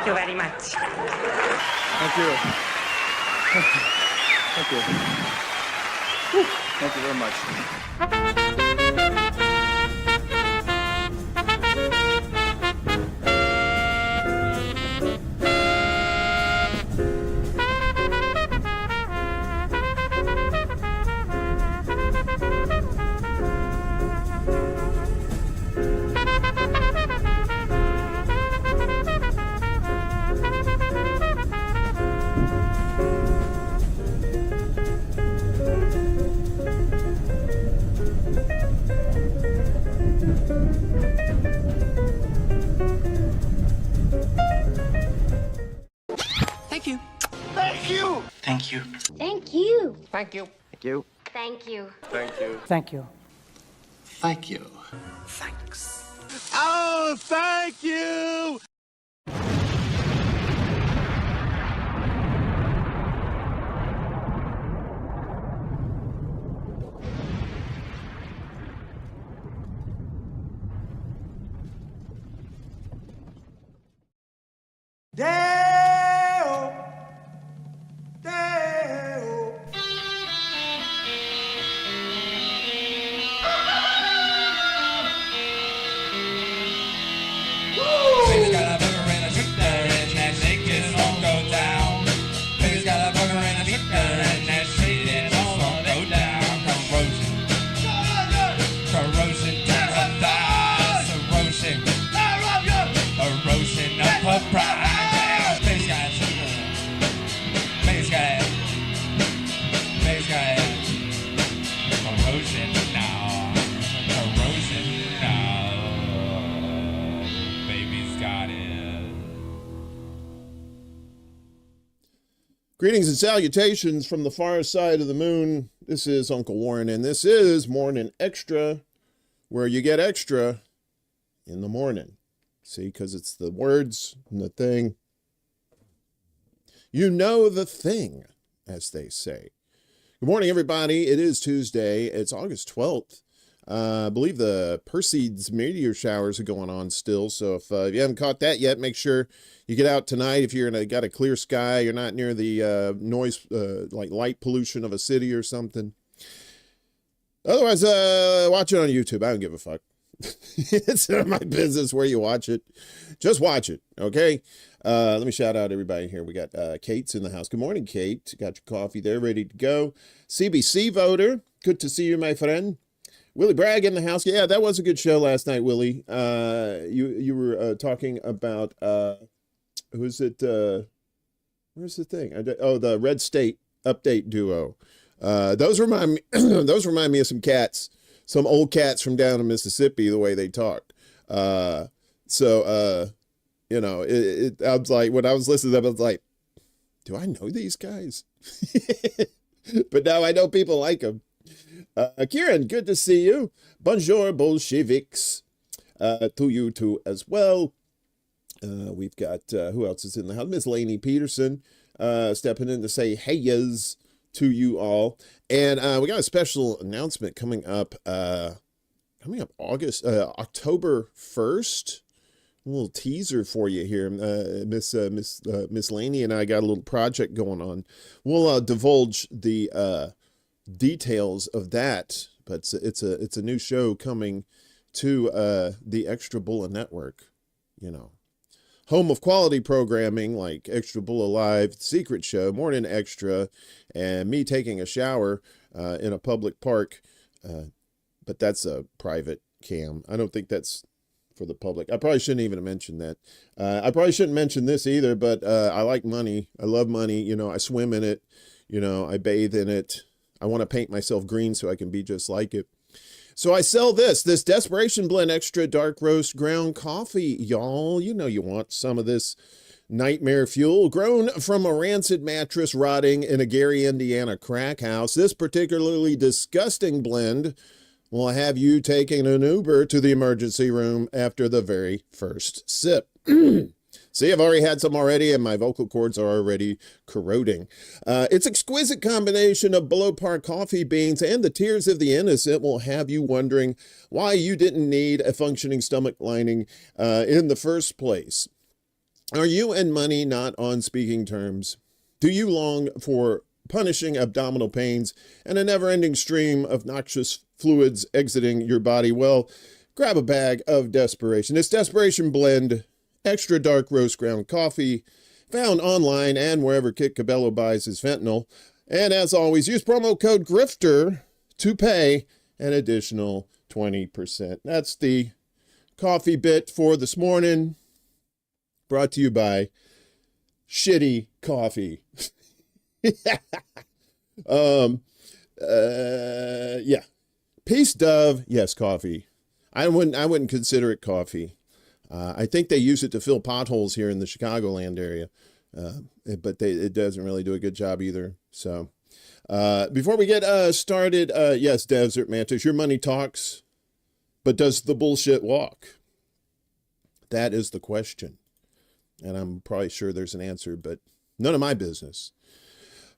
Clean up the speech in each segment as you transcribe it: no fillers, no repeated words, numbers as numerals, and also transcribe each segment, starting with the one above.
Thank you very much. Thank you. Thank you. Whew. Thank you very much. Thank you. Thank you. Thank you. Thank you. Thank you. Thank you. Thank you. Thank you. Thank you. Thank you. Thanks. Oh, thank you. Deo, Deo. Baby's got a burger and a shooter and that shake is all go down. Baby's got a burger and a shooter and that shake is all go down. Corrosion to her thighs, erosion of her pride. Baby's got a shooter. Baby's got corrosion now. Corrosion now. Baby's got it. Greetings and salutations from the far side of the moon. This is Uncle Warren, and this is Morning Extra, where you get extra in the morning. See, because it's the words and the thing. You know the thing, as they say. Good morning, everybody. It is Tuesday. It's August 12th. I believe the Perseids meteor showers are going on still, so if you haven't caught that yet, make sure you get out tonight. If you're got a clear sky, you're not near the noise, like light pollution of a city or something. Otherwise, watch it on YouTube. I don't give a fuck. It's not my business where you watch it. Just watch it, okay? Let me shout out everybody here. We got Kate's in the house. Good morning, Kate. Got your coffee there ready to go. CBC voter. Good to see you, my friend. Willie Bragg in the house. Yeah, that was a good show last night, Willie. You were talking about, who's it? Where's the thing? The Red State Update duo. Those remind me, those remind me of some cats. Some old cats from down in Mississippi, the way they talk. You know, I was like, when I was listening to them, I was like, do I know these guys? But now I know people like them. Kieran, good to see you. Bonjour, Bolsheviks. To you too as well. We've got, who else is in the house? Miss Lainey Peterson stepping in to say hey-yas to you all. And we got a special announcement coming up October 1st. A little teaser for you here. Miss Lainey and I got a little project going on. We'll divulge the details of that, but it's a new show coming to the ExtraBulla network, you know. Home of quality programming like ExtraBulla Live, Secret Show, Morning Extra, and me taking a shower in a public park. But that's a private cam. I don't think that's for the public. I probably shouldn't even have mentioned that. I probably shouldn't mention this either, but I like money. I love money. You know, I swim in it. You know, I bathe in it. I want to paint myself green so I can be just like it. So I sell this Desperation Blend Extra Dark Roast Ground Coffee, y'all. You know you want some of this nightmare fuel grown from a rancid mattress rotting in a Gary, Indiana crack house. This particularly disgusting blend will have you taking an Uber to the emergency room after the very first sip. See, I've already had some already, and my vocal cords are already corroding. Its exquisite combination of below par coffee beans and the tears of the innocent will have you wondering why you didn't need a functioning stomach lining in the first place. Are you and money not on speaking terms? Do you long for punishing abdominal pains and a never-ending stream of noxious fluids exiting your body? Well, grab a bag of Desperation. It's Desperation Blend, extra dark roast ground coffee, found online and wherever Kit Cabello buys his fentanyl. And as always, use promo code GRIFTER to pay an additional 20%. That's the coffee bit for this morning, brought to you by Shitty Coffee. Yeah. Peace Dove, yes, coffee. I wouldn't consider it coffee. I think they use it to fill potholes here in the Chicagoland area, but it doesn't really do a good job either. So, before we get started, yes, Desert Mantis, your money talks, but does the bullshit walk? That is the question, and I'm probably sure there's an answer, but none of my business.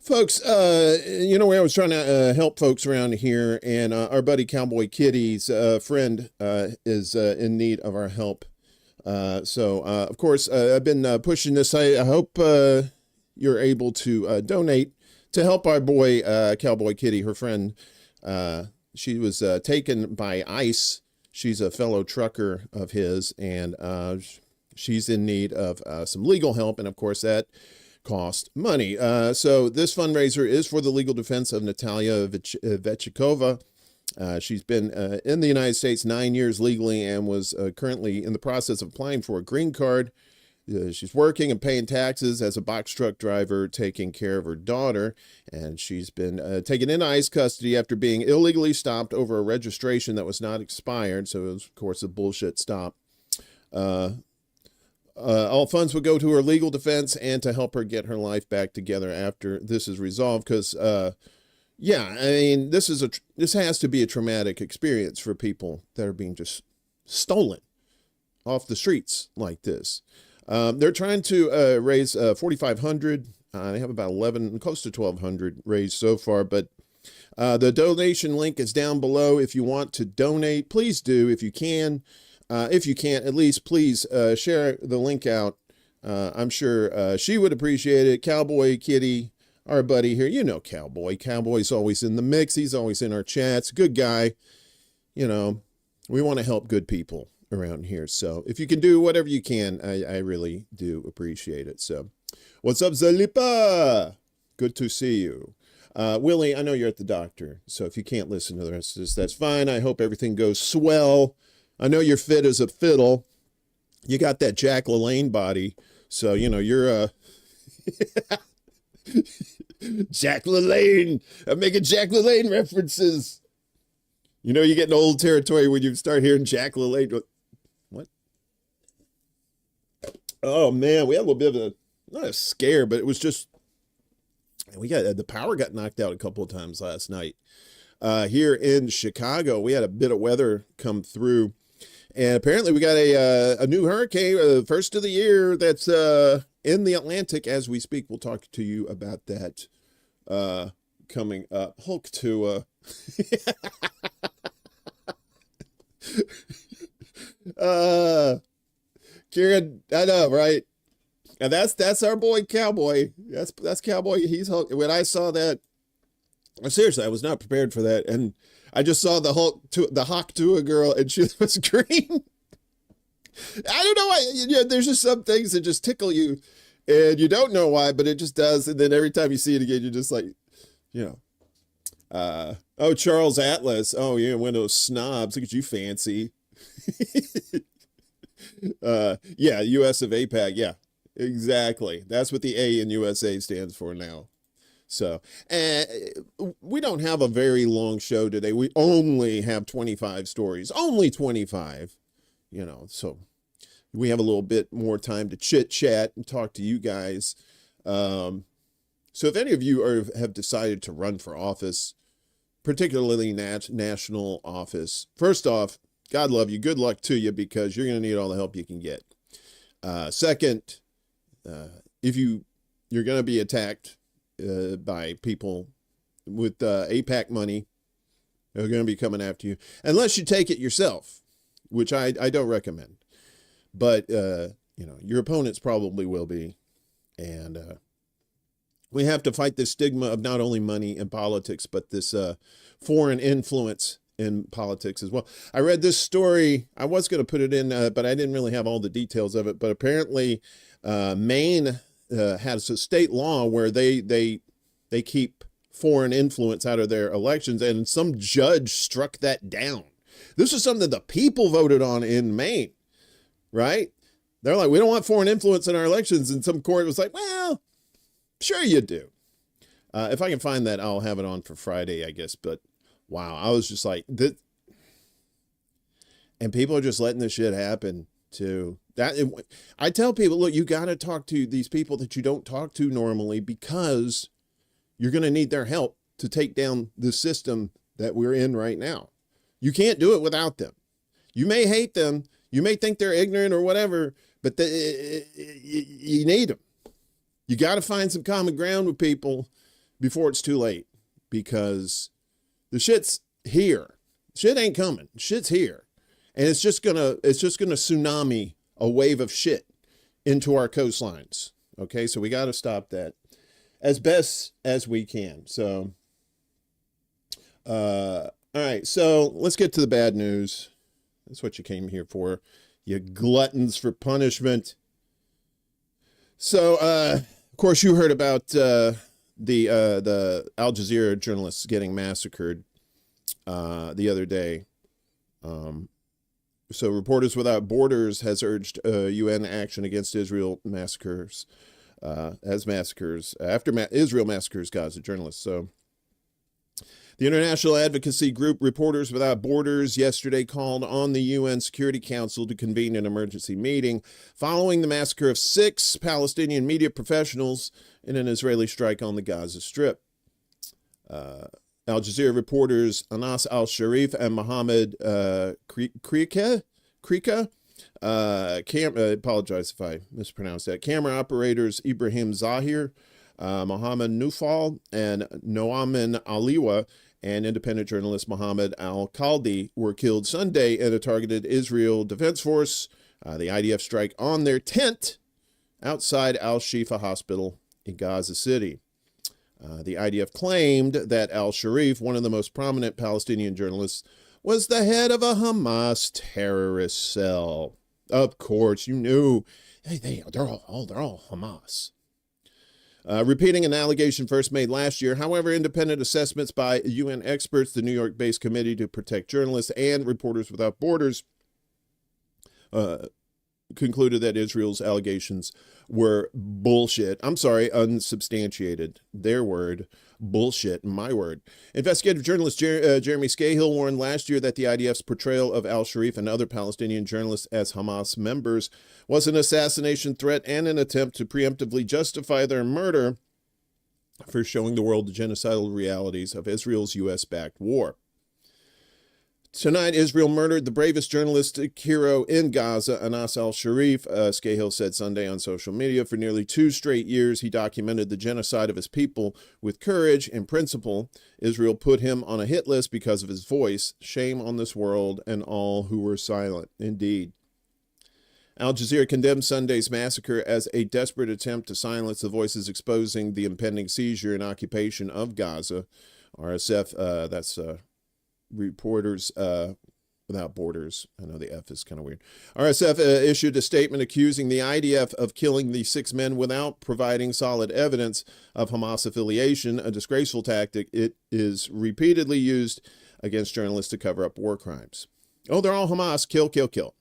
Folks, you know, I was trying to help folks around here, and our buddy Cowboy Kitty's friend is in need of our help. So, of course, I've been pushing this. I hope you're able to donate to help our boy Cowboy Kitty, her friend. She was taken by ICE. She's a fellow trucker of his, and she's in need of some legal help, and of course that cost money. So this fundraiser is for the legal defense of Natalia Vechikova. She's been in the United States 9 years legally and was currently in the process of applying for a green card. She's working and paying taxes as a box truck driver, taking care of her daughter, and she's been taken into ICE custody after being illegally stopped over a registration that was not expired. So it was, of course, a bullshit stop. All funds would go to her legal defense and to help her get her life back together after this is resolved. Because, yeah, I mean, this has to be a traumatic experience for people that are being just stolen off the streets like this. They're trying to raise $4,500. They have about 11, close to 1,200 raised so far. But the donation link is down below. If you want to donate, please do if you can. If you can't, at least please share the link out. I'm sure she would appreciate it. Cowboy Kitty, our buddy here, you know Cowboy. Cowboy's always in the mix. He's always in our chats. Good guy. You know, we want to help good people around here. So if you can do whatever you can, I really do appreciate it. So what's up, Zalipa? Good to see you. Willie, I know you're at the doctor, so if you can't listen to the rest of this, that's fine. I hope everything goes swell. I know you're fit as a fiddle. You got that Jack LaLanne body. So, you know, you're Jack LaLanne. I'm making Jack LaLanne references. You know, you get in old territory when you start hearing Jack LaLanne. What? Oh, man, we had a little bit of not a scare, but it was just, the power got knocked out a couple of times last night. Here in Chicago, we had a bit of weather come through. And apparently we got a new hurricane, first of the year, that's in the Atlantic as we speak. We'll talk to you about that coming up. Hulk to Kieran, I know, right? And that's our boy Cowboy. That's Cowboy. He's Hulk. When I saw that, seriously, I was not prepared for that, and I just saw the Hawk to a girl, and she was green. I don't know why. You know, there's just some things that just tickle you, and you don't know why, but it just does. And then every time you see it again, you're just like, you know, oh, Charles Atlas. Oh, yeah, one of those snobs. Look at you, fancy. Yeah, US of APAC. Yeah, exactly. That's what the A in USA stands for now. So, we don't have a very long show today. We only have 25 stories, only 25, you know, so we have a little bit more time to chit chat and talk to you guys. So if any of you have decided to run for office, particularly national office, first off, God love you. Good luck to you, because you're going to need all the help you can get. Second, if you're going to be attacked by people with APAC money, they're going to be coming after you, unless you take it yourself, which I don't recommend. But your opponents probably will be. And we have to fight this stigma of not only money in politics, but this foreign influence in politics as well. I read this story. I was going to put it in, but I didn't really have all the details of it. But apparently Maine has a state law where they keep foreign influence out of their elections, and some judge struck that down. This is something the people voted on in Maine, right? They're like, we don't want foreign influence in our elections. And some court was like, well, sure you do. If I can find that, I'll have it on for Friday, I guess. But wow, I was just like, and people are just letting this shit happen too. I tell people, look, you got to talk to these people that you don't talk to normally, because you're going to need their help to take down the system that we're in right now. You can't do it without them. You may hate them. You may think they're ignorant or whatever, but you need them. You got to find some common ground with people before it's too late, because the shit's here. Shit ain't coming. Shit's here. And it's just gonna tsunami a wave of shit into our coastlines. Okay, so we got to stop that as best as we can. So, all right, so let's get to the bad news. That's what you came here for, you gluttons for punishment. So, of course, you heard about the Al Jazeera journalists getting massacred the other day. So Reporters Without Borders has urged UN action against Israel massacres, Israel massacres Gaza journalists. So the international advocacy group Reporters Without Borders yesterday called on the UN Security Council to convene an emergency meeting following the massacre of 6 Palestinian media professionals in an Israeli strike on the Gaza Strip. Al Jazeera reporters Anas al-Sharif and Mohammed Krika, apologize if I mispronounced that, camera operators Ibrahim Zahir, Mohammed Nufal, and Noamin Aliwa, and independent journalist Mohammed al-Khaldi were killed Sunday in a targeted Israel Defense Force, the IDF strike on their tent outside Al-Shifa Hospital in Gaza City. The IDF claimed that al-Sharif, one of the most prominent Palestinian journalists, was the head of a Hamas terrorist cell. Of course, you knew. They're all Hamas. Repeating an allegation first made last year. However, independent assessments by UN experts, the New York-based Committee to Protect Journalists, and Reporters Without Borders concluded that Israel's allegations were bullshit. I'm sorry, unsubstantiated. Their word, bullshit, my word. Investigative journalist Jeremy Scahill warned last year that the IDF's portrayal of al-Sharif and other Palestinian journalists as Hamas members was an assassination threat and an attempt to preemptively justify their murder for showing the world the genocidal realities of Israel's U.S.-backed war. Tonight, Israel murdered the bravest journalistic hero in Gaza, Anas al-Sharif, Scahill said Sunday on social media. For nearly 2 straight years, he documented the genocide of his people with courage and principle. Israel put him on a hit list because of his voice. Shame on this world and all who were silent. Indeed. Al Jazeera condemned Sunday's massacre as a desperate attempt to silence the voices exposing the impending seizure and occupation of Gaza. RSF, that's Reporters Without Borders. I know the F is kind of weird. RSF issued a statement accusing the IDF of killing the 6 men without providing solid evidence of Hamas affiliation, a disgraceful tactic. It is repeatedly used against journalists to cover up war crimes. Oh, they're all Hamas. Kill, kill, kill.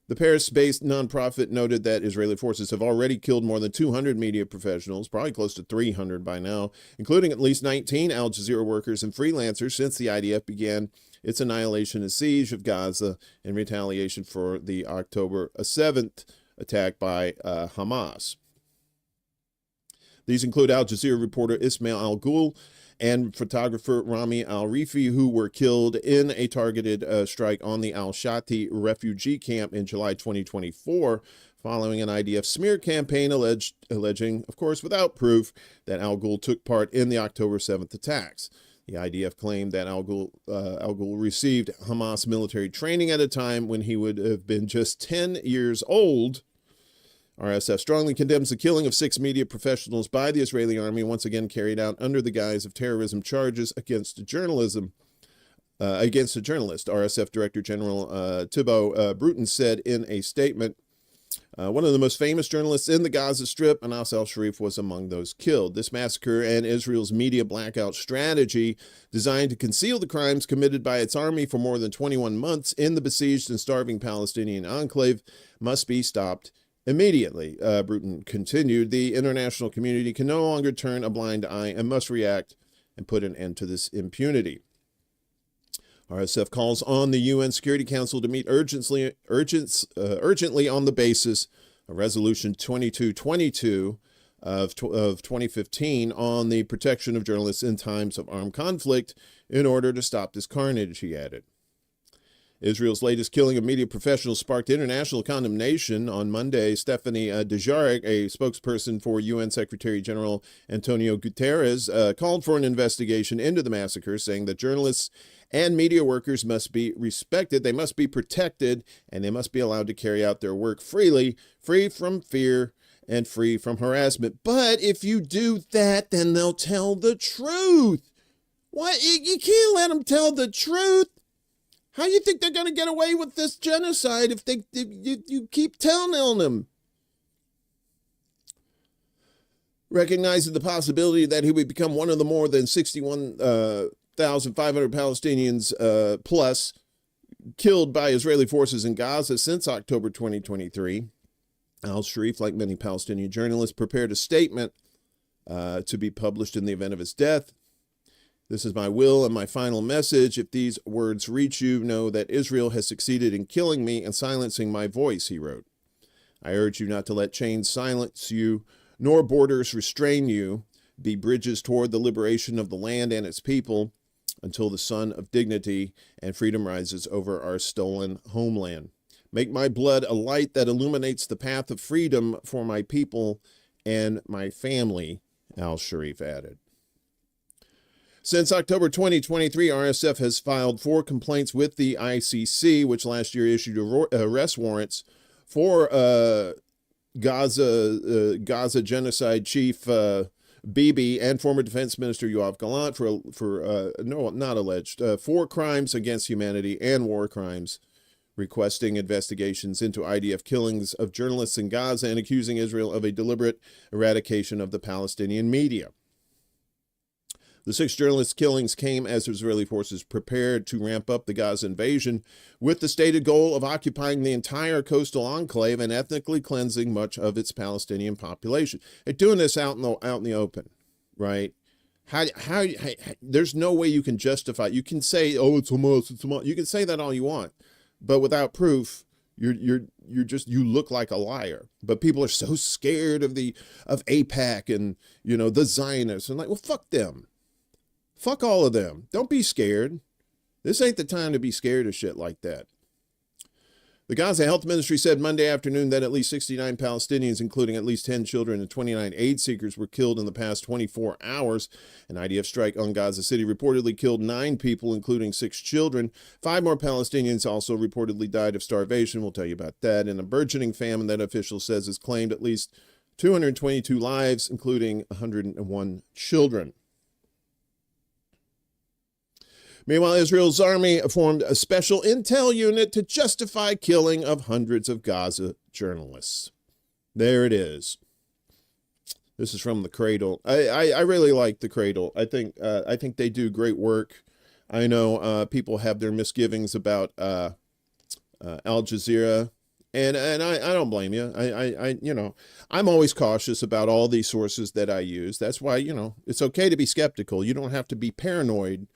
The Paris-based nonprofit noted that Israeli forces have already killed more than 200 media professionals, probably close to 300 by now, including at least 19 Al Jazeera workers and freelancers since the IDF began its annihilation and siege of Gaza in retaliation for the October 7th attack by Hamas. These include Al Jazeera reporter Ismail Al-Ghul and photographer Rami Al-Rifi, who were killed in a targeted strike on the Al-Shati refugee camp in July 2024, following an IDF smear campaign alleging, of course, without proof, that Al-Ghul took part in the October 7th attacks. The IDF claimed that Al-Ghul received Hamas military training at a time when he would have been just 10 years old. RSF strongly condemns the killing of 6 media professionals by the Israeli army, once again carried out under the guise of terrorism charges against a journalist. RSF Director General Thibaut Bruton said in a statement, one of the most famous journalists in the Gaza Strip, Anas al-Sharif, was among those killed. This massacre and Israel's media blackout strategy, designed to conceal the crimes committed by its army for more than 21 months in the besieged and starving Palestinian enclave, must be stopped immediately. Bruton continued, the international community can no longer turn a blind eye and must react and put an end to this impunity. RSF calls on the UN Security Council to meet urgently on the basis of Resolution 2222 of 2015 on the protection of journalists in times of armed conflict in order to stop this carnage, he added. Israel's latest killing of media professionals sparked international condemnation. On Monday, Stephanie Dujarric, a spokesperson for UN Secretary General Antonio Guterres, called for an investigation into the massacre, saying that journalists and media workers must be respected, they must be protected, and they must be allowed to carry out their work freely, free from fear and free from harassment. But if you do that, then they'll tell the truth. What? You can't let them tell the truth. How do you think they're going to get away with this genocide if you keep telling them? Recognizing the possibility that he would become one of the more than 61,500 Palestinians plus killed by Israeli forces in Gaza since October 2023, al-Sharif, like many Palestinian journalists, prepared a statement to be published in the event of his death. This is my will and my final message. If these words reach you, know that Israel has succeeded in killing me and silencing my voice, he wrote. I urge you not to let chains silence you, nor borders restrain you. Be bridges toward the liberation of the land and its people until the sun of dignity and freedom rises over our stolen homeland. Make my blood a light that illuminates the path of freedom for my people and my family, al-Sharif added. Since October 2023, RSF has filed 4 complaints with the ICC, which last year issued arrest warrants for Gaza genocide chief Bibi and former Defense Minister Yoav Gallant for crimes against humanity and war crimes, requesting investigations into IDF killings of journalists in Gaza and accusing Israel of a deliberate eradication of the Palestinian media. The 6 journalist killings came as Israeli forces prepared to ramp up the Gaza invasion with the stated goal of occupying the entire coastal enclave and ethnically cleansing much of its Palestinian population. They're doing this out in the open, right? There's no way you can justify. You can say, "Oh, it's Hamas, it's Hamas." You can say that all you want, but without proof, you look like a liar. But people are so scared of AIPAC and the Zionists and well, fuck them. Fuck all of them. Don't be scared. This ain't the time to be scared of shit like that. The Gaza Health Ministry said Monday afternoon that at least 69 Palestinians, including at least 10 children and 29 aid seekers, were killed in the past 24 hours. An IDF strike on Gaza City reportedly killed 9 people, including 6 children. 5 more Palestinians also reportedly died of starvation. We'll tell you about that. And a burgeoning famine that official says has claimed at least 222 lives, including 101 children. Meanwhile, Israel's army formed a special intel unit to justify killing of hundreds of Gaza journalists. There it is. This is from the Cradle. I really like the Cradle. I think they do great work. I know people have their misgivings about Al Jazeera, and I don't blame you. I'm always cautious about all these sources that I use. That's why it's okay to be skeptical. You don't have to be paranoid.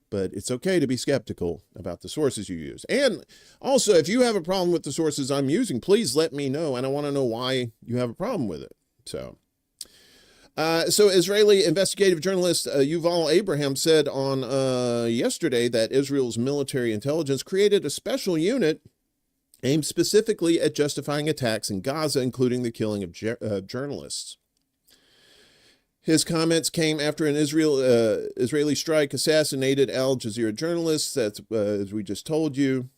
But it's okay to be skeptical about the sources you use. And also, if you have a problem with the sources I'm using, please let me know. And I want to know why you have a problem with it. So Israeli investigative journalist Yuval Abraham said on yesterday that Israel's military intelligence created a special unit aimed specifically at justifying attacks in Gaza, including the killing of journalists. His comments came after an Israeli strike assassinated Al Jazeera journalists, that's as we just told you.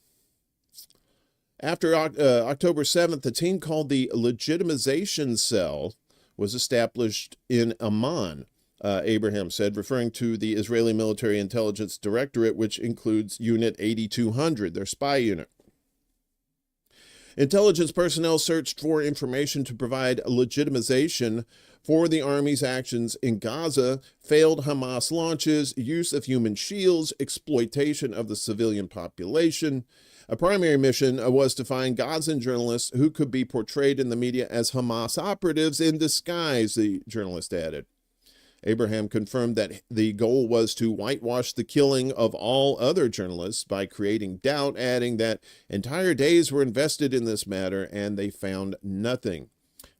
After October 7th, a team called the Legitimization Cell was established in Amman, Abraham said, referring to the Israeli Military Intelligence Directorate, which includes Unit 8200, their spy unit. Intelligence personnel searched for information to provide legitimization for the army's actions in Gaza, failed Hamas launches, use of human shields, exploitation of the civilian population. A primary mission was to find Gazan journalists who could be portrayed in the media as Hamas operatives in disguise, the journalist added. Abraham confirmed that the goal was to whitewash the killing of all other journalists by creating doubt, adding that entire days were invested in this matter and they found nothing.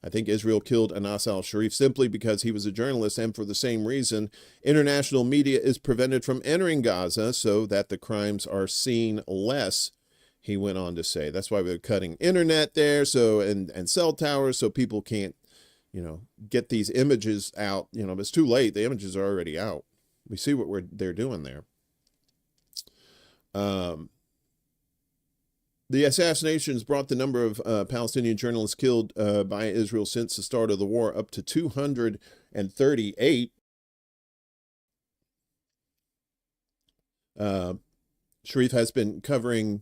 I think Israel killed Anas al-Sharif simply because he was a journalist, and for the same reason, international media is prevented from entering Gaza so that the crimes are seen less, he went on to say. That's why we're cutting internet there, and cell towers, so people can't, get these images out. It's too late. The images are already out. We see what they're doing there. The assassinations brought the number of Palestinian journalists killed by Israel since the start of the war up to 238. Sharif has been covering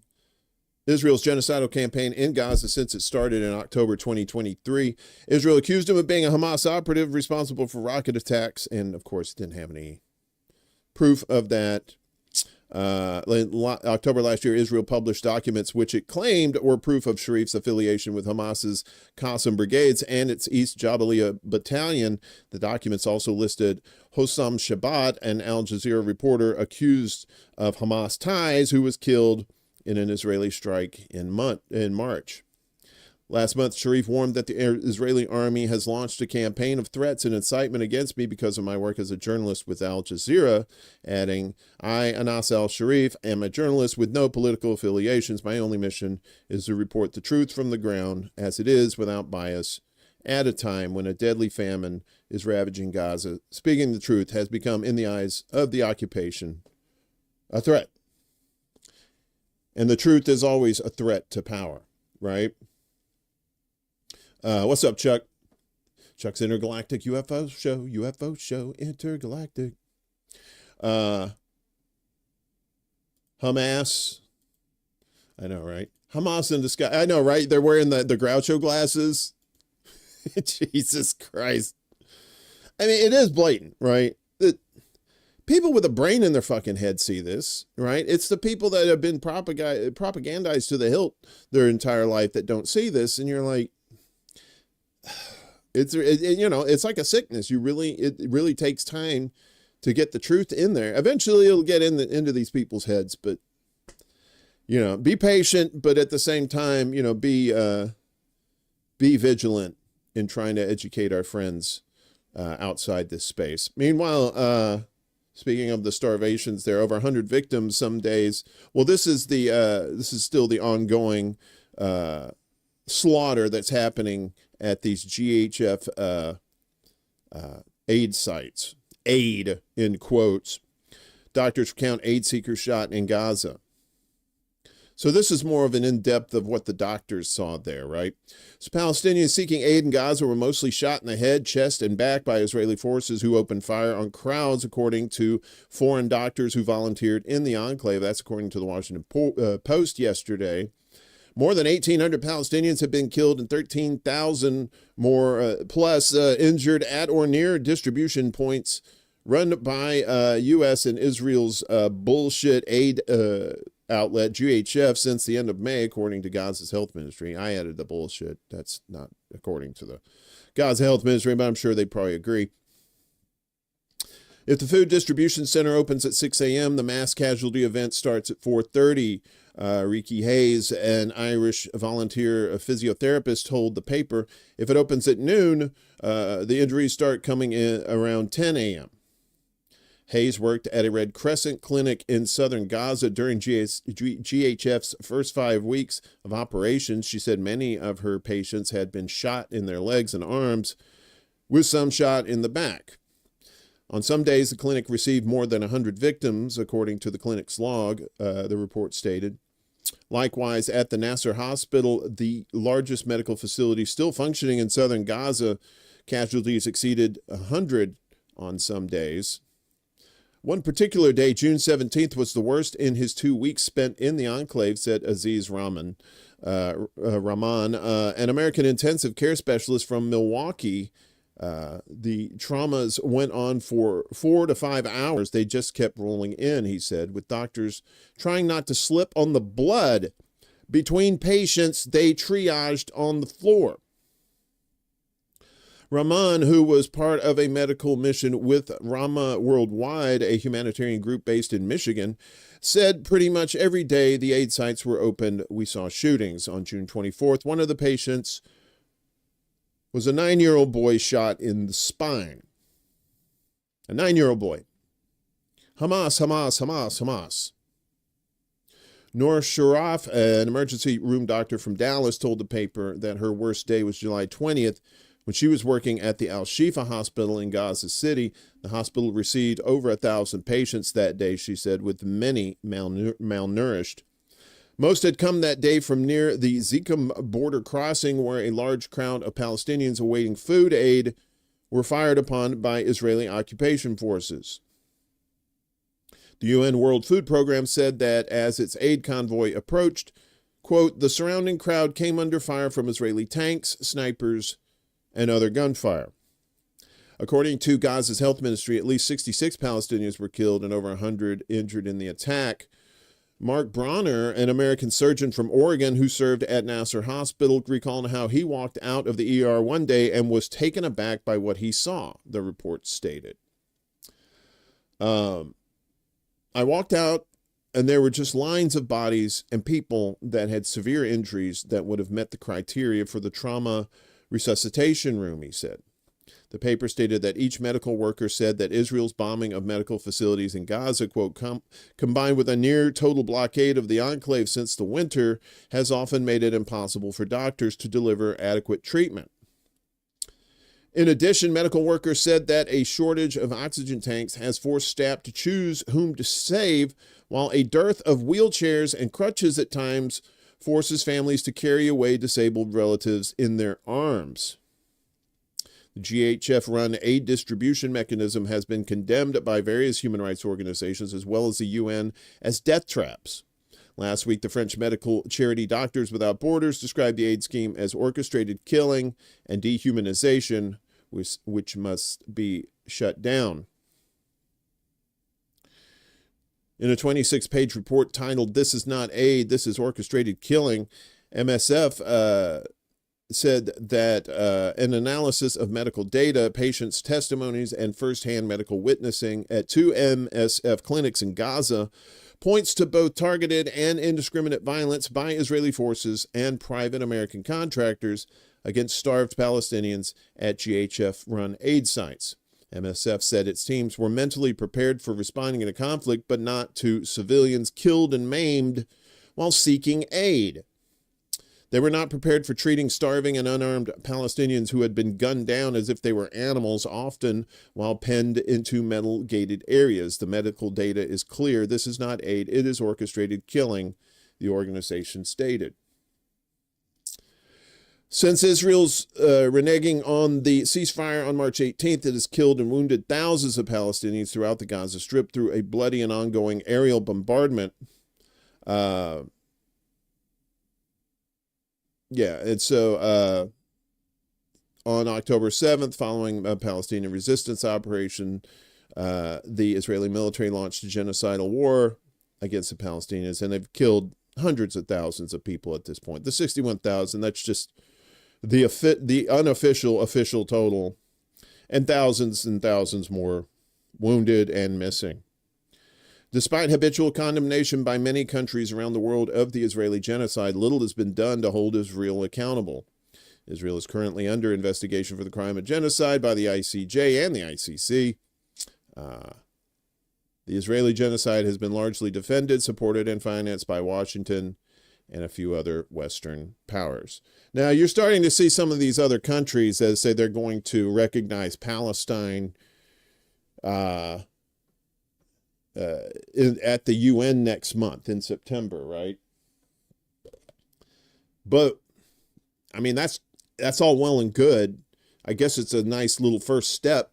Israel's genocidal campaign in Gaza since it started in October 2023. Israel accused him of being a Hamas operative responsible for rocket attacks, and of course didn't have any proof of that. October last year, Israel published documents which it claimed were proof of Sharif's affiliation with Hamas's Qassam brigades and its East Jabalia battalion. The documents also listed Hossam Shabat, an Al Jazeera reporter accused of Hamas ties, who was killed in an Israeli strike in March. Last month, Sharif warned that the Israeli army has launched a campaign of threats and incitement against me because of my work as a journalist with Al Jazeera, adding, I, Anas al-Sharif, am a journalist with no political affiliations. My only mission is to report the truth from the ground as it is, without bias, at a time when a deadly famine is ravaging Gaza. Speaking the truth has become, in the eyes of the occupation, a threat. And the truth is always a threat to power, right? What's up, Chuck? Chuck's Intergalactic UFO Show, Intergalactic. Hamas. I know, right? Hamas in the sky. I know, right? They're wearing the Groucho glasses. Jesus Christ. I mean, it is blatant, right? People with a brain in their fucking head see this, right? It's the people that have been propagandized to the hilt their entire life that don't see this, and you're like, it's like a sickness. It really takes time to get the truth in there. Eventually, it'll get into these people's heads, but be patient, but at the same time, be vigilant in trying to educate our friends outside this space. Meanwhile, speaking of the starvations, there are over 100 victims some days. Well, this is still the ongoing slaughter that's happening at these GHF aid sites. Aid, in quotes. Doctors recount aid seekers shot in Gaza. So this is more of an in-depth of what the doctors saw there, right? So Palestinians seeking aid in Gaza were mostly shot in the head, chest, and back by Israeli forces who opened fire on crowds, according to foreign doctors who volunteered in the enclave. That's according to the Washington Post yesterday. More than 1,800 Palestinians have been killed and 13,000 more plus injured at or near distribution points run by U.S. and Israel's bullshit aid outlet, GHF, since the end of May, according to Gaza's health ministry. I added the bullshit. That's not according to the Gaza health ministry, but I'm sure they probably agree. If the food distribution center opens at 6 a.m., the mass casualty event starts at 4:30. Riki Hayes, an Irish volunteer physiotherapist, told the paper, if it opens at noon, the injuries start coming in around 10 a.m. Hayes worked at a Red Crescent clinic in southern Gaza during GHF's first 5 weeks of operations. She said many of her patients had been shot in their legs and arms, with some shot in the back. On some days, the clinic received more than 100 victims, according to the clinic's log, the report stated. Likewise, at the Nasser Hospital, the largest medical facility still functioning in southern Gaza, casualties exceeded 100 on some days. One particular day, June 17th, was the worst in his 2 weeks spent in the enclave, said Aziz Rahman, an American intensive care specialist from Milwaukee. The traumas went on for 4 to 5 hours. They just kept rolling in, he said, with doctors trying not to slip on the blood between patients they triaged on the floor. Rahman, who was part of a medical mission with Rama Worldwide, a humanitarian group based in Michigan, said pretty much every day the aid sites were open, we saw shootings. On June 24th, one of the patients was a 9-year-old boy shot in the spine. A 9-year-old boy. Hamas, Hamas, Hamas, Hamas. Noor Sharaf, an emergency room doctor from Dallas, told the paper that her worst day was July 20th, when she was working at the Al-Shifa Hospital in Gaza City. The hospital received over 1,000 patients that day, she said, with many malnourished. Most had come that day from near the Zikum border crossing, where a large crowd of Palestinians awaiting food aid were fired upon by Israeli occupation forces. The UN World Food Program said that as its aid convoy approached, quote, the surrounding crowd came under fire from Israeli tanks, snipers, and other gunfire. According to Gaza's health ministry, at least 66 Palestinians were killed and over 100 injured in the attack. Mark Bronner, an American surgeon from Oregon who served at Nasser Hospital, recalled how he walked out of the ER one day and was taken aback by what he saw, the report stated. I walked out and there were just lines of bodies and people that had severe injuries that would have met the criteria for the trauma resuscitation room, he said. The paper stated that each medical worker said that Israel's bombing of medical facilities in Gaza, quote, combined with a near total blockade of the enclave since the winter, has often made it impossible for doctors to deliver adequate treatment. In addition, medical workers said that a shortage of oxygen tanks has forced staff to choose whom to save, while a dearth of wheelchairs and crutches at times forces families to carry away disabled relatives in their arms. The GHF-run aid distribution mechanism has been condemned by various human rights organizations as well as the UN as death traps. Last week, the French medical charity Doctors Without Borders described the aid scheme as orchestrated killing and dehumanization, which must be shut down. In a 26-page report titled, This is Not Aid, This is Orchestrated Killing, MSF said that an analysis of medical data, patients' testimonies, and firsthand medical witnessing at 2 MSF clinics in Gaza points to both targeted and indiscriminate violence by Israeli forces and private American contractors against starved Palestinians at GHF-run aid sites. MSF said its teams were mentally prepared for responding in a conflict, but not to civilians killed and maimed while seeking aid. They were not prepared for treating starving and unarmed Palestinians who had been gunned down as if they were animals, often while penned into metal-gated areas. The medical data is clear. This is not aid. It is orchestrated killing, the organization stated. Since Israel's reneging on the ceasefire on March 18th, it has killed and wounded thousands of Palestinians throughout the Gaza Strip through a bloody and ongoing aerial bombardment. And so on October 7th, following a Palestinian resistance operation, the Israeli military launched a genocidal war against the Palestinians, and they've killed hundreds of thousands of people at this point. The 61,000, that's just the unofficial official total, and thousands more wounded and missing. Despite habitual condemnation by many countries around the world of the Israeli genocide, little has been done to hold Israel accountable. Israel is currently under investigation for the crime of genocide by the ICJ and the ICC. The Israeli genocide has been largely defended, supported, and financed by Washington and a few other Western powers. Now, you're starting to see some of these other countries that say they're going to recognize Palestine at the UN next month in September, right? But I mean, that's all well and good. I guess it's a nice little first step,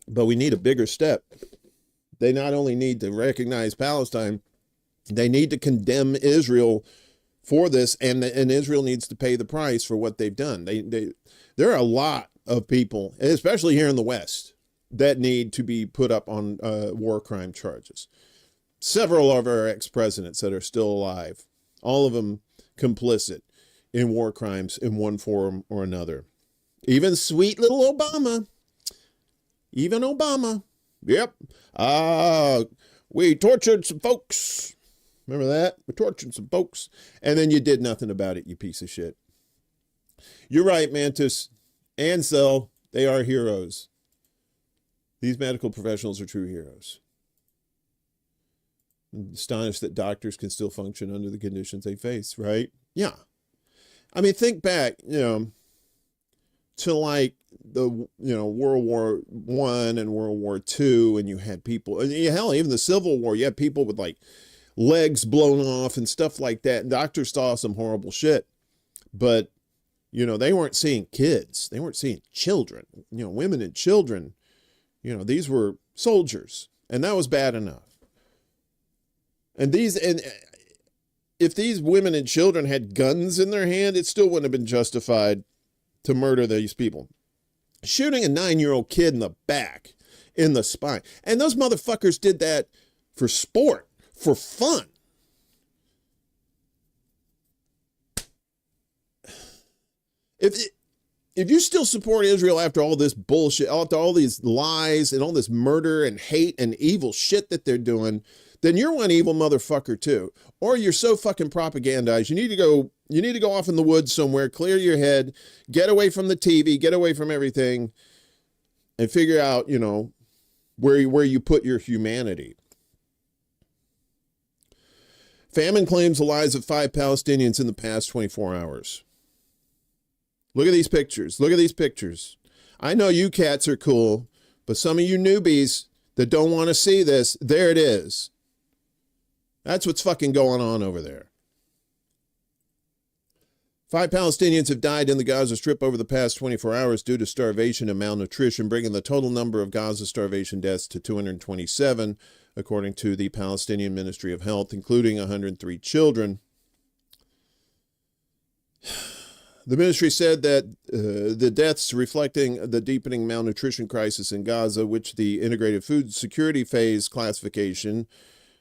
but we need a bigger step. They not only need to recognize Palestine, they need to condemn Israel for this, and Israel needs to pay the price for what they've done. There are a lot of people, especially here in the West, that need to be put up on war crime charges. Several of our ex-presidents that are still alive, all of them complicit in war crimes in one form or another. Even sweet little Obama. Even Obama. Yep. We tortured some folks. Remember that? We tortured some folks. And then you did nothing about it, you piece of shit. You're right, Mantis. Ansel, they are heroes. These medical professionals are true heroes. I'm astonished that doctors can still function under the conditions they face, right? Yeah. I mean, think back, to like the, World War I and World War II, and you had people, and hell, even the Civil War, you had people with like legs blown off and stuff like that. And doctors saw some horrible shit, but, they weren't seeing kids. They weren't seeing children, women and children. These were soldiers, and that was bad enough. And if these women and children had guns in their hand, it still wouldn't have been justified to murder these people. Shooting a 9-year-old kid in the back, in the spine. And those motherfuckers did that for sport, for fun. If you still support Israel after all this bullshit, after all these lies and all this murder and hate and evil shit that they're doing, then you're one evil motherfucker too. Or you're so fucking propagandized. You need to go off in the woods somewhere, clear your head, get away from the TV, get away from everything, and figure out, where you put your humanity. Famine claims the lives of 5 Palestinians in the past 24 hours. Look at these pictures. Look at these pictures. I know you cats are cool, but some of you newbies that don't want to see this, there it is. That's what's fucking going on over there. 5 Palestinians have died in the Gaza Strip over the past 24 hours due to starvation and malnutrition, bringing the total number of Gaza starvation deaths to 227, according to the Palestinian Ministry of Health, including 103 children. The ministry said that the deaths reflecting the deepening malnutrition crisis in Gaza, which the Integrated Food Security Phase classification,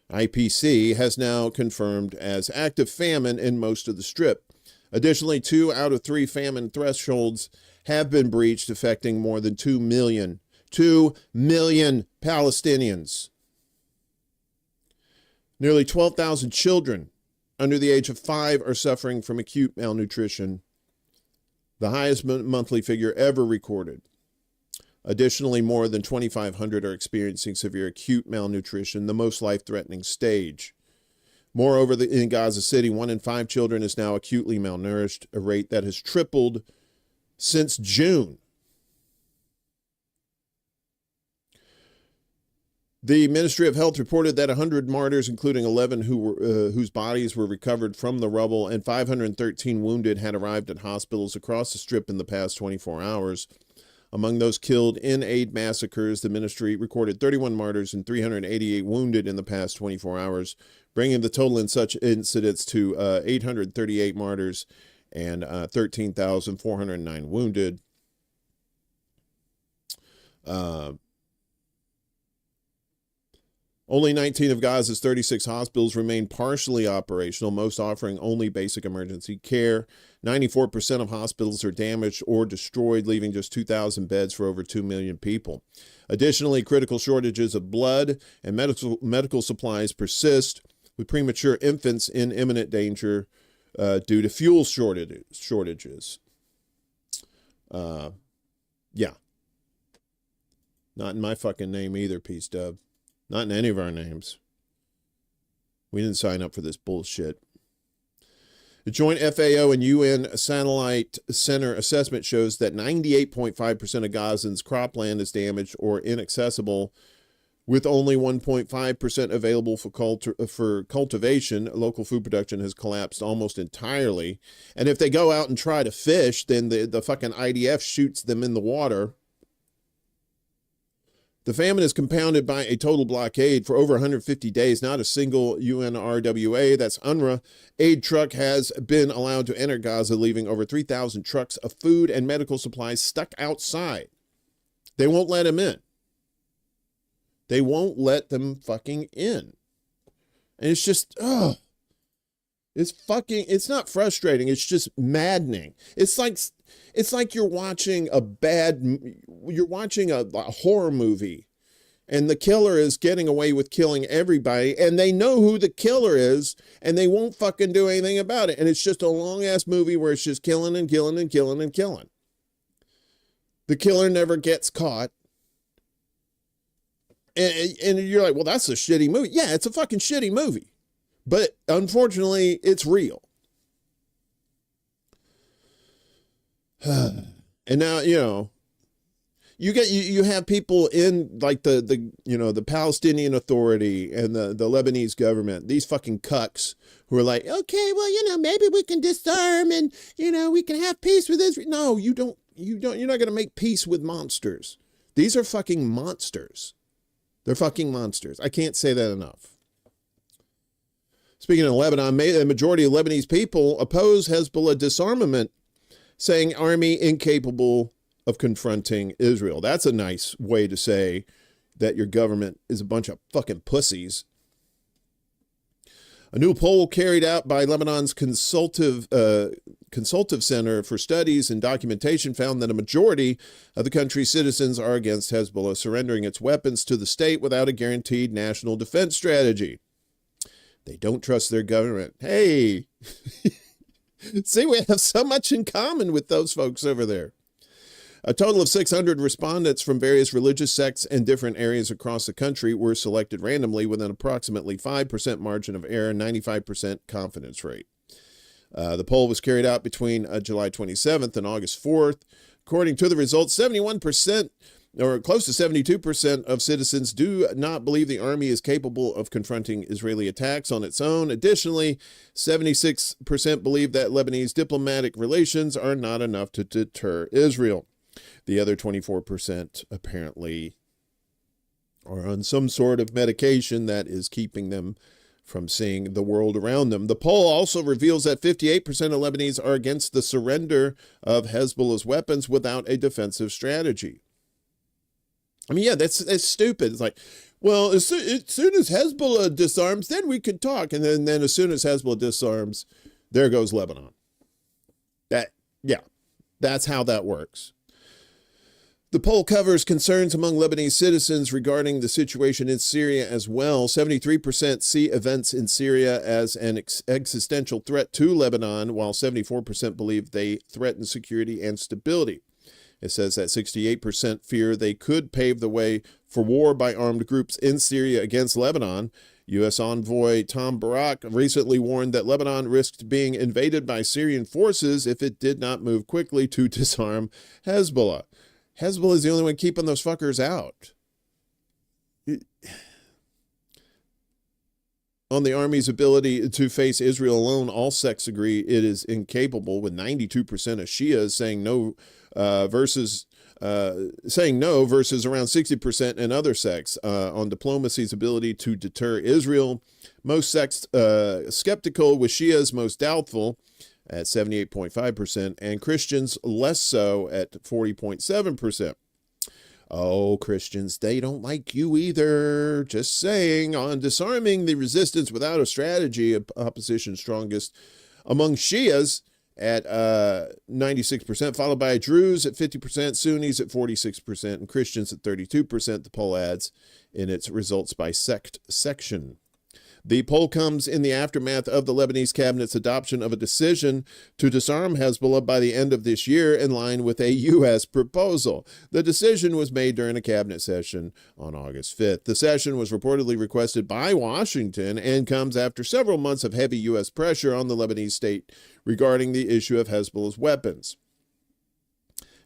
IPC, has now confirmed as active famine in most of the Strip. Additionally, 2 out of 3 famine thresholds have been breached, affecting more than 2 million Palestinians. Nearly 12,000 children under the age of 5 are suffering from acute malnutrition, the highest monthly figure ever recorded. Additionally, more than 2,500 are experiencing severe acute malnutrition, the most life-threatening stage. Moreover, in Gaza City, 1 in 5 children is now acutely malnourished, a rate that has tripled since June. The Ministry of Health reported that 100 martyrs, including 11 whose bodies were recovered from the rubble, and 513 wounded had arrived at hospitals across the Strip in the past 24 hours. Among those killed in aid massacres, the ministry recorded 31 martyrs and 388 wounded in the past 24 hours, bringing the total in such incidents to 838 martyrs and 13,409 wounded. Only 19 of Gaza's 36 hospitals remain partially operational, most offering only basic emergency care. 94% of hospitals are damaged or destroyed, leaving just 2,000 beds for over 2 million people. Additionally, critical shortages of blood and medical supplies persist, with premature infants in imminent danger due to fuel shortages. Yeah. Not in my fucking name either, Peace Dub. Not in any of our names. We didn't sign up for this bullshit. The joint FAO and UN Satellite Center assessment shows that 98.5% of Gazans' cropland is damaged or inaccessible, with only 1.5% available for cultivation. Local food production has collapsed almost entirely. And if they go out and try to fish, then the fucking IDF shoots them in the water. The famine is compounded by a total blockade for over 150 days. Not a single UNRWA, that's UNRWA, aid truck has been allowed to enter Gaza, leaving over 3,000 trucks of food and medical supplies stuck outside. They won't let them in. They won't let them fucking in. And it's just, ugh. It's not frustrating. It's just maddening. It's like you're watching a horror movie and the killer is getting away with killing everybody and they know who the killer is and they won't fucking do anything about it. And it's just a long ass movie where it's just killing and killing and killing and killing. The killer never gets caught. And you're like, well, that's a shitty movie. Yeah, it's a fucking shitty movie. But unfortunately, it's real. And now, you have people in like the Palestinian Authority and the Lebanese government, these fucking cucks who are like, okay, well, maybe we can disarm and, we can have peace with Israel. No, you're not going to make peace with monsters. These are fucking monsters. They're fucking monsters. I can't say that enough. Speaking of Lebanon, the majority of Lebanese people oppose Hezbollah disarmament, saying army incapable of confronting Israel. That's a nice way to say that your government is a bunch of fucking pussies. A new poll carried out by Lebanon's consultative Center for Studies and Documentation found that a majority of the country's citizens are against Hezbollah surrendering its weapons to the state without a guaranteed national defense strategy. They don't trust their government. Hey, see, we have so much in common with those folks over there. A total of 600 respondents from various religious sects and different areas across the country were selected randomly with an approximately 5% margin of error and 95% confidence rate. The poll was carried out between July 27th and August 4th. According to the results, 71%, or close to 72% of citizens do not believe the army is capable of confronting Israeli attacks on its own. Additionally, 76% believe that Lebanese diplomatic relations are not enough to deter Israel. The other 24% apparently are on some sort of medication that is keeping them from seeing the world around them. The poll also reveals that 58% of Lebanese are against the surrender of Hezbollah's weapons without a defensive strategy. I mean, yeah, that's stupid. It's like, well, as soon as Hezbollah disarms, then we can talk. And then as soon as Hezbollah disarms, there goes Lebanon. That's how that works. The poll covers concerns among Lebanese citizens regarding the situation in Syria as well. 73% see events in Syria as an existential threat to Lebanon, while 74% believe they threaten security and stability. It says that 68% fear they could pave the way for war by armed groups in Syria against Lebanon. U.S. envoy Tom Barak recently warned that Lebanon risked being invaded by Syrian forces if it did not move quickly to disarm Hezbollah. Hezbollah is the only one keeping those fuckers out. On the army's ability to face Israel alone, all sects agree it is incapable, with 92% of Shias saying no versus around 60% in other sects. On diplomacy's ability to deter Israel, most sects skeptical, with Shias most doubtful at 78.5%, and Christians less so at 40.7%. Oh, Christians, they don't like you either. Just saying. On disarming the resistance without a strategy, opposition strongest among Shias at 96%, followed by Druze at 50%, Sunnis at 46%, and Christians at 32%, the poll adds in its results by sect section. The poll comes in the aftermath of the Lebanese cabinet's adoption of a decision to disarm Hezbollah by the end of this year, in line with a U.S. proposal. The decision was made during a cabinet session on August 5th. The session was reportedly requested by Washington and comes after several months of heavy U.S. pressure on the Lebanese state regarding the issue of Hezbollah's weapons.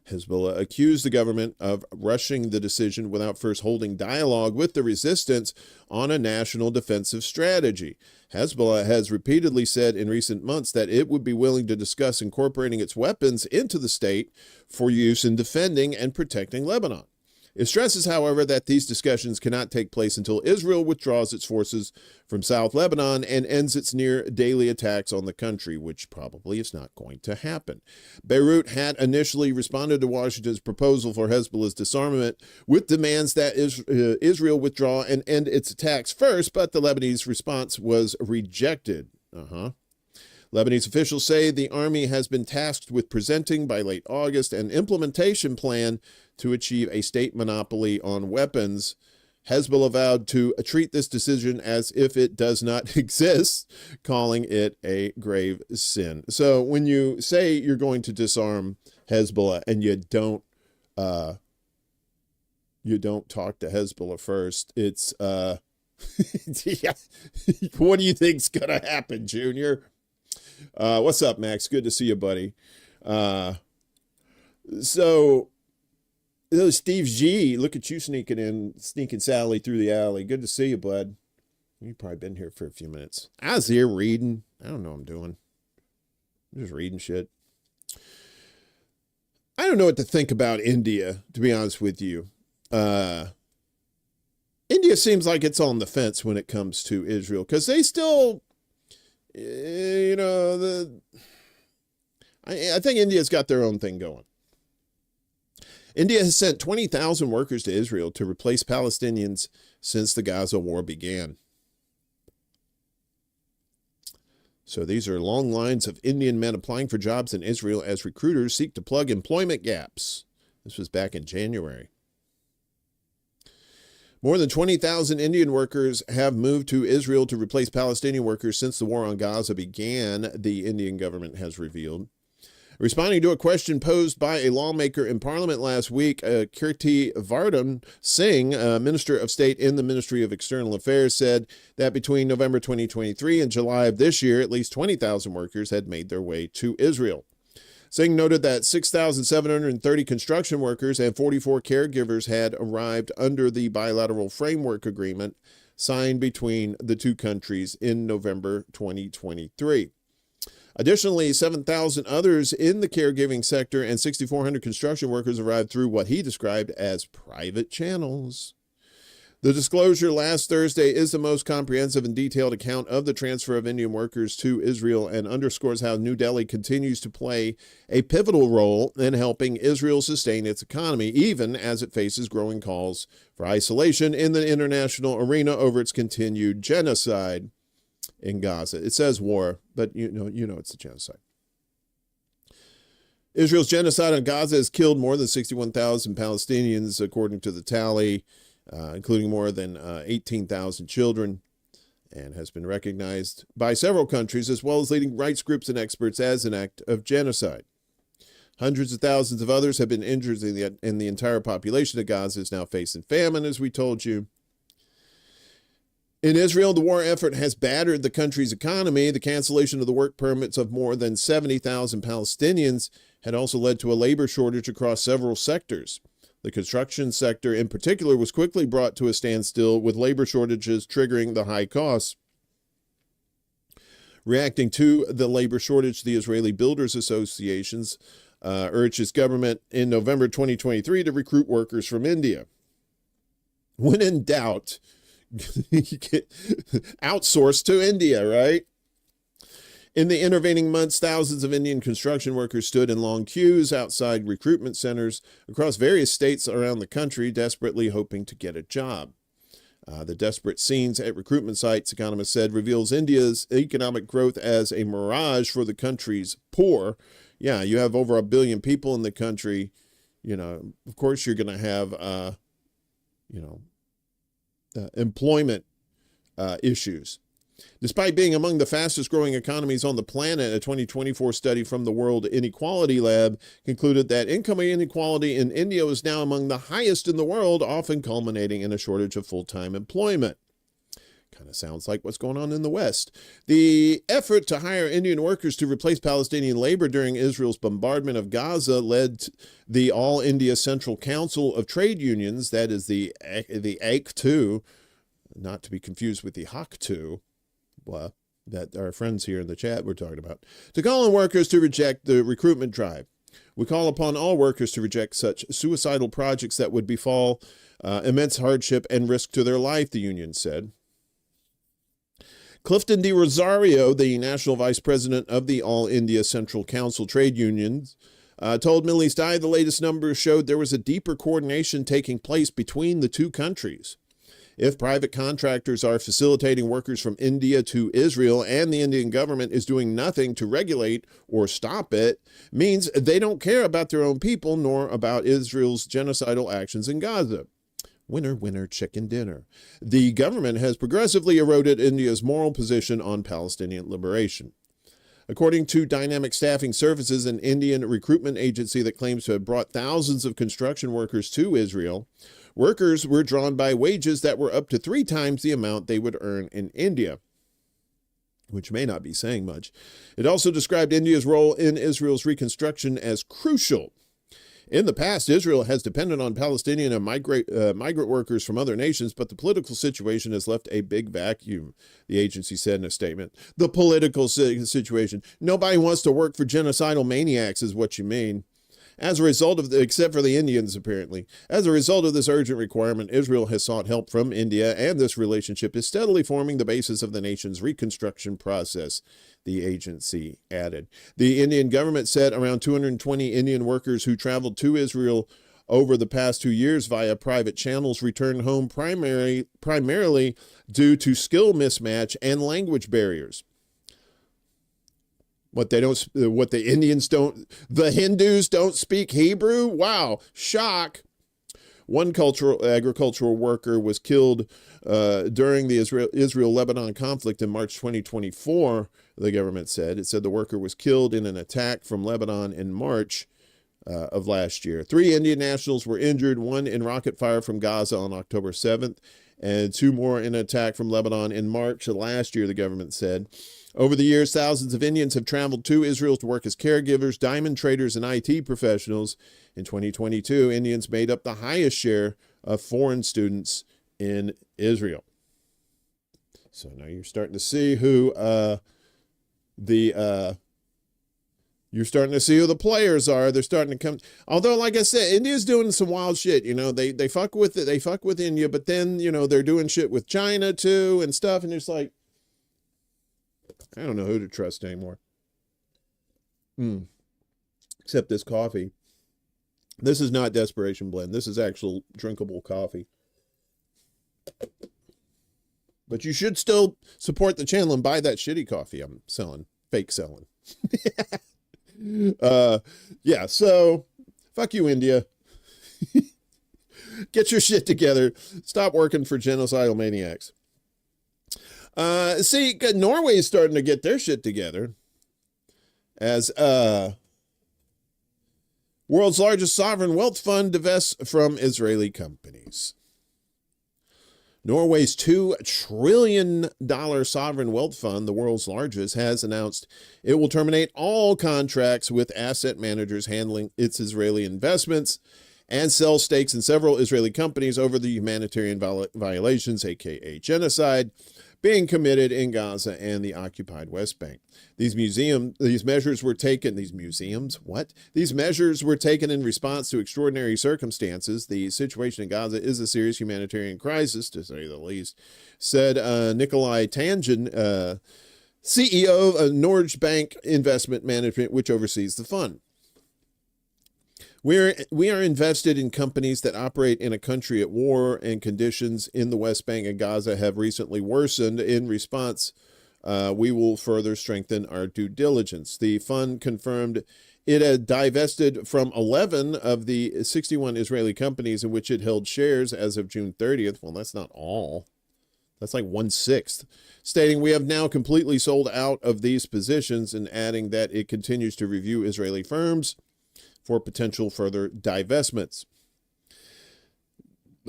Hezbollah accused the government of rushing the decision without first holding dialogue with the resistance on a national defensive strategy. Hezbollah has repeatedly said in recent months that it would be willing to discuss incorporating its weapons into the state for use in defending and protecting Lebanon. It stresses, however, that these discussions cannot take place until Israel withdraws its forces from South Lebanon and ends its near-daily attacks on the country, which probably is not going to happen. Beirut had initially responded to Washington's proposal for Hezbollah's disarmament with demands that Israel withdraw and end its attacks first, but the Lebanese response was rejected. Lebanese officials say the army has been tasked with presenting by late August an implementation plan to achieve a state monopoly on weapons. Hezbollah vowed to treat this decision as if it does not exist, calling it a grave sin. So when you say you're going to disarm Hezbollah and you don't talk to Hezbollah first, it's yeah. What do you think's gonna happen, Junior? What's up, Max? Good to see you, buddy. So Steve G, look at you sneaking Sally through the alley. Good to see you, bud. You've probably been here for a few minutes. I was here reading. I don't know what I'm doing. I'm just reading shit. I don't know what to think about India, to be honest with you. India seems like it's on the fence when it comes to Israel, because they still, I think India's got their own thing going. India has sent 20,000 workers to Israel to replace Palestinians since the Gaza war began. So these are long lines of Indian men applying for jobs in Israel as recruiters seek to plug employment gaps. This was back in January. More than 20,000 Indian workers have moved to Israel to replace Palestinian workers since the war on Gaza began, the Indian government has revealed. Responding to a question posed by a lawmaker in Parliament last week, Kirti Vardhan Singh, Minister of State in the Ministry of External Affairs, said that between November 2023 and July of this year, at least 20,000 workers had made their way to Israel. Singh noted that 6,730 construction workers and 44 caregivers had arrived under the bilateral framework agreement signed between the two countries in November 2023. Additionally, 7,000 others in the caregiving sector and 6,400 construction workers arrived through what he described as private channels. The disclosure last Thursday is the most comprehensive and detailed account of the transfer of Indian workers to Israel and underscores how New Delhi continues to play a pivotal role in helping Israel sustain its economy, even as it faces growing calls for isolation in the international arena over its continued genocide in Gaza. It says war, but you know it's a genocide. Israel's genocide on Gaza has killed more than 61,000 Palestinians, according to the tally, including more than 18,000 children, and has been recognized by several countries as well as leading rights groups and experts as an act of genocide. Hundreds of thousands of others have been injured, and the entire population of Gaza is now facing famine, as we told you. In Israel, the war effort has battered the country's economy. The cancellation of the work permits of more than 70,000 Palestinians had also led to a labor shortage across several sectors. The construction sector in particular was quickly brought to a standstill, with labor shortages triggering the high costs. Reacting to the labor shortage, the Israeli Builders Associations urged its government in November 2023 to recruit workers from India. When in doubt, you get outsourced to India, right? In the intervening months, thousands of Indian construction workers stood in long queues outside recruitment centers across various states around the country, desperately hoping to get a job. The desperate scenes at recruitment sites, economists said, reveals India's economic growth as a mirage for the country's poor. Yeah, you have over 1 billion people in the country. Of course you're going to have, employment issues. Despite being among the fastest growing economies on the planet, a 2024 study from the World Inequality Lab concluded that income inequality in India is now among the highest in the world, often culminating in a shortage of full-time employment. Kind of sounds like what's going on in the West. The effort to hire Indian workers to replace Palestinian labor during Israel's bombardment of Gaza led the All India Central Council of Trade Unions, that is the AIC2, not to be confused with the HAC2, that our friends here in the chat were talking about, to call on workers to reject the recruitment drive. We call upon all workers to reject such suicidal projects that would befall immense hardship and risk to their life, the union said. Clifton de Rosario, the national vice president of the All India Central Council Trade Unions, told Middle East Eye the latest numbers showed there was a deeper coordination taking place between the two countries. If private contractors are facilitating workers from India to Israel and the Indian government is doing nothing to regulate or stop it, means they don't care about their own people nor about Israel's genocidal actions in Gaza. Winner, winner, chicken dinner. The government has progressively eroded India's moral position on Palestinian liberation. According to Dynamic Staffing Services, an Indian recruitment agency that claims to have brought thousands of construction workers to Israel, workers were drawn by wages that were up to 3 times the amount they would earn in India, which may not be saying much. It also described India's role in Israel's reconstruction as crucial. In the past, Israel has depended on Palestinian and migrant workers from other nations, but the political situation has left a big vacuum, the agency said in a statement. The political situation. Nobody wants to work for genocidal maniacs is what you mean. As a result of except for the Indians, apparently. As a result of this urgent requirement, Israel has sought help from India, and this relationship is steadily forming the basis of the nation's reconstruction process, the agency added. The Indian government said around 220 Indian workers who traveled to Israel over the past 2 years via private channels returned home primarily due to skill mismatch and language barriers. The Hindus don't speak Hebrew? Wow, shock. One agricultural worker was killed during the Israel-Lebanon conflict in March 2024, the government said. It said the worker was killed in an attack from Lebanon in March of last year. 3 Indian nationals were injured, 1 in rocket fire from Gaza on October 7th, and 2 more in an attack from Lebanon in March of last year, the government said. Over the years, thousands of Indians have traveled to Israel to work as caregivers, diamond traders, and IT professionals. In 2022, Indians made up the highest share of foreign students in Israel. So now you're starting to see who you're starting to see who the players are. They're starting to come. Although, like I said, India's doing some wild shit. You know, they fuck with it. They fuck with India, but then, you know, they're doing shit with China too and stuff. And it's like, I don't know who to trust anymore. Except this coffee. This is not Desperation Blend. This is actual drinkable coffee. But you should still support the channel and buy that shitty coffee I'm selling. Fake selling. Yeah, so fuck you, India. Get your shit together. Stop working for genocidal maniacs. See, Norway's starting to get their shit together as world's largest sovereign wealth fund divests from Israeli companies. Norway's $2 trillion sovereign wealth fund, the world's largest, has announced it will terminate all contracts with asset managers handling its Israeli investments and sell stakes in several Israeli companies over the humanitarian violations, aka genocide, being committed in Gaza and the occupied West Bank. These measures were taken in response to extraordinary circumstances. The situation in Gaza is a serious humanitarian crisis, to say the least, said Nikolai Tangin, CEO of Norge Bank Investment Management, which oversees the fund. We are invested in companies that operate in a country at war, and conditions in the West Bank and Gaza have recently worsened. In response, we will further strengthen our due diligence. The fund confirmed it had divested from 11 of the 61 Israeli companies in which it held shares as of June 30th. Well, that's not all. That's like 1/6, stating we have now completely sold out of these positions, and adding that it continues to review Israeli firms for potential further divestments.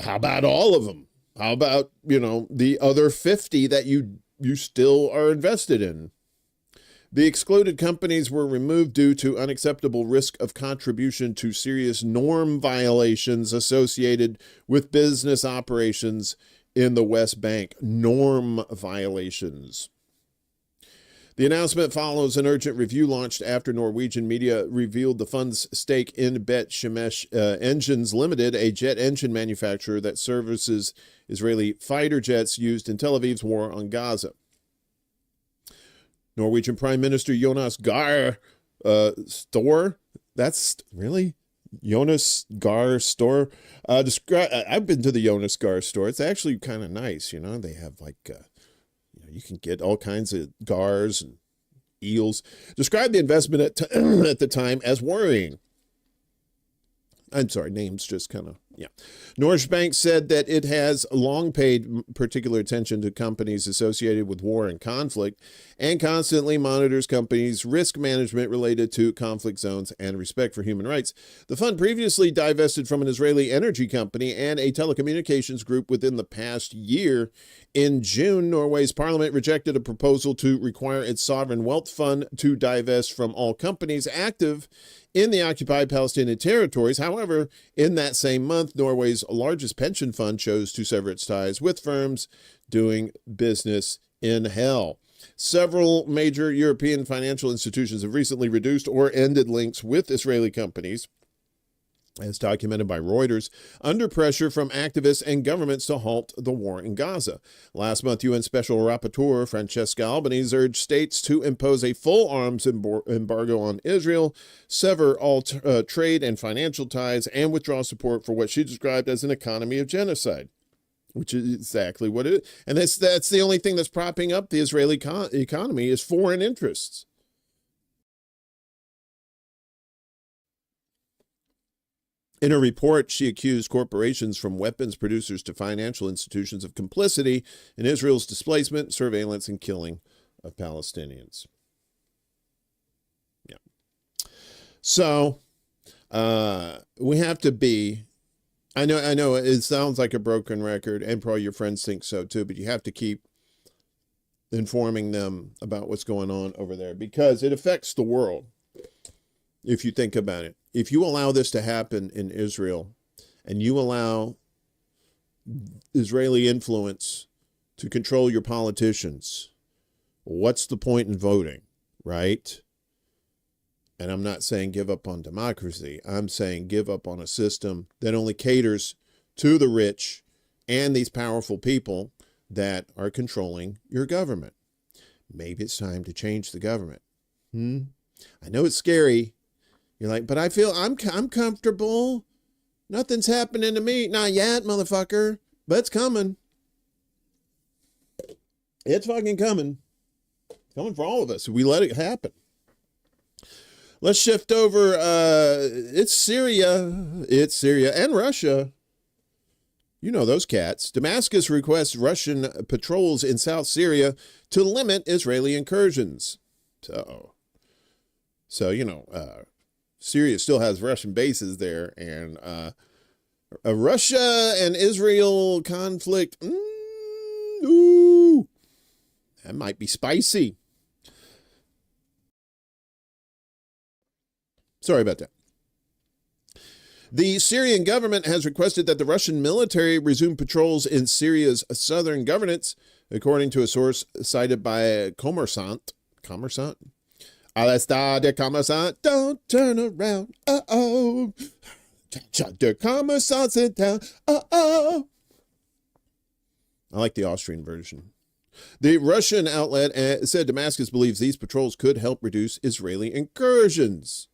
How about all of them? How about, the other 50 that you still are invested in? The excluded companies were removed due to unacceptable risk of contribution to serious norm violations associated with business operations in the West Bank. Norm violations. The announcement follows an urgent review launched after Norwegian media revealed the fund's stake in Bet Shemesh Engines Limited, a jet engine manufacturer that services Israeli fighter jets used in Tel Aviv's war on Gaza. Norwegian Prime Minister Jonas Gahr Store. That's really Jonas Gahr Store. I've been to the Jonas Gahr Store. It's actually kind of nice. They have you can get all kinds of gars and eels. Described the investment at the time as worrying. I'm sorry, names just kind of, yeah. Norges Bank said that it has long paid particular attention to companies associated with war and conflict and constantly monitors companies' risk management related to conflict zones and respect for human rights. The fund previously divested from an Israeli energy company and a telecommunications group within the past year. In June, Norway's parliament rejected a proposal to require its sovereign wealth fund to divest from all companies active in the occupied Palestinian territories. However, in that same month, Norway's largest pension fund chose to sever its ties with firms doing business in hell. Several major European financial institutions have recently reduced or ended links with Israeli companies, as documented by Reuters, under pressure from activists and governments to halt the war in Gaza. Last month, UN Special Rapporteur Francesca Albanese urged states to impose a full arms embargo on Israel, sever all trade and financial ties, and withdraw support for what she described as an economy of genocide, which is exactly what it is. And that's the only thing that's propping up the Israeli economy is foreign interests. In a report, she accused corporations from weapons producers to financial institutions of complicity in Israel's displacement, surveillance, and killing of Palestinians. Yeah. So we have to be, I know it sounds like a broken record, and probably your friends think so too, but you have to keep informing them about what's going on over there because it affects the world. If you think about it, if you allow this to happen in Israel and you allow Israeli influence to control your politicians, what's the point in voting, right? And I'm not saying give up on democracy. I'm saying give up on a system that only caters to the rich and these powerful people that are controlling your government. Maybe it's time to change the government. I know it's scary. You're like, but I feel I'm comfortable. Nothing's happening to me. Not yet, motherfucker. But it's coming. It's fucking coming. It's coming for all of us. We let it happen. Let's shift over. It's Syria. It's Syria and Russia. You know those cats. Damascus requests Russian patrols in South Syria to limit Israeli incursions. So Syria still has Russian bases there, and a Russia and Israel conflict, ooh, that might be spicy. Sorry about that. The Syrian government has requested that the Russian military resume patrols in Syria's southern governance, according to a source cited by Commerçant. The Commerçant, don't turn around, uh-oh. The Commerçant's in town, uh-oh. I like the Austrian version. The Russian outlet said Damascus believes these patrols could help reduce Israeli incursions.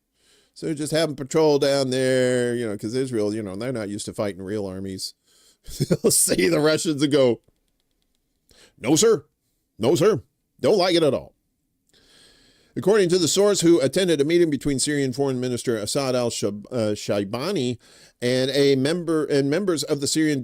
So just have them patrol down there, because Israel, they're not used to fighting real armies. They'll see the Russians and go, no, sir. No, sir. Don't like it at all. According to the source who attended a meeting between Syrian Foreign Minister Assad al-Shaibani and members of the Syrian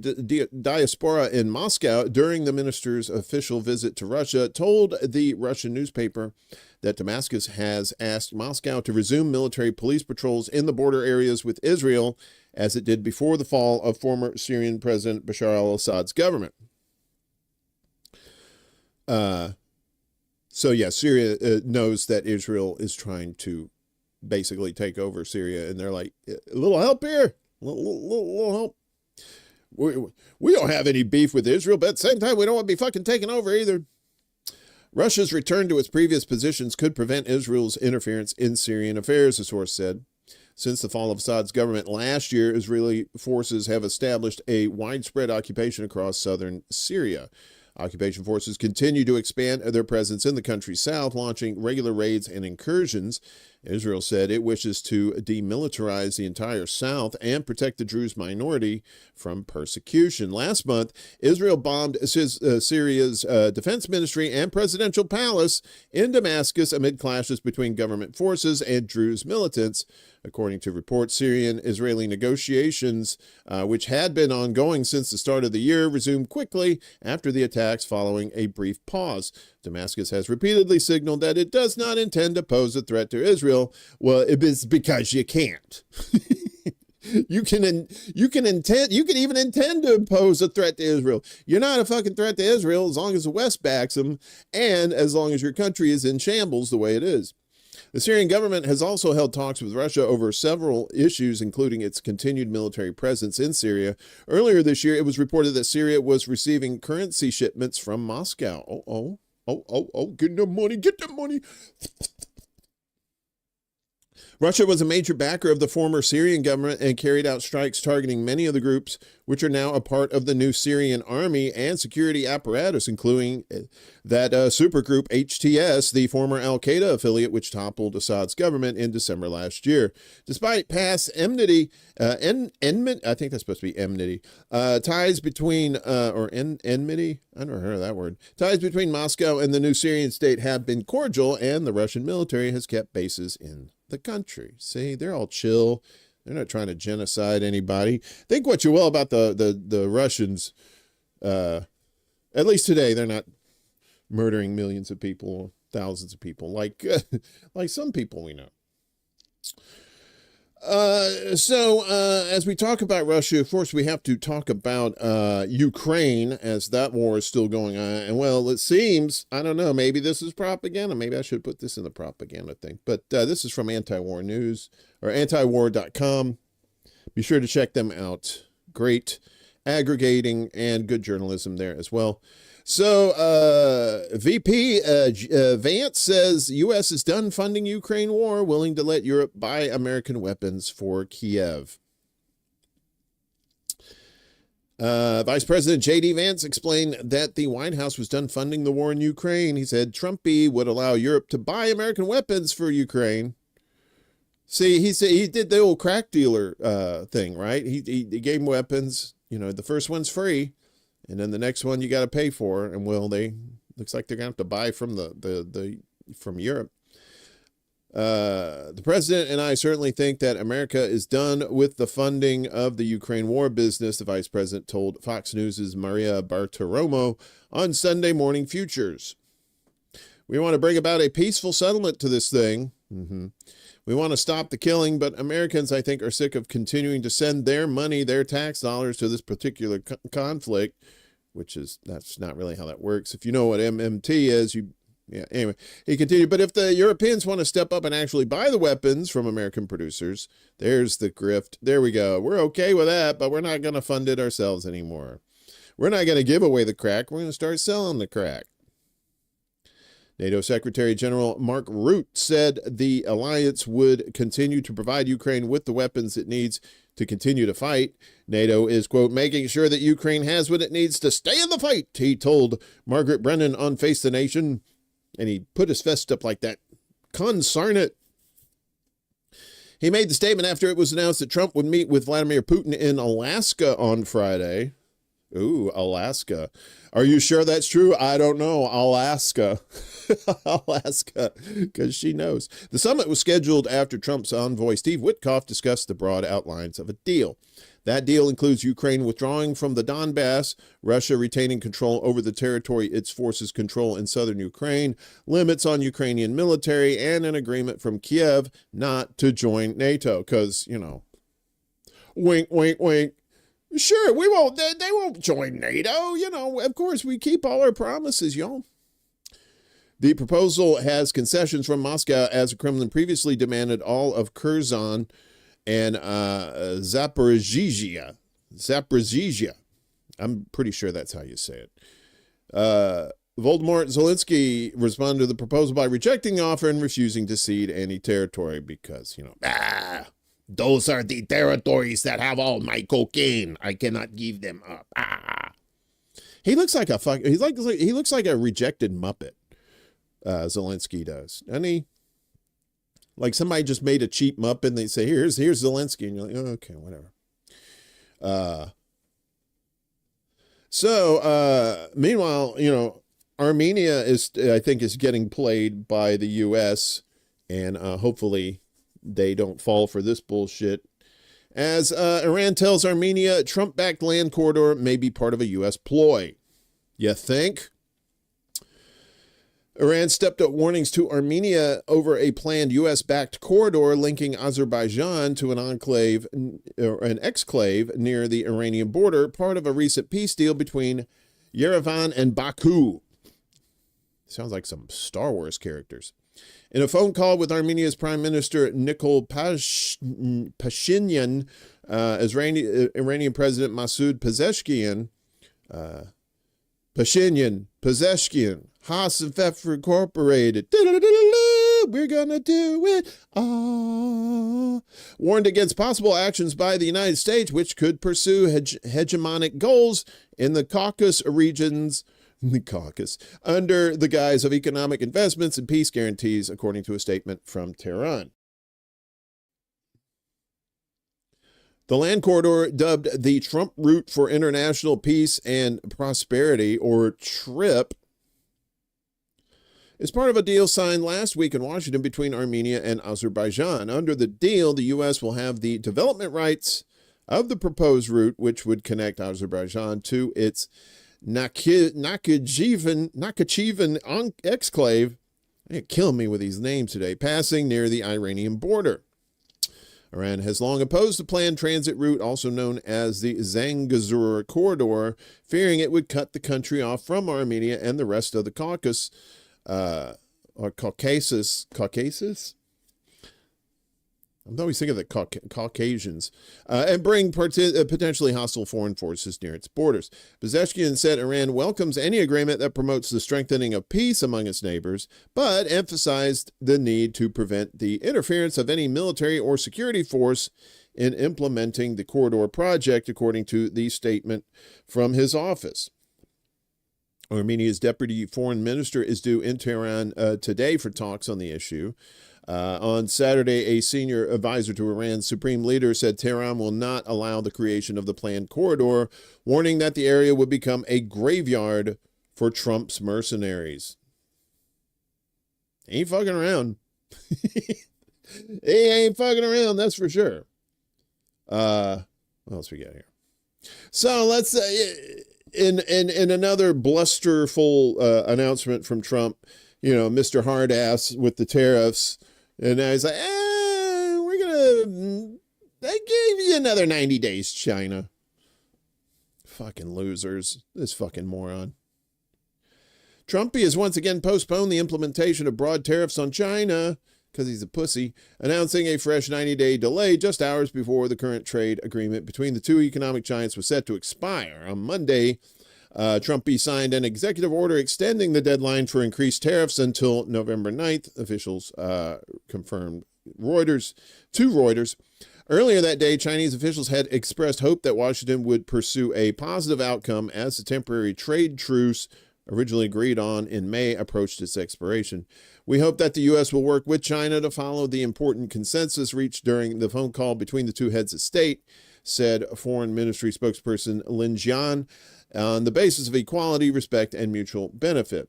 diaspora in Moscow during the minister's official visit to Russia, told the Russian newspaper that Damascus has asked Moscow to resume military police patrols in the border areas with Israel, as it did before the fall of former Syrian President Bashar al-Assad's government. So, yeah, Syria knows that Israel is trying to basically take over Syria, and they're like, a little help here, a little help. We don't have any beef with Israel, but at the same time, we don't want to be fucking taken over either. Russia's return to its previous positions could prevent Israel's interference in Syrian affairs, the source said. Since the fall of Assad's government last year, Israeli forces have established a widespread occupation across southern Syria. Occupation forces continue to expand their presence in the country's south, launching regular raids and incursions. Israel said it wishes to demilitarize the entire south and protect the Druze minority from persecution. Last month, Israel bombed Syria's defense ministry and presidential palace in Damascus amid clashes between government forces and Druze militants. According to reports, Syrian-Israeli negotiations, which had been ongoing since the start of the year, resumed quickly after the attacks following a brief pause. Damascus has repeatedly signaled that it does not intend to pose a threat to Israel. Well, it is because you can't. You can even intend to impose a threat to Israel. You're not a fucking threat to Israel as long as the West backs them and as long as your country is in shambles the way it is. The Syrian government has also held talks with Russia over several issues, including its continued military presence in Syria. Earlier this year, it was reported that Syria was receiving currency shipments from Moscow. Get the money. Russia was a major backer of the former Syrian government and carried out strikes targeting many of the groups which are now a part of the new Syrian army and security apparatus, including that supergroup HTS, the former al-Qaeda affiliate which toppled Assad's government in December last year. Despite past enmity, I think that's supposed to be enmity, ties between, enmity, I never heard of that word, ties between Moscow and the new Syrian state have been cordial, and the Russian military has kept bases in the country. See, they're all chill. They're not trying to genocide anybody. Think what you will about the Russians. At least today, they're not murdering millions of people, thousands of people, like some people we know. As we talk about Russia, of course, we have to talk about Ukraine, as that war is still going on. And, well, it seems, I don't know, maybe this is propaganda. Maybe I should put this in the propaganda thing. But this is from Anti-War News, or antiwar.com. Be sure to check them out. Great aggregating and good journalism there as well. So VP Vance says U.S. is done funding Ukraine war, willing to let Europe buy American weapons for Kiev. Vice President J.D. Vance explained that the White House was done funding the war in Ukraine. He said Trumpy would allow Europe to buy American weapons for Ukraine. See, he said he did the old crack dealer thing, right? He gave him weapons. You know, the first one's free. And then the next one you got to pay for, and looks like they're gonna have to buy from from Europe. The president and I certainly think that America is done with the funding of the Ukraine war business, the vice president told Fox News' Maria Bartiromo on Sunday Morning Futures. We want to bring about a peaceful settlement to this thing. We want to stop the killing, but Americans, I think, are sick of continuing to send their money, their tax dollars to this particular conflict, that's not really how that works. If you know what MMT is, anyway, he continued, but if the Europeans want to step up and actually buy the weapons from American producers, there's the grift. There we go. We're okay with that, but we're not going to fund it ourselves anymore. We're not going to give away the crack. We're going to start selling the crack. NATO Secretary General Mark Rutte said the alliance would continue to provide Ukraine with the weapons it needs to continue to fight. NATO is, quote, making sure that Ukraine has what it needs to stay in the fight, he told Margaret Brennan on Face the Nation. And he put his fist up like that. Consarn it. He made the statement after it was announced that Trump would meet with Vladimir Putin in Alaska on Friday. Ooh, Alaska. Are you sure that's true? I don't know. I'll ask her. I'll ask her because she knows. The summit was scheduled after Trump's envoy Steve Witkoff discussed the broad outlines of a deal. That deal includes Ukraine withdrawing from the Donbass, Russia retaining control over the territory its forces control in southern Ukraine, limits on Ukrainian military, and an agreement from Kiev not to join NATO. Because, you know, wink, wink, wink. Sure, we won't. They won't join NATO. You know, of course, we keep all our promises, y'all. The proposal has concessions from Moscow, as the Kremlin previously demanded all of Kherson and Zaporizhzhia. I'm pretty sure that's how you say it. Volodymyr Zelensky responded to the proposal by rejecting the offer and refusing to cede any territory because, you know, those are the territories that have all my cocaine. I cannot give them up. He looks like he looks like a rejected Muppet. Zelensky does, and he. Like somebody just made a cheap Muppet and they say, here's Zelensky. And you're like, oh, okay, whatever. Meanwhile, you know, Armenia I think is getting played by the U.S. and hopefully they don't fall for this bullshit. As Iran tells Armenia, Trump-backed land corridor may be part of a U.S. ploy. You think? Iran stepped up warnings to Armenia over a planned U.S.-backed corridor linking Azerbaijan to an enclave or an exclave near the Iranian border, part of a recent peace deal between Yerevan and Baku. Sounds like some Star Wars characters. In a phone call with Armenia's Prime Minister Nikol Pashinyan, Iranian President Masoud Pezeshkian, Haas and Pfeffer Incorporated. We're gonna do it. Warned against possible actions by the United States, which could pursue hegemonic goals in the Caucasus regions, under the guise of economic investments and peace guarantees, according to a statement from Tehran. The land corridor, dubbed the Trump Route for International Peace and Prosperity, or TRIP, is part of a deal signed last week in Washington between Armenia and Azerbaijan. Under the deal, the U.S. will have the development rights of the proposed route, which would connect Azerbaijan to its Nakhichevan exclave. They kill me with these names today, passing near the Iranian border. Iran has long opposed the planned transit route, also known as the Zangezur corridor, fearing it would cut the country off from Armenia and the rest of the Caucasus. Caucasus? I'm always thinking of the Caucasians, and bring potentially hostile foreign forces near its borders. Pezeshkian said Iran welcomes any agreement that promotes the strengthening of peace among its neighbors, but emphasized the need to prevent the interference of any military or security force in implementing the corridor project, according to the statement from his office. Armenia's deputy foreign minister is due in Tehran today for talks on the issue. On Saturday, a senior advisor to Iran's supreme leader said Tehran will not allow the creation of the planned corridor, warning that the area would become a graveyard for Trump's mercenaries. He ain't fucking around. He ain't fucking around, that's for sure. What else we got here? So let's in another blusterful announcement from Trump, you know, Mr. Hardass with the tariffs. And I was like, they gave you another 90 days, China. Fucking losers. This fucking moron. Trumpy has once again postponed the implementation of broad tariffs on China because he's a pussy, announcing a fresh 90-day delay just hours before the current trade agreement between the two economic giants was set to expire. On Monday, Trumpy signed an executive order extending the deadline for increased tariffs until November 9th, officials confirmed to Reuters. Earlier that day, Chinese officials had expressed hope that Washington would pursue a positive outcome as the temporary trade truce originally agreed on in May approached its expiration. We hope that the U.S. will work with China to follow the important consensus reached during the phone call between the two heads of state, said Foreign Ministry spokesperson Lin Jian, on the basis of equality, respect, and mutual benefit.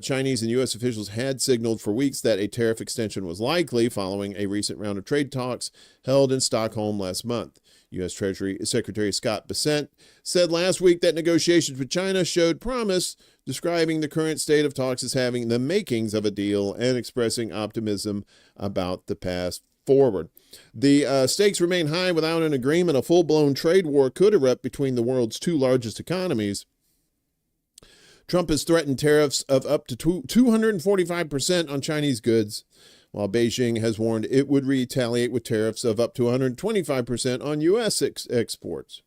Chinese and U.S. officials had signaled for weeks that a tariff extension was likely following a recent round of trade talks held in Stockholm last month. U.S. Treasury Secretary Scott Bessent said last week that negotiations with China showed promise, describing the current state of talks as having the makings of a deal and expressing optimism about the path forward. The stakes remain high. Without an agreement, a full-blown trade war could erupt between the world's two largest economies. Trump has threatened tariffs of up to 245% on Chinese goods, while Beijing has warned it would retaliate with tariffs of up to 125% on U.S. exports,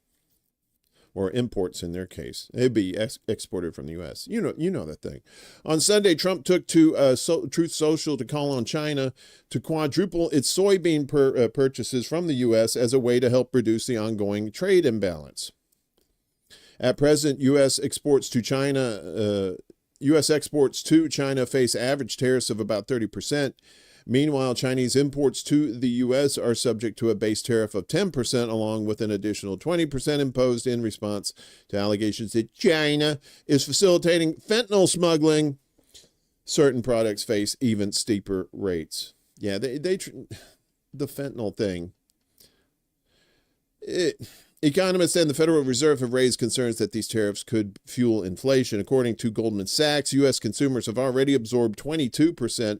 or imports in their case. It'd be exported from the U.S. You know that thing. On Sunday, Trump took to Truth Social to call on China to quadruple its soybean purchases from the U.S. as a way to help reduce the ongoing trade imbalance. At present, U.S. exports to China face average tariffs of about 30%. Meanwhile, Chinese imports to the U.S. are subject to a base tariff of 10%, along with an additional 20% imposed in response to allegations that China is facilitating fentanyl smuggling. Certain products face even steeper rates. Yeah, the fentanyl thing. Economists and the Federal Reserve have raised concerns that these tariffs could fuel inflation. According to Goldman Sachs, U.S. consumers have already absorbed 22%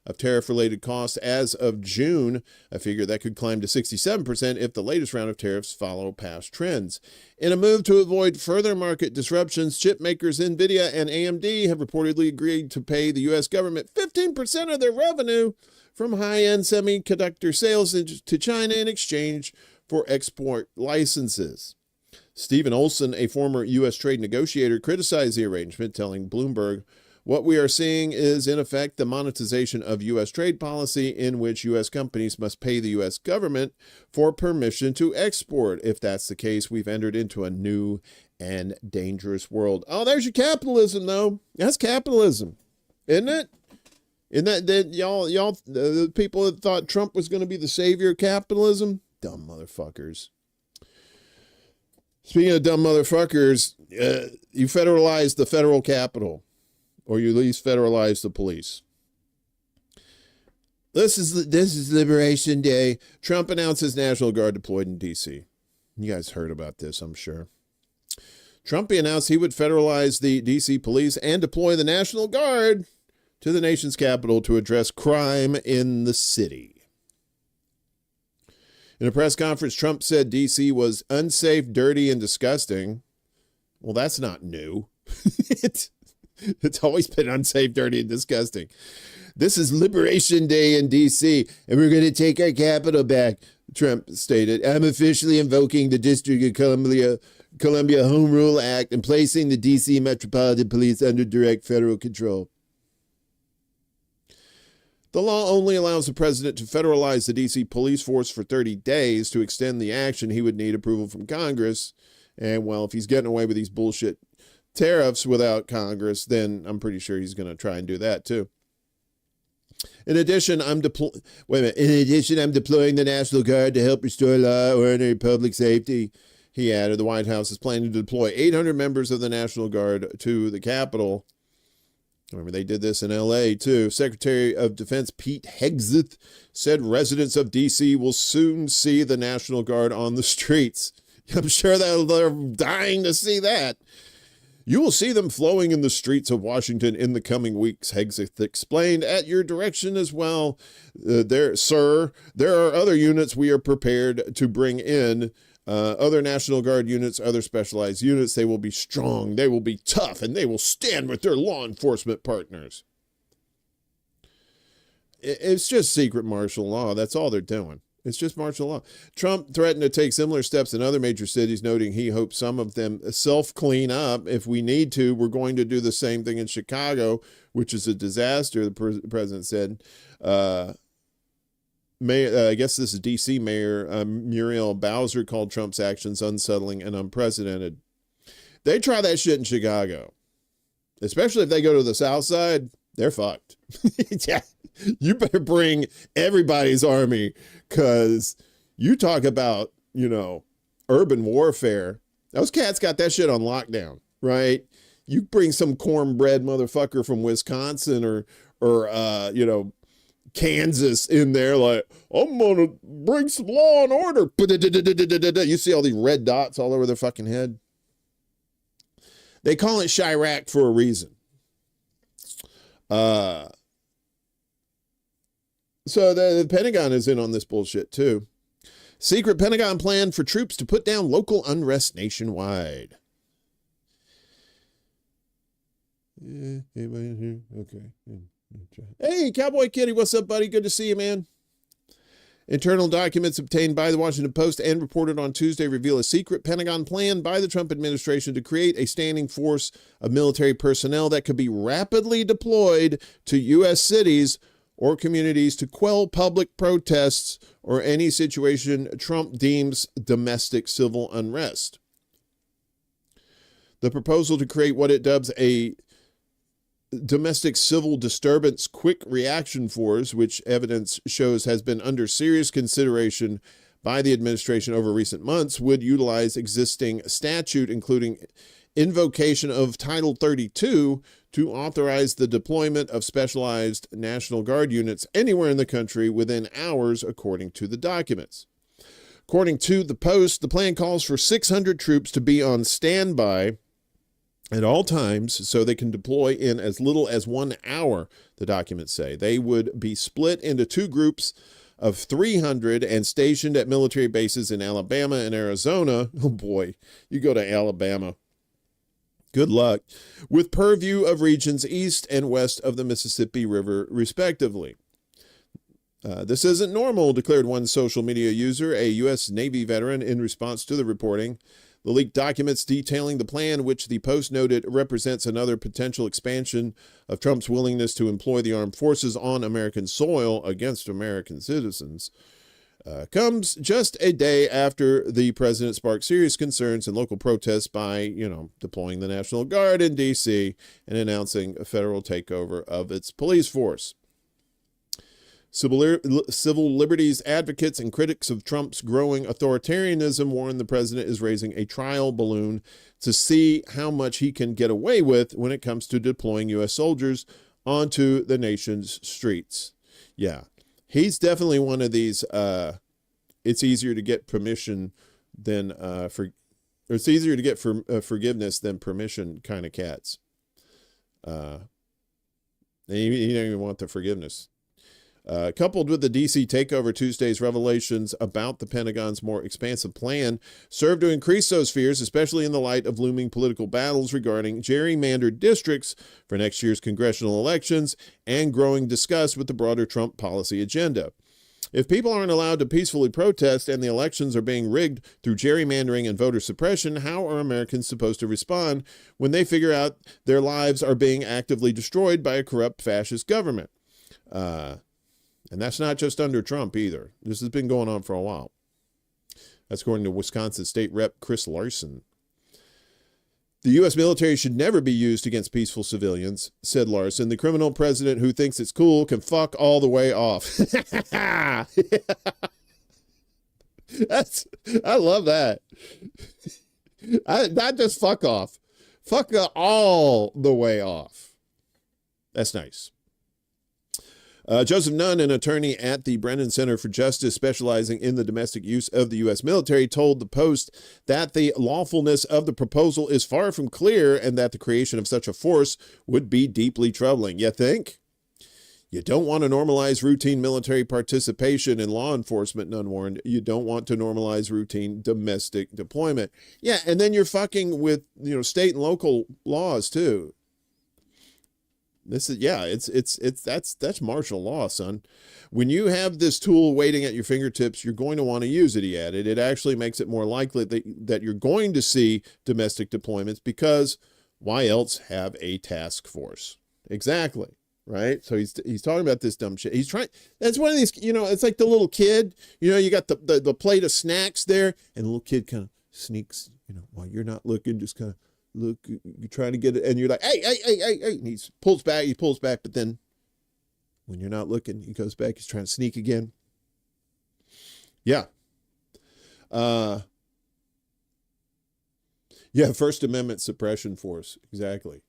of tariff-related costs as of June, a figure that could climb to 67% if the latest round of tariffs follow past trends. In a move to avoid further market disruptions, chip makers NVIDIA and AMD have reportedly agreed to pay the U.S. government 15% of their revenue from high-end semiconductor sales to China in exchange for export licenses. Stephen Olson, a former U.S. trade negotiator, criticized the arrangement, telling Bloomberg, "What we are seeing is, in effect, the monetization of U.S. trade policy in which U.S. companies must pay the U.S. government for permission to export. If that's the case, we've entered into a new and dangerous world." Oh, there's your capitalism, though. That's capitalism, isn't it? Isn't that y'all, the people that thought Trump was going to be the savior of capitalism? Dumb motherfuckers. Speaking of dumb motherfuckers, you federalize the federal capital, or you at least federalize the police. This is Liberation Day. Trump announces National Guard deployed in D.C. You guys heard about this, I'm sure. Trump announced he would federalize the D.C. police and deploy the National Guard to the nation's capital to address crime in the city. In a press conference, Trump said D.C. was unsafe, dirty, and disgusting. Well, that's not new. It's always been unsafe, dirty, and disgusting. This is Liberation Day in D.C., and we're going to take our capital back, Trump stated. "I'm officially invoking the District of Columbia Home Rule Act and placing the D.C. Metropolitan Police under direct federal control." The law only allows the president to federalize the D.C. police force for 30 days. To extend the action, he would need approval from Congress. And, well, if he's getting away with these bullshit tariffs without Congress, then I'm pretty sure he's going to try and do that, too. In addition, I'm deploying the National Guard to help restore law, order, and public safety, he added. The White House is planning to deploy 800 members of the National Guard to the Capitol. Remember, they did this in L.A., too. Secretary of Defense Pete Hegseth said residents of D.C. will soon see the National Guard on the streets. I'm sure they're dying to see that. "You will see them flowing in the streets of Washington in the coming weeks," Hegseth explained. "At your direction as well, sir. There are other units we are prepared to bring in. Other National Guard units, other specialized units. They will be strong, they will be tough, and they will stand with their law enforcement partners." It's just secret martial law. That's all they're doing. It's just martial law. Trump threatened to take similar steps in other major cities, noting he hopes some of them self-clean up. "If we need to, we're going to do the same thing in Chicago, which is a disaster," the president said. I guess this is D.C. Mayor Muriel Bowser called Trump's actions unsettling and unprecedented. They try that shit in Chicago, especially if they go to the South Side. They're fucked. Yeah, you better bring everybody's army, because you talk about urban warfare. Those cats got that shit on lockdown, right? You bring some cornbread motherfucker from Wisconsin or Kansas in there, like, I'm gonna bring some law and order. You see all these red dots all over their fucking head. They call it Chirac for a reason. So the Pentagon is in on this bullshit too. Secret Pentagon plan for troops to put down local unrest nationwide. Yeah, anybody in here? Okay. Hey, Cowboy Kitty, what's up, buddy? Good to see you, man. Internal documents obtained by the Washington Post and reported on Tuesday reveal a secret Pentagon plan by the Trump administration to create a standing force of military personnel that could be rapidly deployed to U.S. cities or communities to quell public protests or any situation Trump deems domestic civil unrest. The proposal to create what it dubs a domestic civil disturbance quick reaction force, which evidence shows has been under serious consideration by the administration over recent months, would utilize existing statute, including invocation of Title 32, to authorize the deployment of specialized National Guard units anywhere in the country within hours, according to the documents. According to the Post, the plan calls for 600 troops to be on standby at all times so they can deploy in as little as 1 hour, the documents say. They would be split into two groups of 300 and stationed at military bases in Alabama and Arizona. Oh boy, you go to Alabama. Good luck. With purview of regions east and west of the Mississippi River, respectively. This isn't normal, declared one social media user, a U.S. Navy veteran, in response to the reporting. The leaked documents detailing the plan, which the Post noted represents another potential expansion of Trump's willingness to employ the armed forces on American soil against American citizens, comes just a day after the president sparked serious concerns and local protests by, deploying the National Guard in D.C. and announcing a federal takeover of its police force. Civil liberties advocates and critics of Trump's growing authoritarianism warn the president is raising a trial balloon to see how much he can get away with when it comes to deploying U.S. soldiers onto the nation's streets. Yeah, he's definitely one of these, it's easier to get permission than, it's easier to get forgiveness than permission kind of cats. He don't even want the forgiveness. Coupled with the D.C. takeover, Tuesday's revelations about the Pentagon's more expansive plan serve to increase those fears, especially in the light of looming political battles regarding gerrymandered districts for next year's congressional elections and growing disgust with the broader Trump policy agenda. If people aren't allowed to peacefully protest and the elections are being rigged through gerrymandering and voter suppression, how are Americans supposed to respond when they figure out their lives are being actively destroyed by a corrupt fascist government? And that's not just under Trump either. This has been going on for a while. That's according to Wisconsin State Rep Chris Larson. The U.S. military should never be used against peaceful civilians, said Larson. The criminal president who thinks it's cool can fuck all the way off. I love that. Not just fuck off. Fuck all the way off. That's nice. Joseph Nunn, an attorney at the Brennan Center for Justice specializing in the domestic use of the U.S. military, told the Post that the lawfulness of the proposal is far from clear and that the creation of such a force would be deeply troubling. You think? You don't want to normalize routine military participation in law enforcement, Nunn warned. You don't want to normalize routine domestic deployment. Yeah, and then you're fucking with, state and local laws too. This is, that's martial law, son. When you have this tool waiting at your fingertips, you're going to want to use it, he added. It actually makes it more likely that you're going to see domestic deployments because why else have a task force? Exactly. Right. So he's talking about this dumb shit. He's trying. That's one of these, it's like the little kid, you got the plate of snacks there and the little kid kind of sneaks, while you're not looking, just kind of look, you're trying to get it, and you're like, hey, and he pulls back, but then when you're not looking, he goes back, he's trying to sneak again. Yeah. Yeah, First Amendment suppression force. Exactly.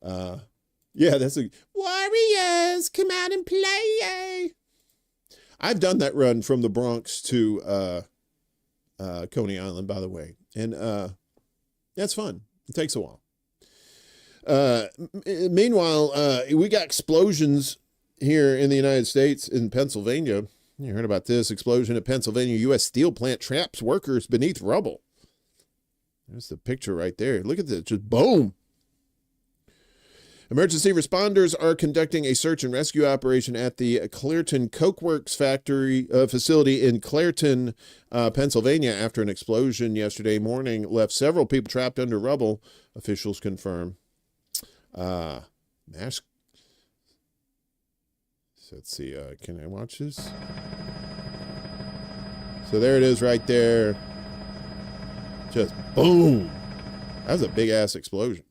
Yeah, that's a Warriors come out and play. I've done that run from the Bronx to Coney Island, by the way, and that's fun. It takes a while. Meanwhile, we got explosions here in the United States, in Pennsylvania. You heard about this explosion at Pennsylvania U.S. steel plant traps workers beneath rubble. There's the picture right there. Look at this, just boom. Emergency responders are conducting a search and rescue operation at the Clairton Coke Works facility in Clairton, Pennsylvania, after an explosion yesterday morning left several people trapped under rubble, officials confirm. Let's see, can I watch this? So there it is right there. Just boom. That was a big-ass explosion.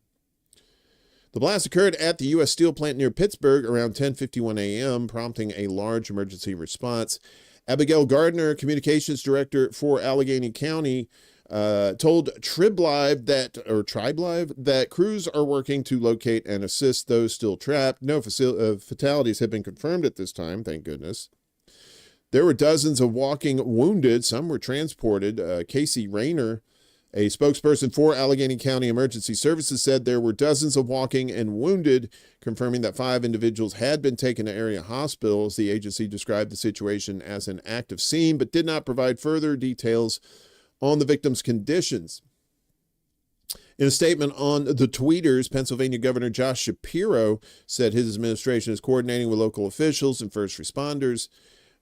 The blast occurred at the U.S. Steel plant near Pittsburgh around 10:51 a.m., prompting a large emergency response. Abigail Gardner, communications director for Allegheny County, told Tribe Live that crews are working to locate and assist those still trapped. No fatalities have been confirmed at this time, thank goodness. There were dozens of walking wounded. Some were transported. Casey Rayner, a spokesperson for Allegheny County Emergency Services, said there were dozens of walking and wounded, confirming that 5 individuals had been taken to area hospitals. The agency described the situation as an active scene, but did not provide further details on the victims' conditions. In a statement on the tweeters, Pennsylvania Governor Josh Shapiro said his administration is coordinating with local officials and first responders.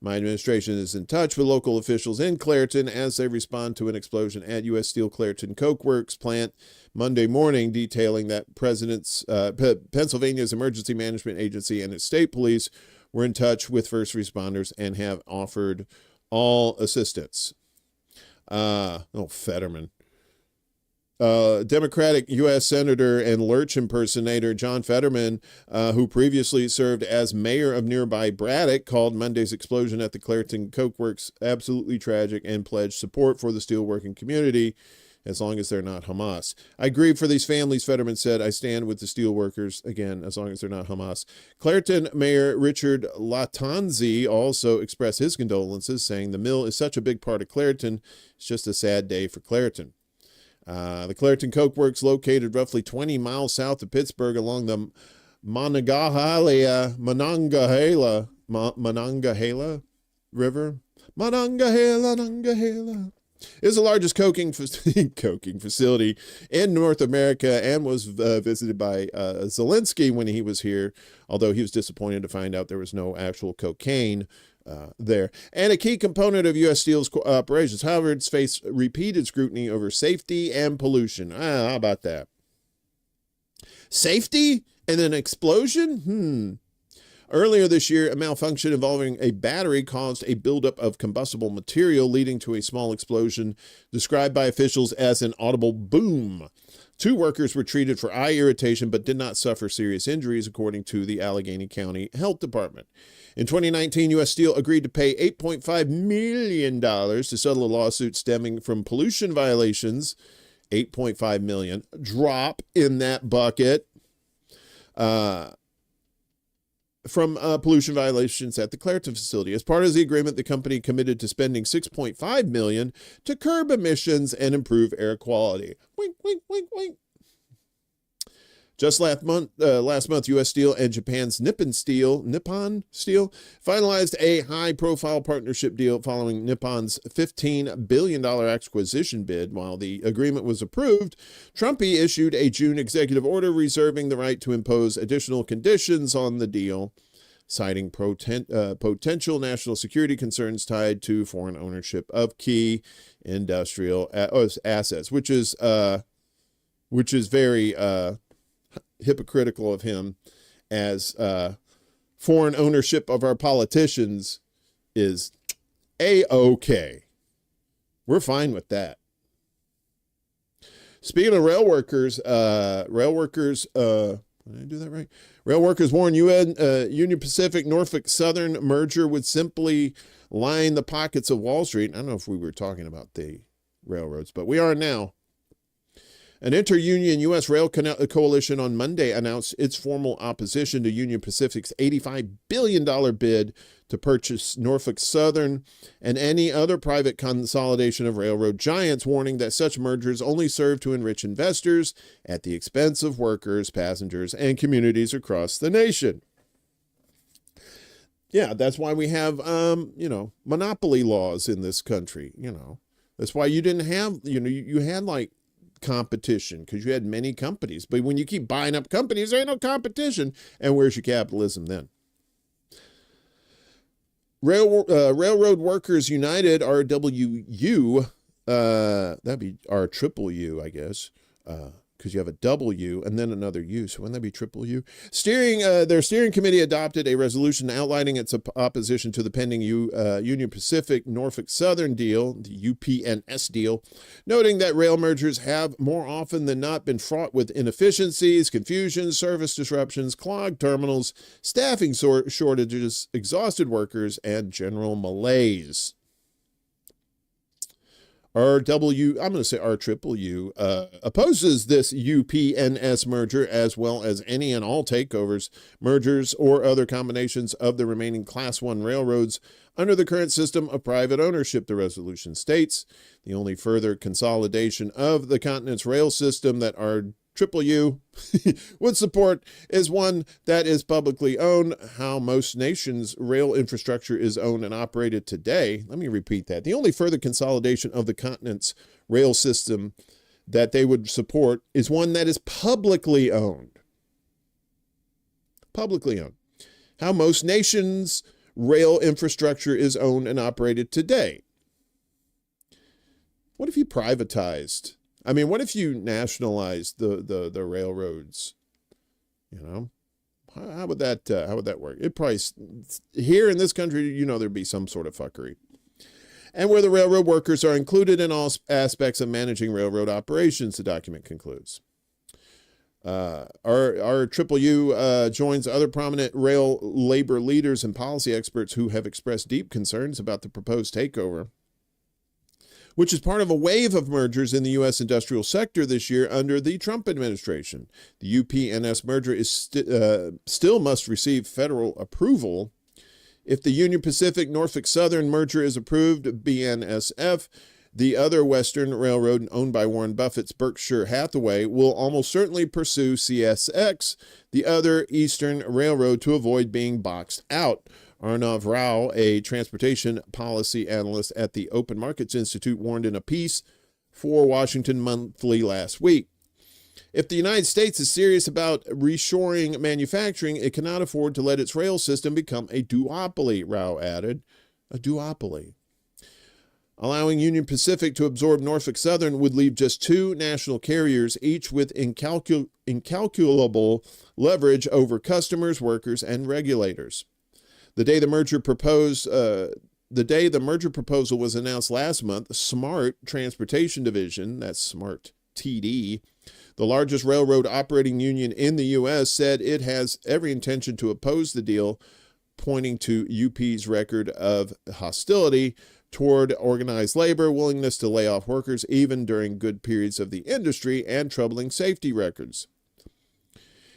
My administration is in touch with local officials in Clairton as they respond to an explosion at U.S. Steel Clairton Coke Works plant Monday morning, detailing that Pennsylvania's Emergency Management Agency and its state police were in touch with first responders and have offered all assistance. Fetterman. Democratic U.S. Senator and Lurch impersonator John Fetterman, who previously served as mayor of nearby Braddock, called Monday's explosion at the Clairton Coke Works absolutely tragic and pledged support for the steelworking community as long as they're not Hamas. I grieve for these families, Fetterman said. I stand with the steelworkers, again, as long as they're not Hamas. Clairton Mayor Richard Latanzi also expressed his condolences, saying the mill is such a big part of Clairton. It's just a sad day for Clairton. The Clairton Coke Works, located roughly 20 miles south of Pittsburgh along the Monongahela River. Monongahela. Is the largest coking facility in North America and was visited by Zelensky when he was here, although he was disappointed to find out there was no actual cocaine there. And a key component of U.S. Steel's operations. However, it's faced repeated scrutiny over safety and pollution. How about that? Safety and an explosion? Earlier this year, a malfunction involving a battery caused a buildup of combustible material, leading to a small explosion described by officials as an audible boom. 2 workers were treated for eye irritation but did not suffer serious injuries, according to the Allegheny County Health Department. In 2019, U.S. Steel agreed to pay $8.5 million to settle a lawsuit stemming from pollution violations. $8.5 million. Drop in that bucket. From pollution violations at the Clairton facility. As part of the agreement, the company committed to spending $6.5 million to curb emissions and improve air quality. Wink, wink, wink, wink. Just last month, U.S. Steel and Japan's Nippon Steel finalized a high-profile partnership deal following Nippon's $15 billion acquisition bid. While the agreement was approved, Trumpy issued a June executive order reserving the right to impose additional conditions on the deal, citing potential national security concerns tied to foreign ownership of key industrial assets, which is very hypocritical of him, as foreign ownership of our politicians is A-OK. We're fine with that. Speaking of rail workers Did I do that right? Rail workers warn Union Pacific Norfolk Southern merger would simply line the pockets of Wall Street. I don't know if we were talking about the railroads, but we are now. An inter-union U.S. rail coalition on Monday announced its formal opposition to Union Pacific's $85 billion bid to purchase Norfolk Southern and any other private consolidation of railroad giants, warning that such mergers only serve to enrich investors at the expense of workers, passengers, and communities across the nation. Yeah, that's why we have, monopoly laws in this country. That's why you didn't have, you had like competition because you had many companies. But when you keep buying up companies, there ain't no competition. And where's your capitalism then? Railroad Workers United, RWU, that'd be RUU, I guess, because you have a W and then another U. So wouldn't that be triple U? Their steering committee adopted a resolution outlining its opposition to the pending Union Pacific Norfolk Southern deal, the UPNS deal, noting that rail mergers have more often than not been fraught with inefficiencies, confusion, service disruptions, clogged terminals, staffing shortages, exhausted workers, and general malaise. RUU opposes this UPNS merger as well as any and all takeovers, mergers, or other combinations of the remaining Class 1 railroads under the current system of private ownership, the resolution states. The only further consolidation of the continent's rail system that RUU would support is one that is publicly owned. How most nations' rail infrastructure is owned and operated today. Let me repeat that. The only further consolidation of the continent's rail system that they would support is one that is publicly owned. Publicly owned. How most nations' rail infrastructure is owned and operated today. What if you privatized? I mean, what if you nationalized the railroads? How would that work? It probably, here in this country, there'd be some sort of fuckery. And where the railroad workers are included in all aspects of managing railroad operations, the document concludes. RUU joins other prominent rail labor leaders and policy experts who have expressed deep concerns about the proposed takeover, which is part of a wave of mergers in the U.S. industrial sector this year under the Trump administration. The UPNS merger is still must receive federal approval. If the Union Pacific Norfolk Southern merger is approved, BNSF, the other Western railroad owned by Warren Buffett's Berkshire Hathaway, will almost certainly pursue CSX, the other Eastern railroad, to avoid being boxed out. Arnav Rao, a transportation policy analyst at the Open Markets Institute, warned in a piece for Washington Monthly last week. If the United States is serious about reshoring manufacturing, it cannot afford to let its rail system become a duopoly, Rao added. A duopoly. Allowing Union Pacific to absorb Norfolk Southern would leave just two national carriers, each with incalculable leverage over customers, workers, and regulators. The day the merger proposal was announced last month, SMART Transportation Division, that's SMART TD, the largest railroad operating union in the U.S., said it has every intention to oppose the deal, pointing to UP's record of hostility toward organized labor, willingness to lay off workers even during good periods of the industry, and troubling safety records.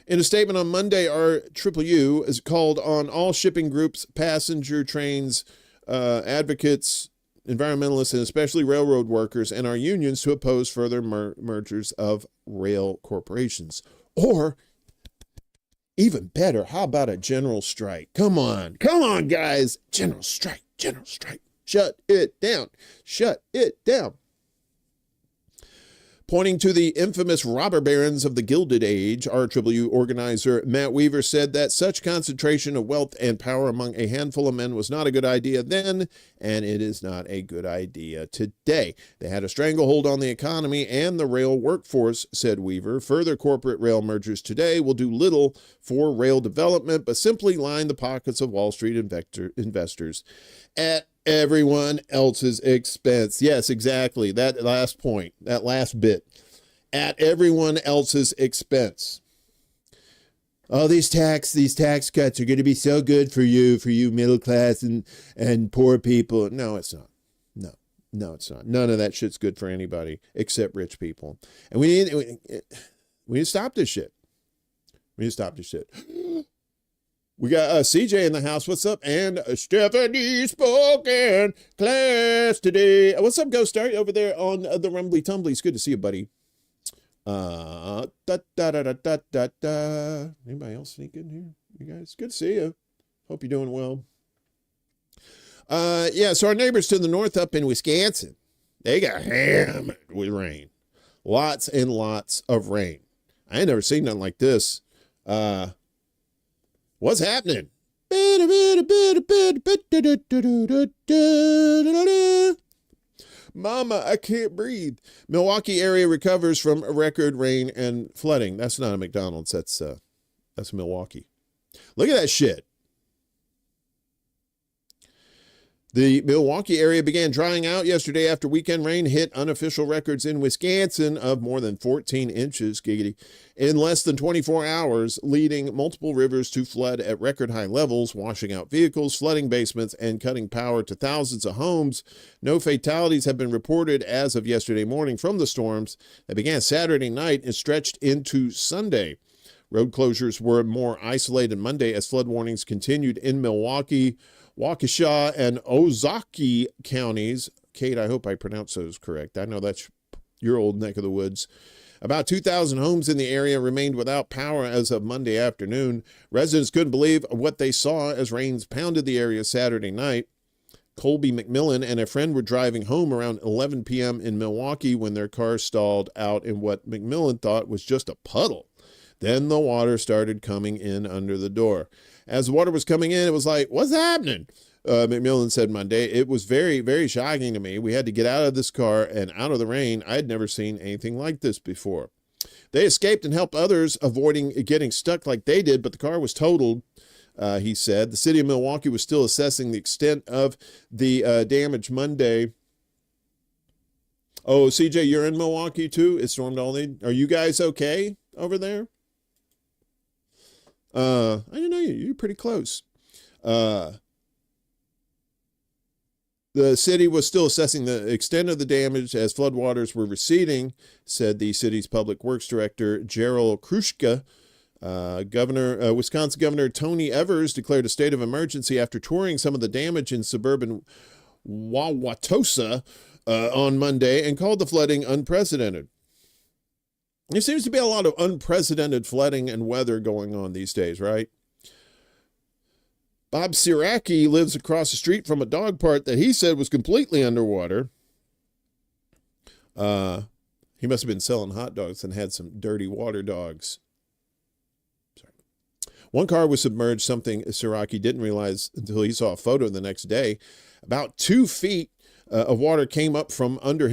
In a statement on Monday, RUU has called on all shipping groups, passenger trains, advocates, environmentalists, and especially railroad workers and our unions to oppose further mergers of rail corporations. Or, even better, how about a general strike? Come on, guys. General strike. Shut it down. Pointing to the infamous robber barons of the Gilded Age, RUU organizer Matt Weaver said that such concentration of wealth and power among a handful of men was not a good idea then, and it is not a good idea today. They had a stranglehold on the economy and the rail workforce, said Weaver. Further corporate rail mergers today will do little for rail development, but simply line the pockets of Wall Street investors at everyone else's expense. Yes, exactly. That last point, that last bit. At everyone else's expense. all these tax cuts are going to be so good for you middle class and poor people. No, it's not. No, it's not. None of that shit's good for anybody except rich people. And we need to stop this shit. We need to stop this shit. We got CJ in the house. What's up? And Stephanie spoken class today. What's up, Ghost Star, over there on the Rumbly Tumbly? It's good to see you, buddy. Anybody else sneak in here? You guys, good to see you. Hope you're doing well. Yeah, so our neighbors to the north up in Wisconsin, they got hammered with rain. Lots and lots of rain. I ain't never seen nothing like this. What's happening? Mama, I can't breathe. Milwaukee area recovers from record rain and flooding. That's not a McDonald's. That's Milwaukee. Look at that shit. The Milwaukee area began drying out yesterday after weekend rain hit unofficial records in Wisconsin of more than 14 inches, giggity, in less than 24 hours, leading multiple rivers to flood at record high levels, washing out vehicles, flooding basements, and cutting power to thousands of homes. No fatalities have been reported as of yesterday morning from the storms that began Saturday night and stretched into Sunday. Road closures were more isolated Monday as flood warnings continued in Milwaukee, Waukesha, and Ozaukee counties. Kate, I hope I pronounced those correct. I know that's your old neck of the woods. About 2,000 homes in the area remained without power as of Monday afternoon. Residents couldn't believe what they saw as rains pounded the area Saturday night. Colby McMillan and a friend were driving home around 11 p.m. in Milwaukee when their car stalled out in what McMillan thought was just a puddle. Then the water started coming in under the door. As the water was coming in, it was like, what's happening? McMillan said Monday. It was very, very shocking to me. We had to get out of this car and out of the rain. I had never seen anything like this before. They escaped and helped others, avoiding getting stuck like they did, but the car was totaled, he said. The city of Milwaukee was still assessing the extent of the damage Monday. Oh, CJ, you're in Milwaukee too? It stormed all day. Are you guys okay over there? I didn't know you. You're pretty close. The city was still assessing the extent of the damage as floodwaters were receding, said the city's public works director, Gerald Krushka. Wisconsin Governor Tony Evers declared a state of emergency after touring some of the damage in suburban Wauwatosa on Monday and called the flooding unprecedented. There seems to be a lot of unprecedented flooding and weather going on these days, right? Bob Siraki lives across the street from a dog park that he said was completely underwater. He must have been selling hot dogs and had some dirty water dogs. Sorry. One car was submerged, something Siraki didn't realize until he saw a photo the next day. About 2 feet of water came up from under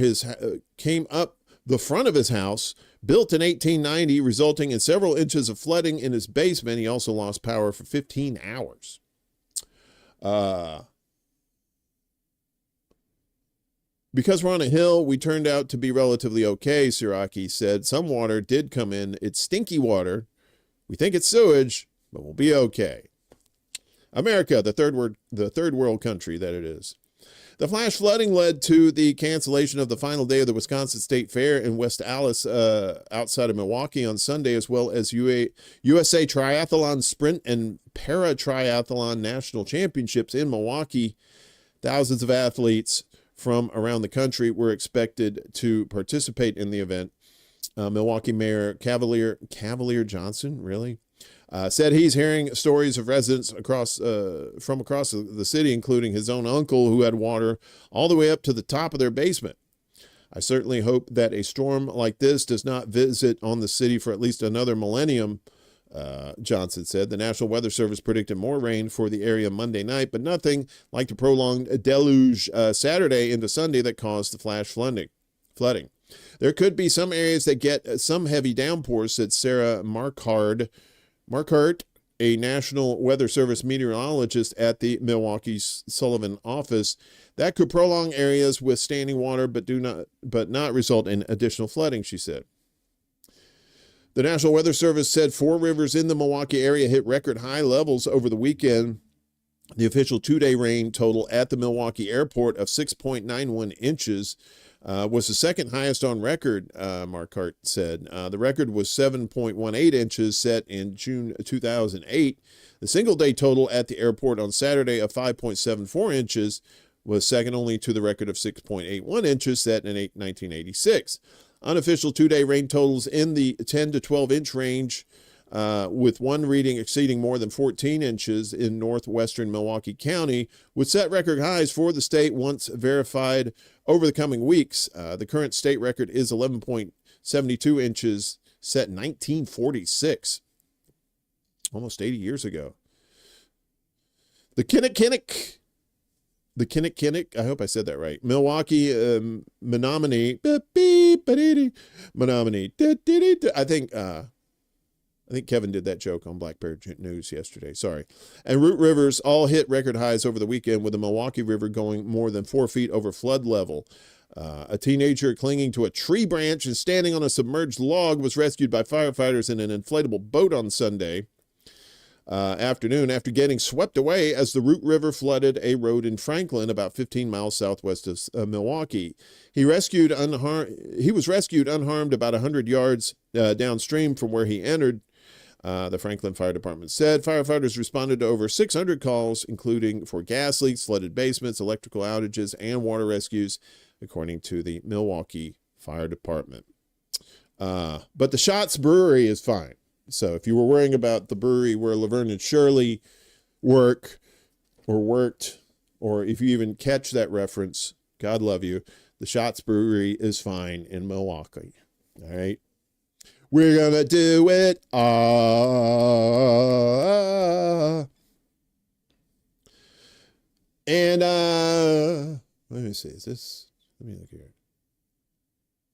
came up the front of his house. Built in 1890, resulting in several inches of flooding in his basement. He also lost power for 15 hours. Because we're on a hill, we turned out to be relatively okay, Siraki said. Some water did come in. It's stinky water. We think it's sewage, but we'll be okay. America, the third world country that it is. The flash flooding led to the cancellation of the final day of the Wisconsin State Fair in West Allis outside of Milwaukee on Sunday, as well as USA Triathlon Sprint and Para-Triathlon National Championships in Milwaukee. Thousands of athletes from around the country were expected to participate in the event. Milwaukee Mayor Cavalier Johnson, really? Said he's hearing stories of residents from across the city, including his own uncle who had water all the way up to the top of their basement. I certainly hope that a storm like this does not visit on the city for at least another millennium, Johnson said. The National Weather Service predicted more rain for the area Monday night, but nothing like the prolonged deluge Saturday into Sunday that caused the flash flooding. There could be some areas that get some heavy downpours, said Sarah Marquardt, a National Weather Service meteorologist at the Milwaukee Sullivan office. That could prolong areas with standing water, but not result in additional flooding, she said. The National Weather Service said 4 rivers in the Milwaukee area hit record high levels over the weekend. The official 2-day rain total at the Milwaukee airport of 6.91 inches was the second highest on record, Marquardt said. The record was 7.18 inches set in June 2008. The single-day total at the airport on Saturday of 5.74 inches was second only to the record of 6.81 inches set in 1986. Unofficial 2-day rain totals in the 10 to 12-inch range, with one reading exceeding more than 14 inches in northwestern Milwaukee County, would set record highs for the state once verified over the coming weeks. The current state record is 11.72 inches, set in 1946, almost 80 years ago. The Kinnick, I hope I said that right. Milwaukee, Menominee, Menominee. I think Kevin did that joke on Black Bear News yesterday. Sorry. And Root Rivers all hit record highs over the weekend, with the Milwaukee River going more than 4 feet over flood level. A teenager clinging to a tree branch and standing on a submerged log was rescued by firefighters in an inflatable boat on Sunday afternoon after getting swept away as the Root River flooded a road in Franklin, about 15 miles southwest of Milwaukee. He was rescued unharmed about 100 yards downstream from where he entered. The Franklin Fire Department said firefighters responded to over 600 calls, including for gas leaks, flooded basements, electrical outages, and water rescues, according to the Milwaukee Fire Department. But the Schatz Brewery is fine. So if you were worrying about the brewery where Laverne and Shirley worked, or if you even catch that reference, God love you, the Schatz Brewery is fine in Milwaukee. All right. We're going to do it. And let me see. Let me look here.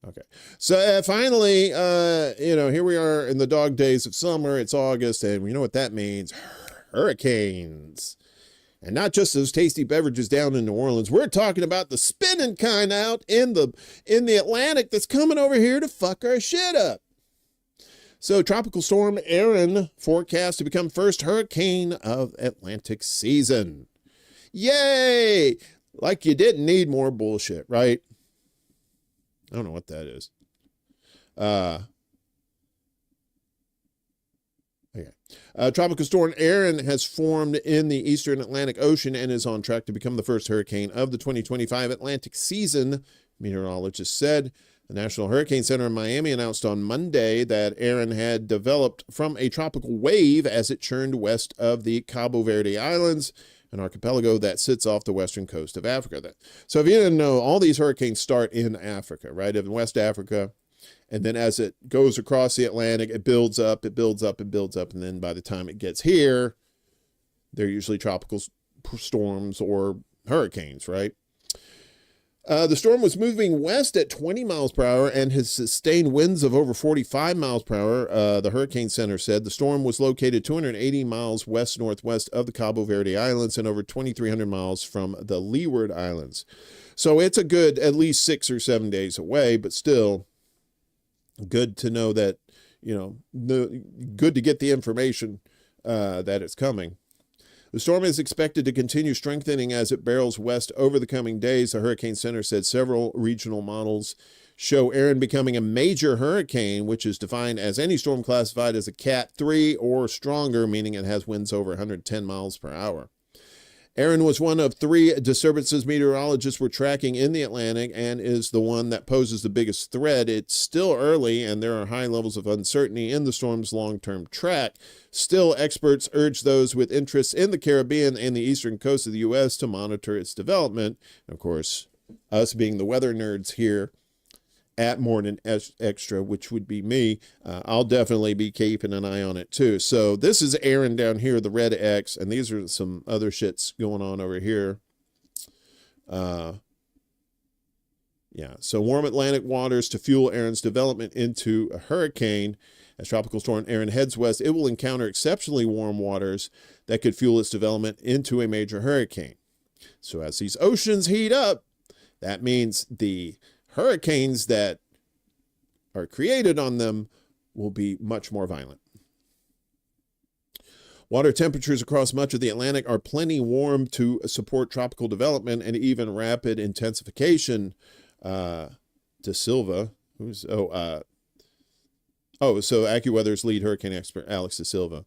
Okay. So finally, here we are in the dog days of summer. It's August, and you know what that means? Hurricanes. And not just those tasty beverages down in New Orleans. We're talking about the spinning kind out in the Atlantic that's coming over here to fuck our shit up. So Tropical Storm Erin forecast to become first hurricane of Atlantic season. Yay! Like you didn't need more bullshit, right? I don't know what that is. Tropical Storm Erin has formed in the eastern Atlantic Ocean and is on track to become the first hurricane of the 2025 Atlantic season, meteorologists said. The National Hurricane Center in Miami announced on Monday that Erin had developed from a tropical wave as it churned west of the Cabo Verde Islands, an archipelago that sits off the western coast of Africa. So if you didn't know, all these hurricanes start in Africa, right? In West Africa. And then as it goes across the Atlantic, it builds up, it builds up, it builds up. And then by the time it gets here, they're usually tropical storms or hurricanes, right? The storm was moving west at 20 miles per hour and has sustained winds of over 45 miles per hour. The Hurricane Center said the storm was located 280 miles west-northwest of the Cabo Verde Islands and over 2,300 miles from the Leeward Islands. So it's a good at least 6 or 7 days away, but still good to know that, good to get the information that it's coming. The storm is expected to continue strengthening as it barrels west over the coming days. The Hurricane Center said several regional models show Erin becoming a major hurricane, which is defined as any storm classified as a Cat 3 or stronger, meaning it has winds over 110 miles per hour. Erin was one of 3 disturbances meteorologists were tracking in the Atlantic and is the one that poses the biggest threat. It's still early, and there are high levels of uncertainty in the storm's long-term track. Still, experts urge those with interests in the Caribbean and the eastern coast of the U.S. to monitor its development. And of course, us being the weather nerds here at Mornin Extra, which would be me, I'll definitely be keeping an eye on it too. So this is Erin down here, the red X, and these are some other shits going on over here. So warm Atlantic waters to fuel Erin's development into a hurricane. As Tropical Storm Erin heads west, it will encounter exceptionally warm waters that could fuel its development into a major hurricane. So as these oceans heat up, that means the hurricanes that are created on them will be much more violent. Water temperatures across much of the Atlantic are plenty warm to support tropical development and even rapid intensification. De Silva, so AccuWeather's lead hurricane expert Alex De Silva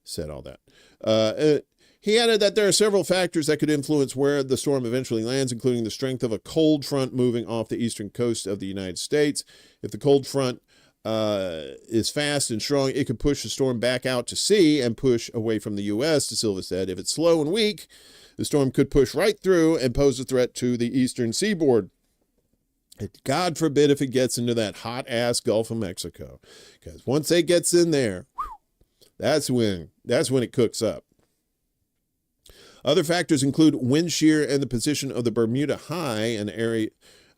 said all that. He added that there are several factors that could influence where the storm eventually lands, including the strength of a cold front moving off the eastern coast of the United States. If the cold front is fast and strong, it could push the storm back out to sea and push away from the U.S., De Silva said. If it's slow and weak, the storm could push right through and pose a threat to the eastern seaboard. God forbid if it gets into that hot-ass Gulf of Mexico, because once it gets in there, that's when it cooks up. Other factors include wind shear and the position of the Bermuda High, an area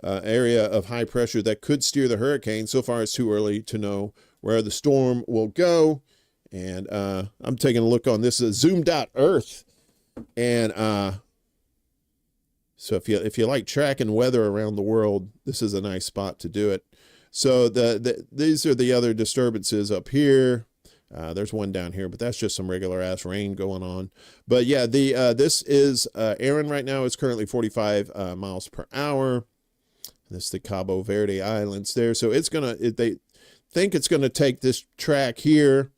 of high pressure that could steer the hurricane. So far, it's too early to know where the storm will go. And I'm taking a look on this Zoom.Earth. And so if you like tracking weather around the world, this is a nice spot to do it. So these are the other disturbances up here. There's one down here, but that's just some regular ass rain going on. But yeah, this is Aaron right now. It's currently 45 miles per hour. This is the Cabo Verde Islands there. So they think it's gonna take this track here,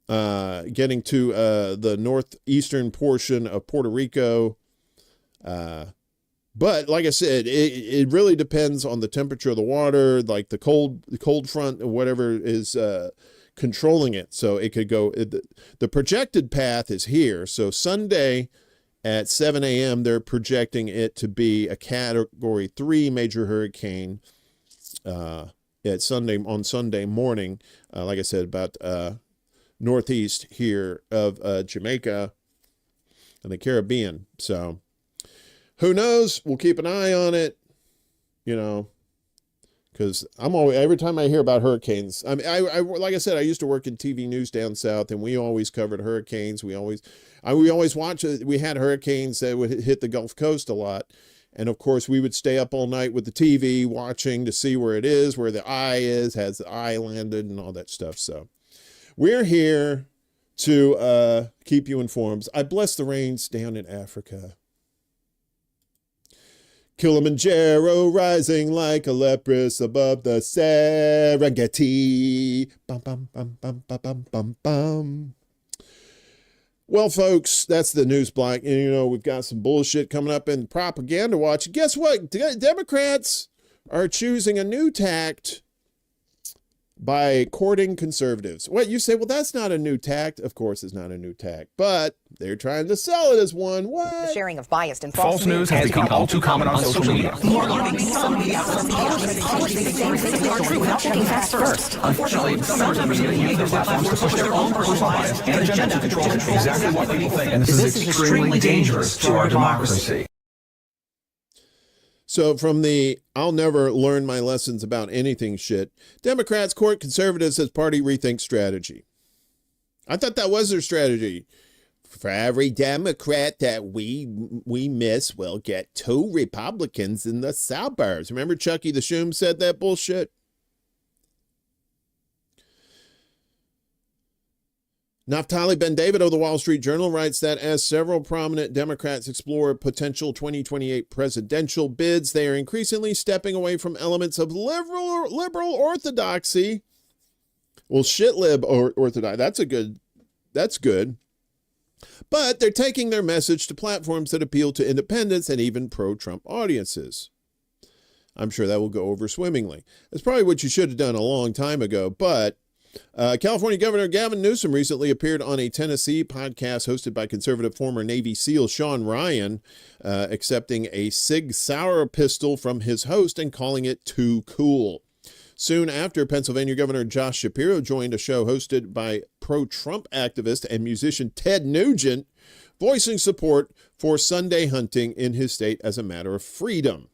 getting to the northeastern portion of Puerto Rico. But like I said, it really depends on the temperature of the water, like the cold front or whatever is controlling it. So it could go, the projected path is here. So Sunday at 7 a.m., they're projecting it to be a Category 3 major hurricane on Sunday morning. Like I said, about northeast here of Jamaica and the Caribbean. So who knows? We'll keep an eye on it, because every time I hear about hurricanes, I mean, I like I said, I used to work in TV news down south, and we always covered hurricanes. We always watched. We had hurricanes that would hit the Gulf Coast a lot, and of course, we would stay up all night with the TV watching to see where it is, where the eye is, has the eye landed, and all that stuff. So, we're here to keep you informed. I bless the rains down in Africa. Kilimanjaro rising like a leprous above the Serengeti. Bum, bum, bum, bum, bum, bum, bum, bum. Well, folks, that's the news block. And, we've got some bullshit coming up in propaganda watch. Guess what? Democrats are choosing a new tact by courting conservatives. What, you say, well, that's not a new tact. Of course, it's not a new tact, but they're trying to sell it as one. What? The sharing of biased and false news has become all too common on social media. More alarming, some media outlets publish things they think are true without checking facts first. Unfortunately, some members of the media use their platforms to push their own personal bias and agenda to control exactly what people think. And this is extremely dangerous to our democracy. So from the I'll never learn my lessons about anything shit, Democrats court conservatives as party rethink strategy. I thought that was their strategy. For every Democrat that we miss, we'll get 2 Republicans in the suburbs. Remember Chucky the Shoom said that bullshit? Naftali Ben-David of the Wall Street Journal writes that as several prominent Democrats explore potential 2028 presidential bids, they are increasingly stepping away from elements of liberal orthodoxy. Well, shit-lib orthodoxy, that's good. But they're taking their message to platforms that appeal to independents and even pro-Trump audiences. I'm sure that will go over swimmingly. That's probably what you should have done a long time ago, but California Governor Gavin Newsom recently appeared on a Tennessee podcast hosted by conservative former Navy SEAL Sean Ryan, accepting a Sig Sauer pistol from his host and calling it too cool. Soon after, Pennsylvania Governor Josh Shapiro joined a show hosted by pro-Trump activist and musician Ted Nugent, voicing support for Sunday hunting in his state as a matter of freedom.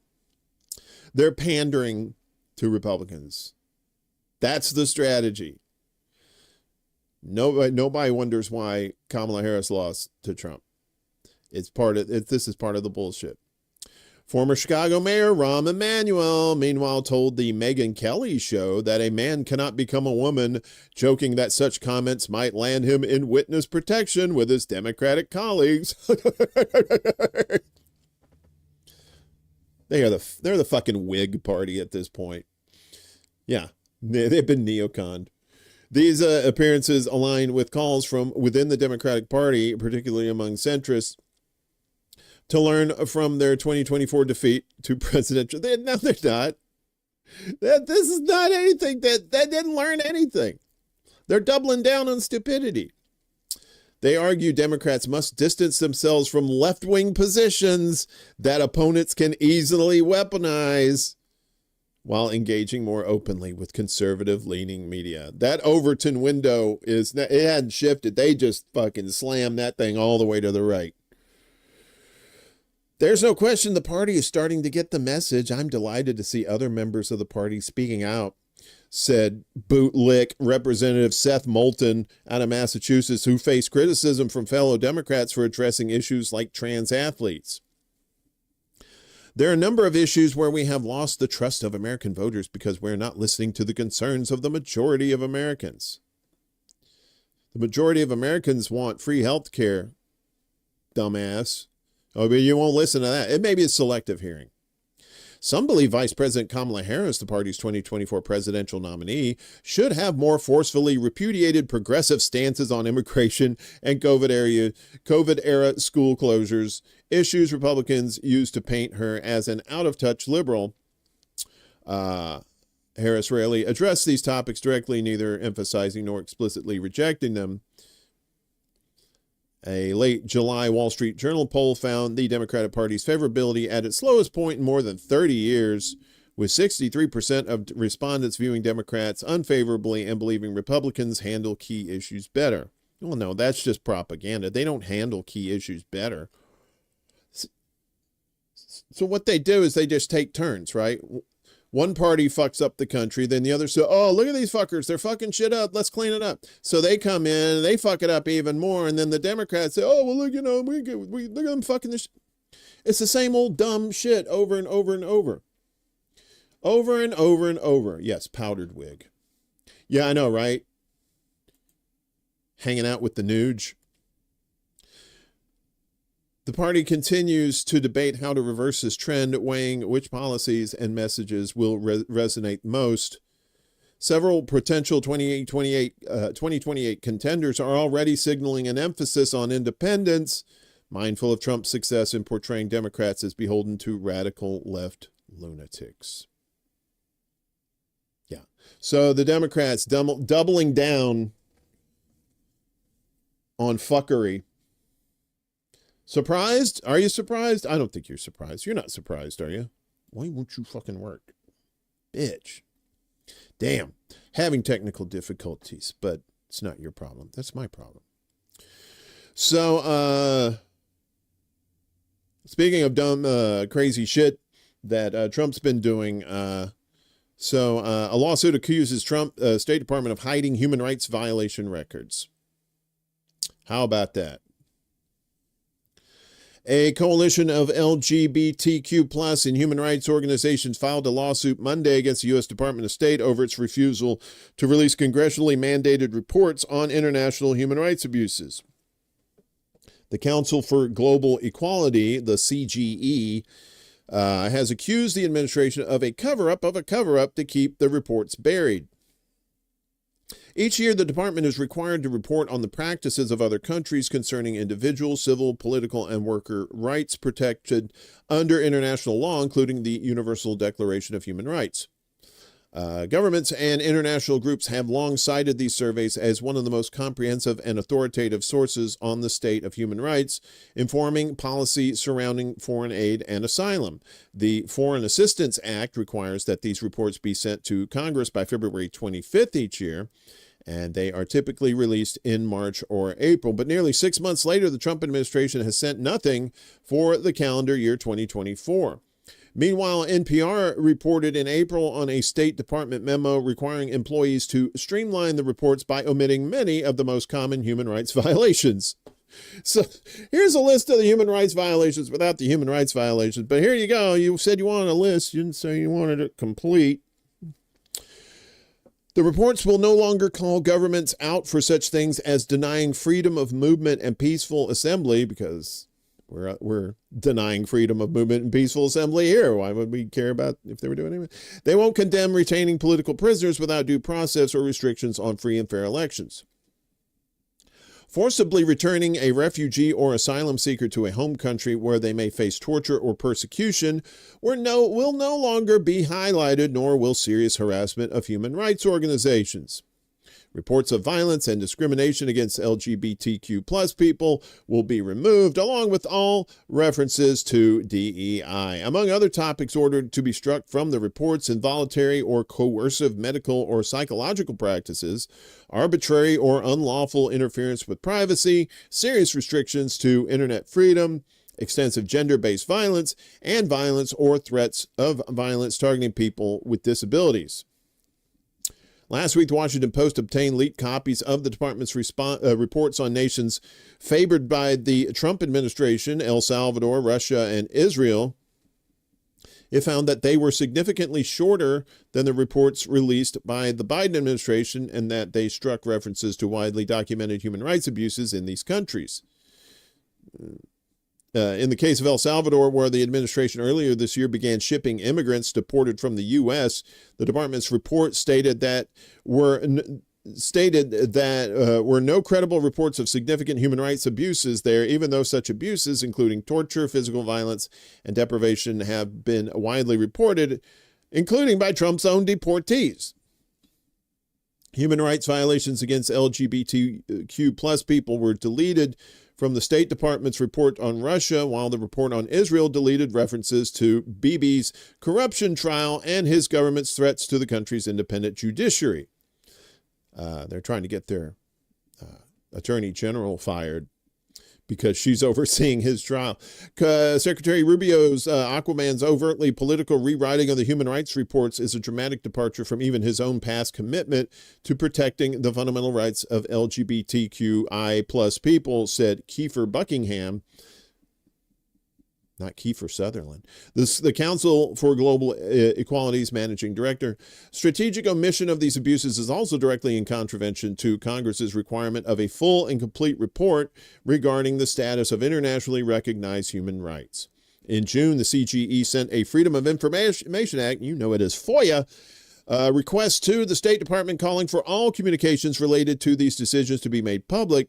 They're pandering to Republicans. That's the strategy. Nobody wonders why Kamala Harris lost to Trump. This is part of the bullshit. Former Chicago Mayor Rahm Emanuel, meanwhile, told the Megyn Kelly show that a man cannot become a woman, joking that such comments might land him in witness protection with his Democratic colleagues. They're the fucking Whig party at this point. Yeah, they've been neoconned. These appearances align with calls from within the Democratic Party, particularly among centrists, to learn from their 2024 defeat to presidential. No, they're not. This is not anything that didn't learn anything. They're doubling down on stupidity. They argue Democrats must distance themselves from left-wing positions that opponents can easily weaponize while engaging more openly with conservative-leaning media. That Overton window it hadn't shifted. They just fucking slammed that thing all the way to the right. There's no question the party is starting to get the message. I'm delighted to see other members of the party speaking out, said bootlick Representative Seth Moulton out of Massachusetts, who faced criticism from fellow Democrats for addressing issues like trans athletes. There are a number of issues where we have lost the trust of American voters because we're not listening to the concerns of the majority of Americans. The majority of Americans want free health care, dumbass. Oh, but you won't listen to that. It may be a selective hearing. Some believe Vice President Kamala Harris, the party's 2024 presidential nominee, should have more forcefully repudiated progressive stances on immigration and COVID-era school closures, issues Republicans used to paint her as an out-of-touch liberal. Harris rarely addressed these topics directly, neither emphasizing nor explicitly rejecting them. A late July Wall Street Journal poll found the Democratic Party's favorability at its lowest point in more than 30 years, with 63% of respondents viewing Democrats unfavorably and believing Republicans handle key issues better. Well, no, that's just propaganda. They don't handle key issues better. So what they do is they just take turns, right? One party fucks up the country, then the other says, oh, look at these fuckers. They're fucking shit up. Let's clean it up. So they come in and they fuck it up even more. And then the Democrats say, oh, well, look, we look at them fucking this. It's the same old dumb shit over and over and over. Over and over and over. Yes, powdered wig. Yeah, I know, right? Hanging out with the Nuge. The party continues to debate how to reverse this trend, weighing which policies and messages will resonate most. Several potential 2028 contenders are already signaling an emphasis on independence, mindful of Trump's success in portraying Democrats as beholden to radical left lunatics. Yeah. So the Democrats doubling down on fuckery. Surprised? Are you surprised? I don't think you're surprised. You're not surprised, are you? Why won't you fucking work? Bitch. Damn. Having technical difficulties, but it's not your problem. That's my problem. So, speaking of dumb, crazy shit that Trump's been doing, a lawsuit accuses Trump State Department of hiding human rights violation records. How about that? A coalition of LGBTQ plus and human rights organizations filed a lawsuit Monday against the U.S. Department of State over its refusal to release congressionally mandated reports on international human rights abuses. The Council for Global Equality, the CGE, has accused the administration of a cover-up to keep the reports buried. Each year, the department is required to report on the practices of other countries concerning individual, civil, political, and worker rights protected under international law, including the Universal Declaration of Human Rights. Governments and international groups have long cited these surveys as one of the most comprehensive and authoritative sources on the state of human rights, informing policy surrounding foreign aid and asylum. The Foreign Assistance Act requires that these reports be sent to Congress by February 25th each year, and they are typically released in March or April. But nearly 6 months later, the Trump administration has sent nothing for the calendar year 2024. Meanwhile, NPR reported in April on a State Department memo requiring employees to streamline the reports by omitting many of the most common human rights violations. So here's a list of the human rights violations without the human rights violations. But here you go. You said you wanted a list. You didn't say you wanted it complete. The reports will no longer call governments out for such things as denying freedom of movement and peaceful assembly, because we're denying freedom of movement and peaceful assembly here. Why would we care about if they were doing anything? They won't condemn retaining political prisoners without due process or restrictions on free and fair elections. Forcibly returning a refugee or asylum seeker to a home country where they may face torture or persecution will no longer be highlighted, nor will serious harassment of human rights organizations. Reports of violence and discrimination against LGBTQ plus people will be removed, along with all references to DEI. Among other topics ordered to be struck from the reports, involuntary or coercive medical or psychological practices, arbitrary or unlawful interference with privacy, serious restrictions to internet freedom, extensive gender-based violence, and violence or threats of violence targeting people with disabilities. Last week, the Washington Post obtained leaked copies of the department's reports on nations favored by the Trump administration, El Salvador, Russia, and Israel. It found that they were significantly shorter than the reports released by the Biden administration, and that they struck references to widely documented human rights abuses in these countries. In the case of El Salvador, where the administration earlier this year began shipping immigrants deported from the U.S., the department's report stated that were no credible reports of significant human rights abuses there, even though such abuses, including torture, physical violence, and deprivation, have been widely reported, including by Trump's own deportees. Human rights violations against LGBTQ plus people were deleted from the State Department's report on Russia, while the report on Israel deleted references to Bibi's corruption trial and his government's threats to the country's independent judiciary. They're trying to get their attorney general fired because she's overseeing his trial. Secretary Rubio's Aquaman's overtly political rewriting of the human rights reports is a dramatic departure from even his own past commitment to protecting the fundamental rights of LGBTQI plus people, said Kiefer Buckingham. Not Kiefer Sutherland. The Council for Global Equality's managing director. Strategic omission of these abuses is also directly in contravention to Congress's requirement of a full and complete report regarding the status of internationally recognized human rights. In June, the CGE sent a Freedom of Information Act, you know it as FOIA, request to the State Department calling for all communications related to these decisions to be made public.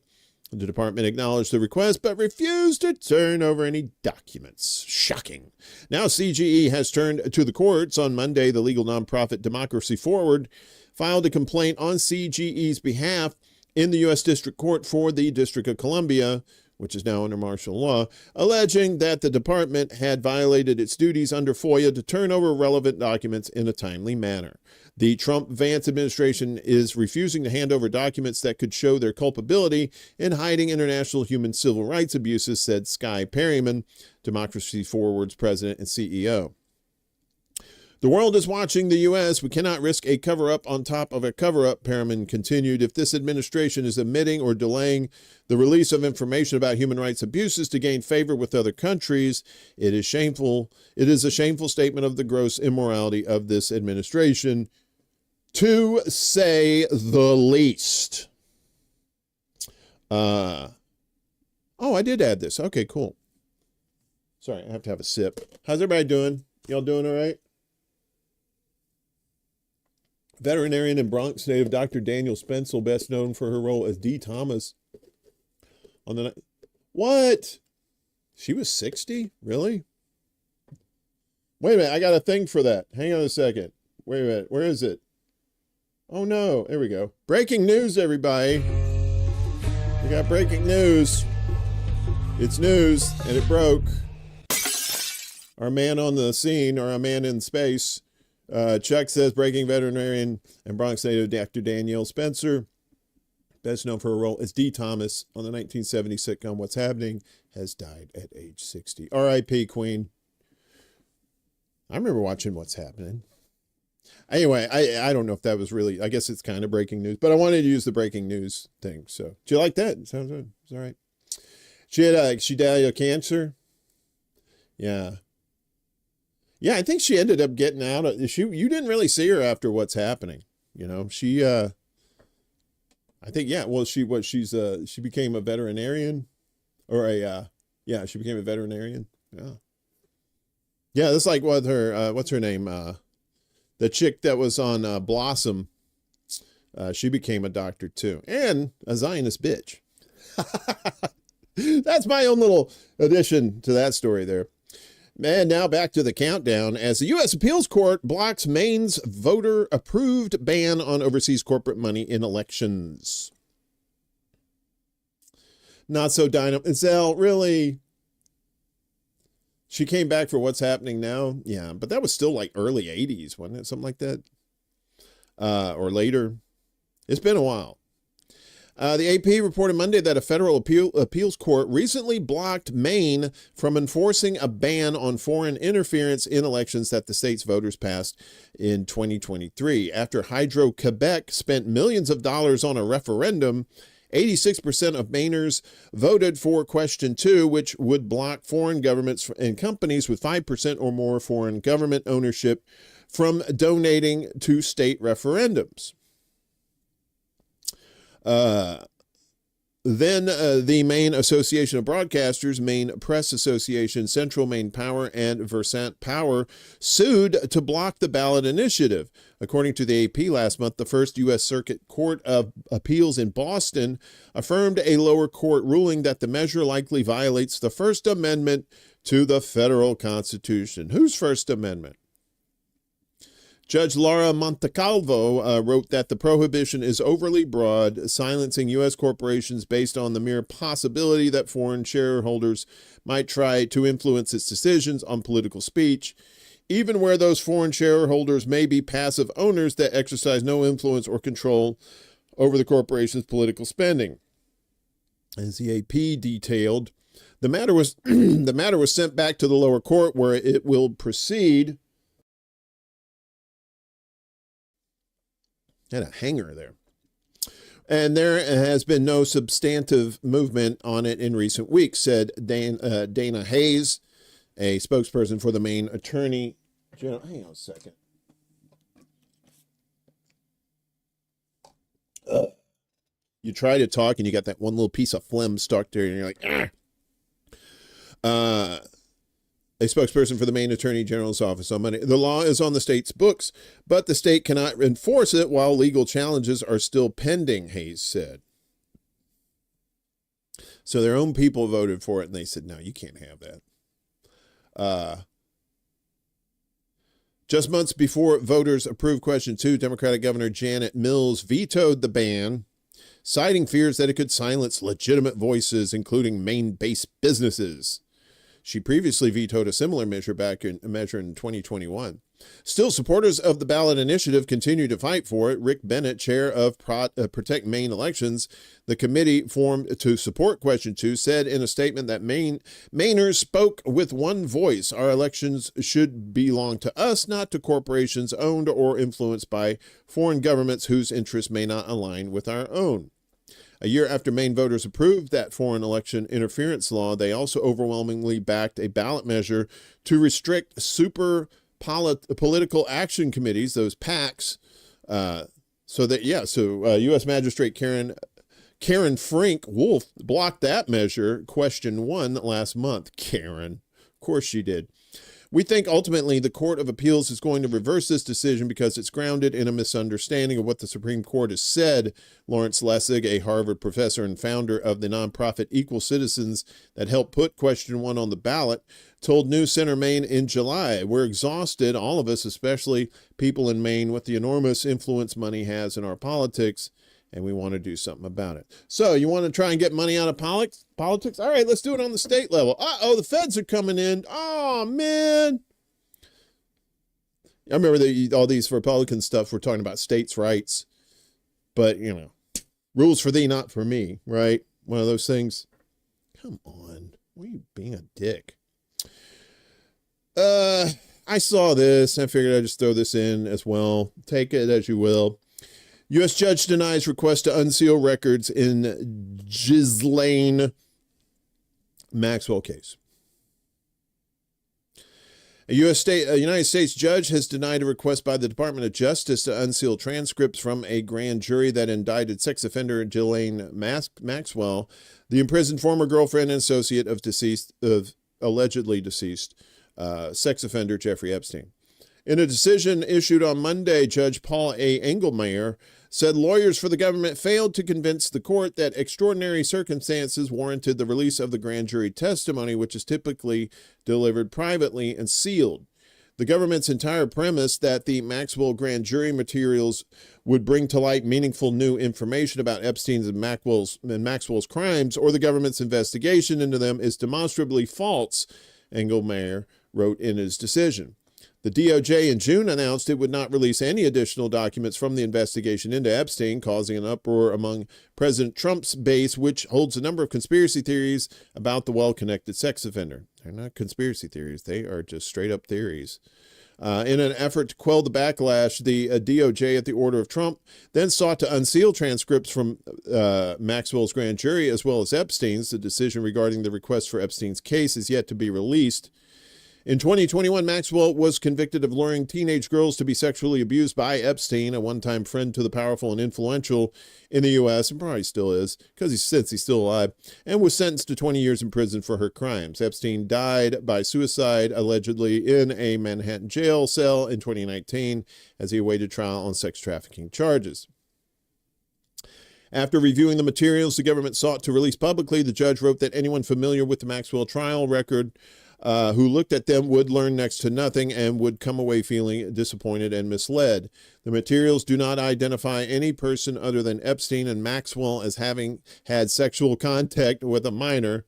The department acknowledged the request, but refused to turn over any documents. Shocking. Now CGE has turned to the courts. On Monday, the legal nonprofit Democracy Forward filed a complaint on CGE's behalf in the U.S. District Court for the District of Columbia, which is now under martial law, alleging that the department had violated its duties under FOIA to turn over relevant documents in a timely manner. The Trump-Vance administration is refusing to hand over documents that could show their culpability in hiding international human civil rights abuses, said Sky Perryman, Democracy Forward's president and CEO. The world is watching the U.S. We cannot risk a cover-up on top of a cover-up, Perryman continued. If this administration is omitting or delaying the release of information about human rights abuses to gain favor with other countries, it is shameful. It is a shameful statement of the gross immorality of this administration, to say the least. Oh, I did add this. Okay, cool. Sorry, I have to have a sip. How's everybody doing? Y'all doing all right? Veterinarian and Bronx native Dr. Daniel Spencel, best known for her role as D. Thomas on the... What? She was 60? Really? Wait a minute, I got a thing for that. Hang on a second. Wait a minute, where is it? Oh no, there we go. Breaking news, everybody. We got breaking news. It's news, and it broke. Our man on the scene, or our man in space, Chuck says breaking veterinarian and Bronx native Dr. Danielle Spencer, best known for her role as D. Thomas on the 1970 sitcom What's Happening, has died at age 60. R.I.P. Queen. I remember watching What's Happening. Anyway, I don't know if that was really, I guess it's kind of breaking news, but I wanted to use the breaking news thing. So, do you like that? It sounds good. It's all right. She died of cancer. Yeah. Yeah, I think she ended up getting out of you didn't really see her after What's Happening. You know, she I think she became a veterinarian she became a veterinarian. Yeah. Yeah, that's like what her what's her name? The chick that was on Blossom. She became a doctor too. And a Zionist bitch. That's my own little addition to that story there. And now back to the countdown as the U.S. Appeals Court blocks Maine's voter-approved ban on overseas corporate money in elections. Not so dynamite. Zell, really? She came back for What's Happening Now? Yeah, but that was still like early 80s, wasn't it? Something like that? Or later. It's been a while. The AP reported Monday that a federal appeals court recently blocked Maine from enforcing a ban on foreign interference in elections that the state's voters passed in 2023. After Hydro-Quebec spent millions of dollars on a referendum, 86% of Mainers voted for Question 2, which would block foreign governments and companies with 5% or more foreign government ownership from donating to state referendums. Then the Maine Association of Broadcasters, Maine Press Association, Central Maine Power, and Versant Power sued to block the ballot initiative. According to the AP last month, the First U.S. Circuit Court of Appeals in Boston affirmed a lower court ruling that the measure likely violates the First Amendment to the federal Constitution. Whose First Amendment? Judge Laura Montecalvo wrote that the prohibition is overly broad, silencing U.S. corporations based on the mere possibility that foreign shareholders might try to influence its decisions on political speech, even where those foreign shareholders may be passive owners that exercise no influence or control over the corporation's political spending. As the AP detailed, the matter was sent back to the lower court where it will proceed. Had a hanger there. And there has been no substantive movement on it in recent weeks, said Dana Hayes, a spokesperson for the Maine Attorney General. Hang on a second. You try to talk and you got that one little piece of phlegm stuck there and you're like, A spokesperson for the Maine Attorney General's office on Monday. The law is on the state's books, but the state cannot enforce it while legal challenges are still pending, Hayes said. So their own people voted for it, and they said, no, you can't have that. Just months before voters approved Question 2, Democratic Governor Janet Mills vetoed the ban, citing fears that it could silence legitimate voices, including Maine-based businesses. She previously vetoed a similar measure in 2021. Still, supporters of the ballot initiative continue to fight for it. Rick Bennett, chair of Protect Maine Elections, the committee formed to support Question 2, said in a statement that Mainers spoke with one voice. Our elections should belong to us, not to corporations owned or influenced by foreign governments whose interests may not align with our own. A year after Maine voters approved that foreign election interference law, they also overwhelmingly backed a ballot measure to restrict super political action committees, those PACs, U.S. Magistrate Karen Frink Wolf blocked that measure, Question 1, last month. Karen, of course she did. We think ultimately the Court of Appeals is going to reverse this decision because it's grounded in a misunderstanding of what the Supreme Court has said. Lawrence Lessig, a Harvard professor and founder of the nonprofit Equal Citizens that helped put Question 1 on the ballot, told News Center Maine in July, we're exhausted, all of us, especially people in Maine, with the enormous influence money has in our politics, and we want to do something about it. So you want to try and get money out of politics? All right, let's do it on the state level. Uh-oh, the feds are coming in. Oh, man. I remember all these Republican stuff, we're talking about states' rights. But, rules for thee, not for me, right? One of those things. Come on. Why are you being a dick? I saw this. I figured I'd just throw this in as well. Take it as you will. U.S. judge denies request to unseal records in Ghislaine Maxwell case. A United States judge has denied a request by the Department of Justice to unseal transcripts from a grand jury that indicted sex offender Ghislaine Maxwell, the imprisoned former girlfriend and associate of allegedly deceased sex offender Jeffrey Epstein. In a decision issued on Monday, Judge Paul A. Engelmeyer said lawyers for the government failed to convince the court that extraordinary circumstances warranted the release of the grand jury testimony, which is typically delivered privately and sealed. The government's entire premise that the Maxwell grand jury materials would bring to light meaningful new information about Epstein's and Maxwell's crimes, or the government's investigation into them, is demonstrably false, Engelmeyer wrote in his decision. The DOJ in June announced it would not release any additional documents from the investigation into Epstein, causing an uproar among President Trump's base, which holds a number of conspiracy theories about the well-connected sex offender. They're not conspiracy theories. They are just straight-up theories. In an effort to quell the backlash, the DOJ, at the order of Trump, then sought to unseal transcripts from Maxwell's grand jury as well as Epstein's. The decision regarding the request for Epstein's case is yet to be released. In 2021, Maxwell was convicted of luring teenage girls to be sexually abused by Epstein, a one-time friend to the powerful and influential in the U.S., and probably still is, since he's still alive, and was sentenced to 20 years in prison for her crimes. Epstein died by suicide, allegedly in a Manhattan jail cell in 2019, as he awaited trial on sex trafficking charges. After reviewing the materials the government sought to release publicly, the judge wrote that anyone familiar with the Maxwell trial record who looked at them would learn next to nothing and would come away feeling disappointed and misled. The materials do not identify any person other than Epstein and Maxwell as having had sexual contact with a minor.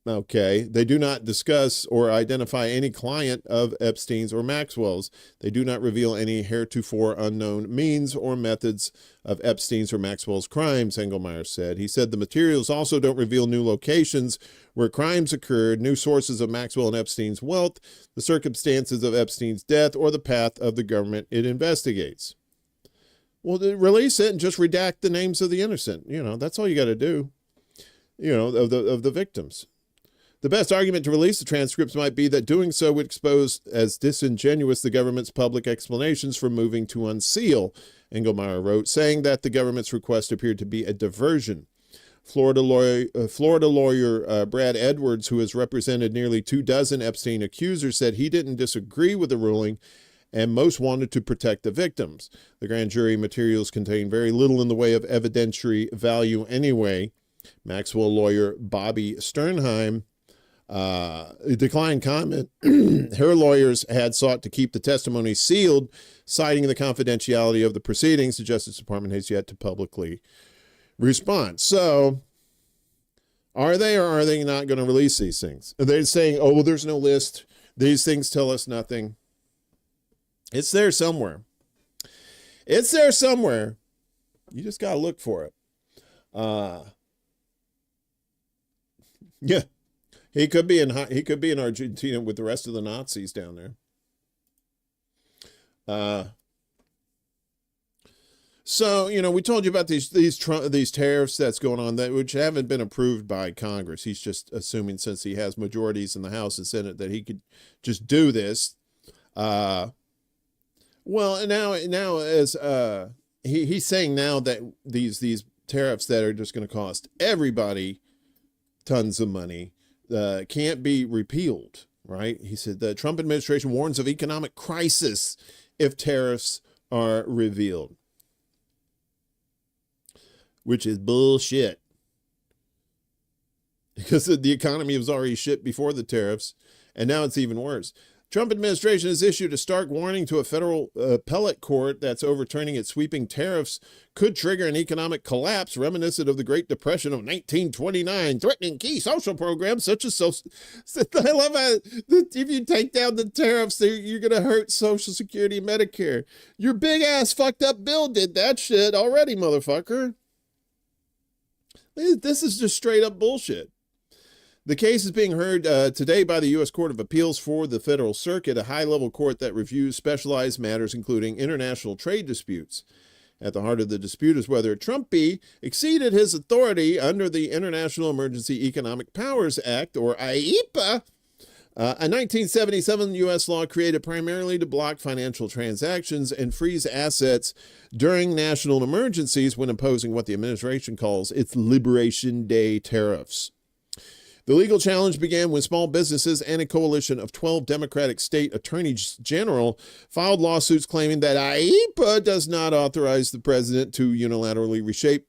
Okay. They do not discuss or identify any client of Epstein's or Maxwell's. They do not reveal any heretofore unknown means or methods of Epstein's or Maxwell's crimes, Engelmeyer said. He said the materials also don't reveal new locations where crimes occurred, new sources of Maxwell and Epstein's wealth, the circumstances of Epstein's death, or the path of the government it investigates. Well, release it and just redact the names of the innocent. That's all you got to do, of the victims. The best argument to release the transcripts might be that doing so would expose as disingenuous the government's public explanations for moving to unseal, Engelmeyer wrote, saying that the government's request appeared to be a diversion. Florida lawyer Brad Edwards, who has represented nearly 24 Epstein accusers, said he didn't disagree with the ruling and most wanted to protect the victims. The grand jury materials contain very little in the way of evidentiary value anyway. Maxwell lawyer Bobby Sternheim declined comment. Her lawyers had sought to keep the testimony sealed, citing the confidentiality of the proceedings. The Justice Department has yet to publicly respond. So, are they or are they not going to release these things? Are they saying, oh, well, there's no list. These things tell us nothing. It's there somewhere. It's there somewhere. You just got to look for it. Yeah. He could be in Argentina with the rest of the Nazis down there. So, we told you about these tariffs that's going on, which haven't been approved by Congress. He's just assuming, since he has majorities in the House and Senate, that he could just do this. Well, now as he's saying now that these tariffs that are just going to cost everybody tons of money can't be repealed, right? He said the Trump administration warns of economic crisis if tariffs are revealed, which is bullshit, because the economy was already shit before the tariffs, and now it's even worse. Trump administration has issued a stark warning to a federal appellate court that's overturning its sweeping tariffs could trigger an economic collapse reminiscent of the Great Depression of 1929, threatening key social programs such as social. I love how if you take down the tariffs, you're going to hurt Social Security and Medicare. Your big ass fucked up bill did that shit already, motherfucker. This is just straight up bullshit. The case is being heard today by the U.S. Court of Appeals for the Federal Circuit, a high-level court that reviews specialized matters including international trade disputes. At the heart of the dispute is whether Trumpy exceeded his authority under the International Emergency Economic Powers Act, or IEPA, a 1977 U.S. law created primarily to block financial transactions and freeze assets during national emergencies when imposing what the administration calls its Liberation Day tariffs. The legal challenge began when small businesses and a coalition of 12 Democratic state attorneys general filed lawsuits claiming that IEPA does not authorize the president to unilaterally reshape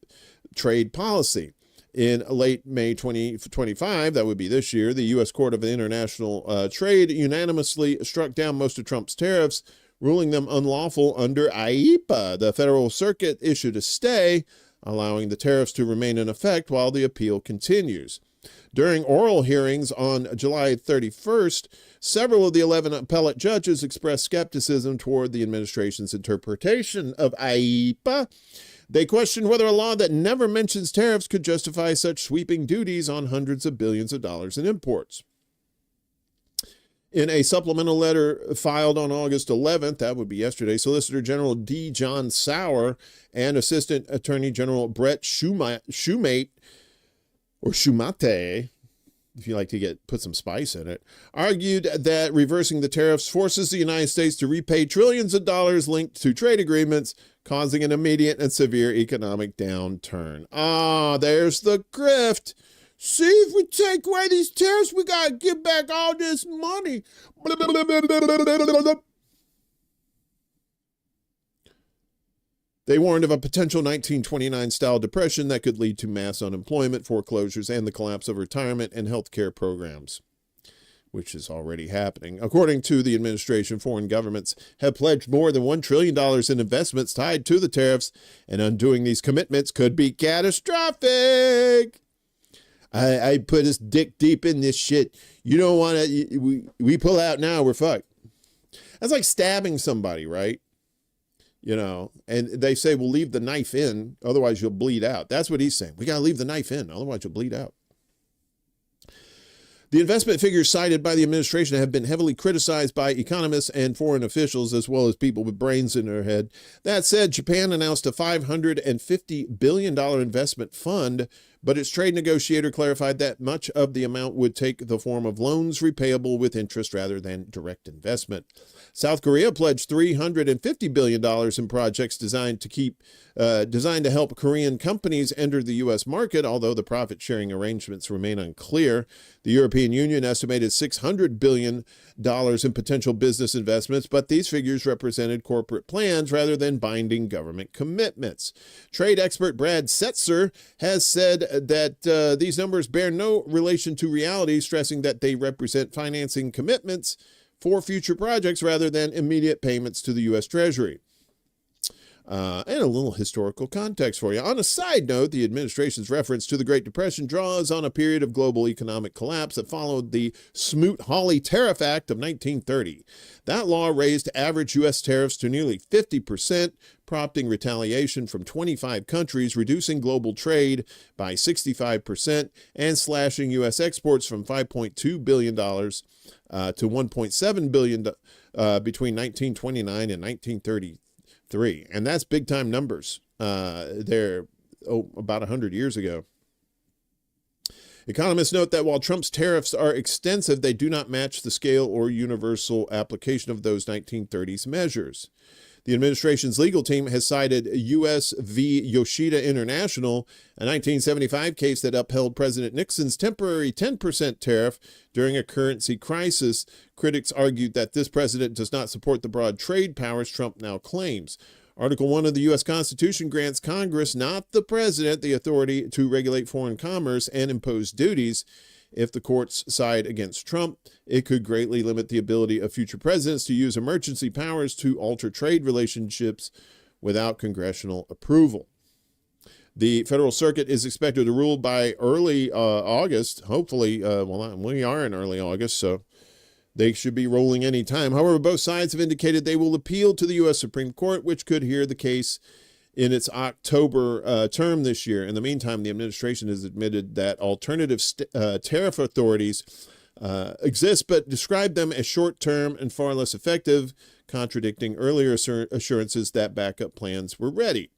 trade policy. In late May 2025, that would be this year, the U.S. Court of International Trade unanimously struck down most of Trump's tariffs, ruling them unlawful under IEPA. The Federal Circuit issued a stay, allowing the tariffs to remain in effect while the appeal continues. During oral hearings on July 31st, several of the 11 appellate judges expressed skepticism toward the administration's interpretation of IEPA. They questioned whether a law that never mentions tariffs could justify such sweeping duties on hundreds of billions of dollars in imports. In a supplemental letter filed on August 11th, that would be yesterday, Solicitor General D. John Sauer and Assistant Attorney General Brett Shumate, or Shumate, if you like to put some spice in it, argued that reversing the tariffs forces the United States to repay trillions of dollars linked to trade agreements, causing an immediate and severe economic downturn. There's the grift. See, if we take away these tariffs, we got to give back all this money. They warned of a potential 1929-style depression that could lead to mass unemployment, foreclosures, and the collapse of retirement and health care programs, which is already happening. According to the administration, foreign governments have pledged more than $1 trillion in investments tied to the tariffs, and undoing these commitments could be catastrophic. I put us dick deep in this shit. You don't want to, we pull out now, we're fucked. That's like stabbing somebody, right? You know, and they say, well, leave the knife in, otherwise you'll bleed out. That's what he's saying. We got to leave the knife in, otherwise you'll bleed out. The investment figures cited by the administration have been heavily criticized by economists and foreign officials, as well as people with brains in their head. That said, Japan announced a $550 billion investment fund, but its trade negotiator clarified that much of the amount would take the form of loans repayable with interest rather than direct investment. South Korea pledged $350 billion in projects designed to help Korean companies enter the U.S. market, although the profit-sharing arrangements remain unclear. The European Union estimated $600 billion in potential business investments, but these figures represented corporate plans rather than binding government commitments. Trade expert Brad Setzer has said that these numbers bear no relation to reality, stressing that they represent financing commitments for future projects rather than immediate payments to the U.S. Treasury. And a little historical context for you. On a side note, the administration's reference to the Great Depression draws on a period of global economic collapse that followed the Smoot-Hawley Tariff Act of 1930. That law raised average U.S. tariffs to nearly 50%, prompting retaliation from 25 countries, reducing global trade by 65%, and slashing U.S. exports from $5.2 billion to $1.7 billion between 1929 and 1933. And that's big time numbers. They're about 100 years ago. Economists note that while Trump's tariffs are extensive, they do not match the scale or universal application of those 1930s measures. The administration's legal team has cited U.S. v. Yoshida International, a 1975 case that upheld President Nixon's temporary 10% tariff during a currency crisis. Critics argued that this precedent does not support the broad trade powers Trump now claims. Article 1 of the U.S. Constitution grants Congress, not the president, the authority to regulate foreign commerce and impose duties. If the courts side against Trump, it could greatly limit the ability of future presidents to use emergency powers to alter trade relationships without congressional approval. The Federal Circuit is expected to rule by early August. Hopefully, we are in early August, so they should be rolling any time. However, both sides have indicated they will appeal to the U.S. Supreme Court, which could hear the case in its October term this year. In the meantime, the administration has admitted that alternative tariff authorities exist, but described them as short-term and far less effective, contradicting earlier assurances that backup plans were ready.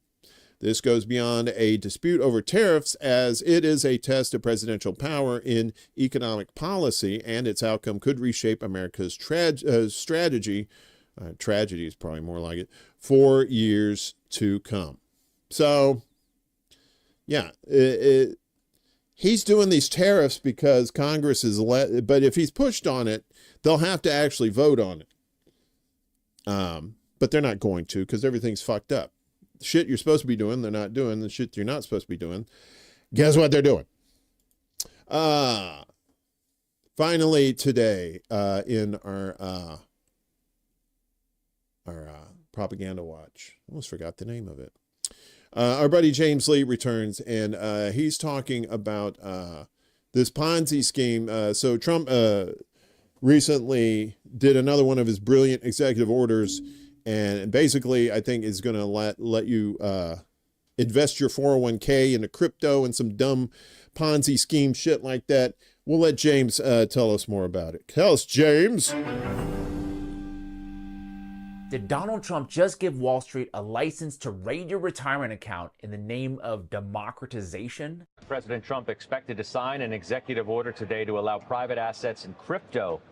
This goes beyond a dispute over tariffs, as it is a test of presidential power in economic policy, and its outcome could reshape America's strategy. Tragedy is probably more like it, for years to come. So, yeah, he's doing these tariffs because Congress is but if he's pushed on it, they'll have to actually vote on it. But they're not going to, because everything's fucked up. The shit you're supposed to be doing, they're not doing. The shit you're not supposed to be doing, guess what they're doing? Finally today, in our propaganda watch, I almost forgot the name of it. Our buddy James Lee returns, and he's talking about this Ponzi scheme. So Trump recently did another one of his brilliant executive orders, and basically I think is going to let you invest your 401k into crypto and some dumb Ponzi scheme shit like that. We'll let James tell us more about it. Tell us, James. Did Donald Trump just give Wall Street a license to raid your retirement account in the name of democratization? President Trump expected to sign an executive order today to allow private assets and crypto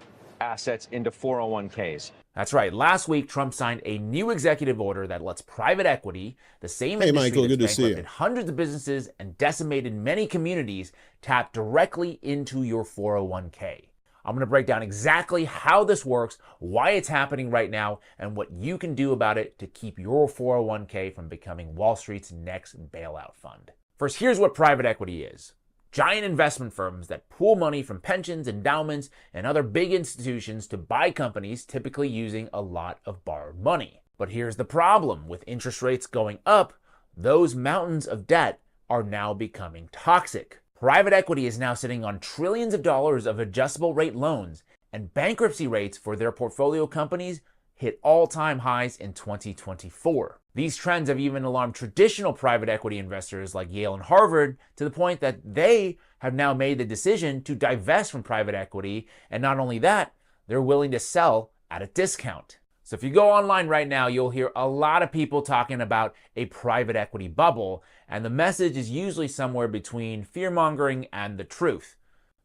assets into 401ks. That's right. Last week, Trump signed a new executive order that lets private equity, the same industry Michael, good to that's see you. bankrupted hundreds of businesses and decimated many communities, tap directly into your 401k. I'm going to break down exactly how this works, why it's happening right now, and what you can do about it to keep your 401k from becoming Wall Street's next bailout fund. First, here's what private equity is. Giant investment firms that pool money from pensions, endowments, and other big institutions to buy companies, typically using a lot of borrowed money. But here's the problem. With interest rates going up, those mountains of debt are now becoming toxic. Private equity is now sitting on trillions of dollars of adjustable rate loans, and bankruptcy rates for their portfolio companies hit all-time highs in 2024. These trends have even alarmed traditional private equity investors like Yale and Harvard, to the point that they have now made the decision to divest from private equity, and not only that, they're willing to sell at a discount. So if you go online right now, you'll hear a lot of people talking about a private equity bubble, and the message is usually somewhere between fear-mongering and the truth.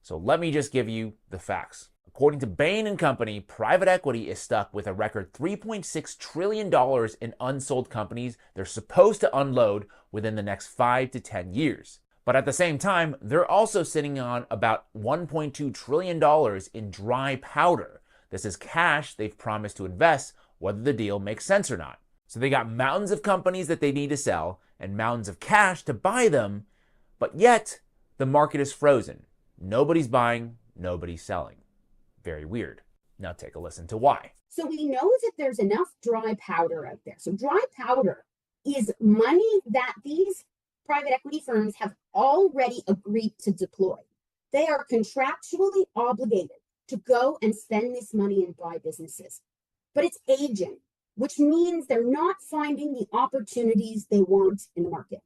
So let me just give you the facts. According to Bain & Company, private equity is stuck with a record $3.6 trillion in unsold companies they're supposed to unload within the next 5 to 10 years. But at the same time, they're also sitting on about $1.2 trillion in dry powder. This is cash they've promised to invest, whether the deal makes sense or not. So they got mountains of companies that they need to sell and mountains of cash to buy them, but yet the market is frozen. Nobody's buying, nobody's selling. Very weird. Now take a listen to why. So we know that there's enough dry powder out there. So dry powder is money that these private equity firms have already agreed to deploy. They are contractually obligated to go and spend this money and buy businesses. But it's aging, which means they're not finding the opportunities they want in the market.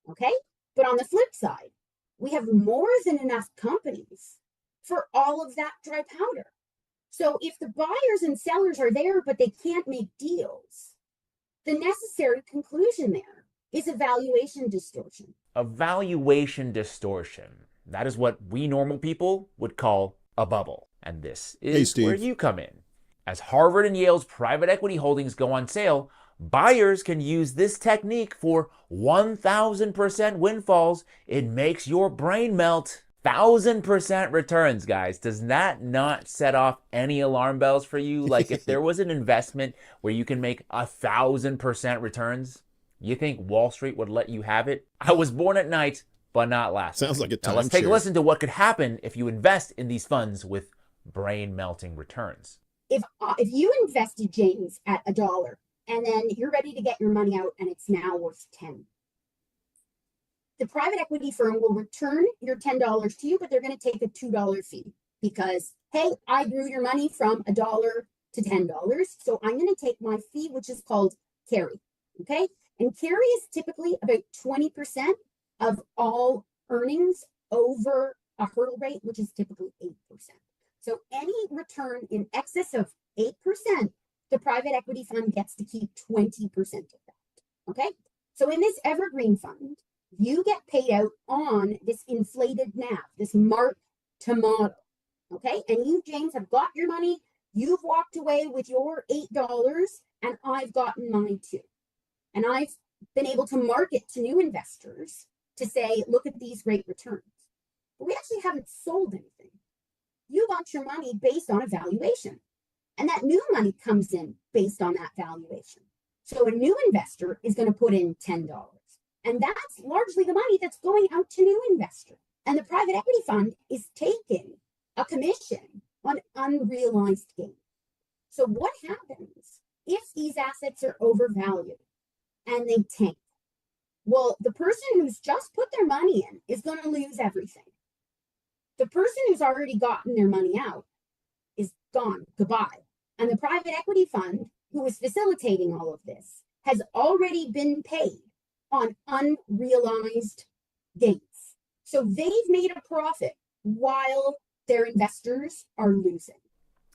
Okay? But on the flip side, we have more than enough companies for all of that dry powder. So if the buyers and sellers are there, but they can't make deals, the necessary conclusion there is a valuation distortion. A valuation distortion. That is what we normal people would call a bubble. And this is where you come in. As Harvard and Yale's private equity holdings go on sale, buyers can use this technique for 1,000% windfalls. It makes your brain melt. 1,000% returns, guys. Does that not set off any alarm bells for you? Like, if there was an investment where you can make 1,000% returns, you think Wall Street would let you have it? I was born at night, but not last. Sounds like a time. Now let's take a listen to what could happen if you invest in these funds with brain-melting returns. If you invested, James, at $1, and then you're ready to get your money out and it's now worth 10, the private equity firm will return your $10 to you, but they're going to take a $2 fee because, hey, I grew your money from $1 to $10, so I'm going to take my fee, which is called carry. Okay, and carry is typically about 20% of all earnings over a hurdle rate, which is typically 8%. So any return in excess of 8%, the private equity fund gets to keep 20% of that. Okay, So in this evergreen fund, you get paid out on this inflated NAV, this mark to model. Okay. And you, James, have got your money. You've walked away with your $8 and I've gotten mine too. And I've been able to market to new investors to say, look at these great returns. But we actually haven't sold anything. You got your money based on a valuation. And that new money comes in based on that valuation. So a new investor is going to put in $10. And that's largely the money that's going out to new investors. And the private equity fund is taking a commission on unrealized gain. So what happens if these assets are overvalued and they tank? Well, the person who's just put their money in is going to lose everything. The person who's already gotten their money out is gone, goodbye. And the private equity fund, who is facilitating all of this, has already been paid on unrealized gains. So they've made a profit while their investors are losing.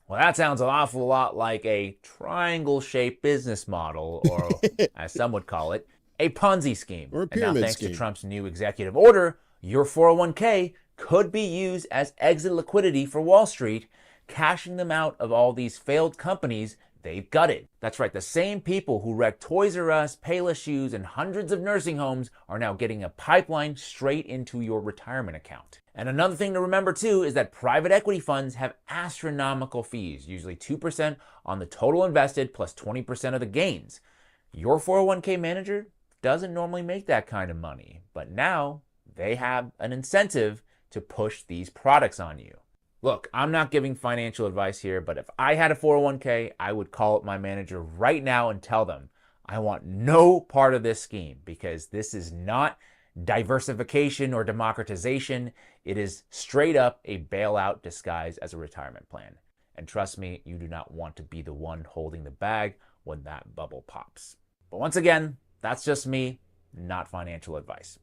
Well, that sounds an awful lot like a triangle-shaped business model, or as some would call it, a Ponzi scheme. Or a and now, pyramid thanks scheme. to Trump's new executive order, your 401k could be used as exit liquidity for Wall Street, cashing them out of all these failed companies they've gutted. That's right, the same people who wrecked Toys R Us, Payless Shoes, and hundreds of nursing homes are now getting a pipeline straight into your retirement account. And another thing to remember too is that private equity funds have astronomical fees, usually 2% on the total invested plus 20% of the gains. Your 401k manager doesn't normally make that kind of money, but now they have an incentive to push these products on you. Look, I'm not giving financial advice here, but if I had a 401k, I would call up my manager right now and tell them, I want no part of this scheme, because this is not diversification or democratization. It is straight up a bailout disguised as a retirement plan. And trust me, you do not want to be the one holding the bag when that bubble pops. But once again, that's just me, not financial advice.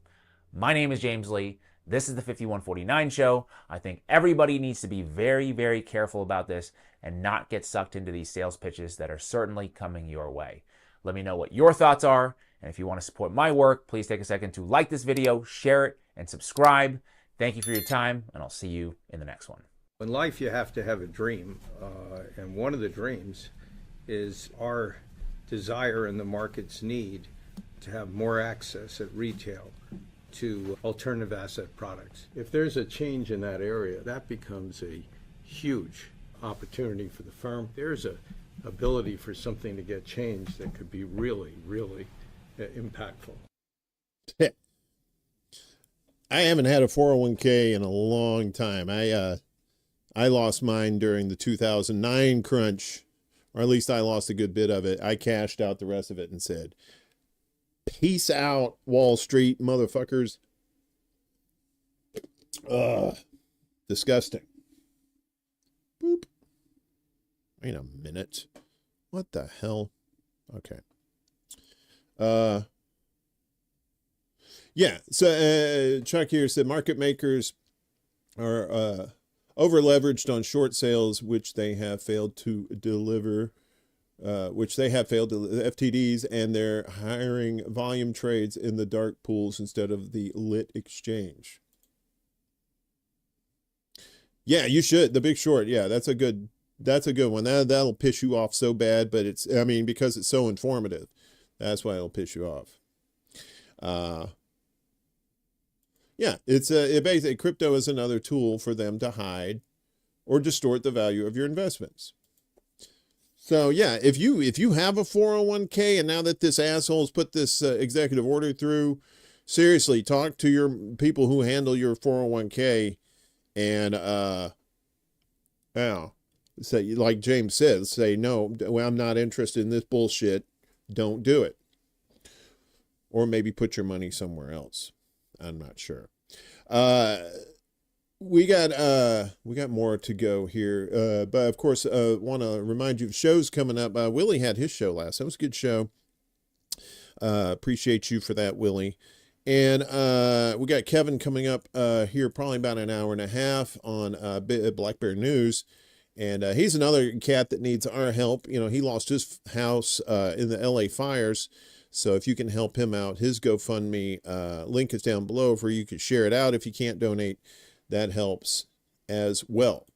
My name is James Lee. This is the 5149 show. I think everybody needs to be very, very careful about this and not get sucked into these sales pitches that are certainly coming your way. Let me know what your thoughts are. And if you want to support my work, please take a second to like this video, share it, and subscribe. Thank you for your time, and I'll see you in the next one. In life, you have to have a dream. And one of the dreams is our desire and the market's need to have more access at retail to alternative asset products. If there's a change in that area, that becomes a huge opportunity for the firm. There's a ability for something to get changed that could be really, really impactful. I haven't had a 401k in a long time. I lost mine during the 2009 crunch, or at least I lost a good bit of it. I cashed out the rest of it and said, peace out, Wall Street motherfuckers. Disgusting. Boop. Wait a minute. What the hell? Okay. Yeah. So Chuck here said market makers are over leveraged on short sales, which they have failed to deliver. FTDs, and they're hiring volume trades in the dark pools instead of the lit exchange. Yeah, you should. The Big Short. Yeah, that's a good one. That'll piss you off so bad, but because it's so informative, that's why it'll piss you off. Yeah, it basically, crypto is another tool for them to hide or distort the value of your investments. So yeah, if you have a 401k, and now that this asshole's put this executive order through, seriously, talk to your people who handle your 401k, and say, like James says, say no. Well, I'm not interested in this bullshit. Don't do it, or maybe put your money somewhere else. I'm not sure. We got more to go here, but of course, want to remind you of shows coming up. Willie had his show last. That was a good show. Appreciate you for that, Willie. And we got Kevin coming up here, probably about an hour and a half on Black Bear News, and he's another cat that needs our help. You know, he lost his house in the LA fires, So if you can help him out, his GoFundMe link is down below for you can share it out. If you can't donate, that helps as well.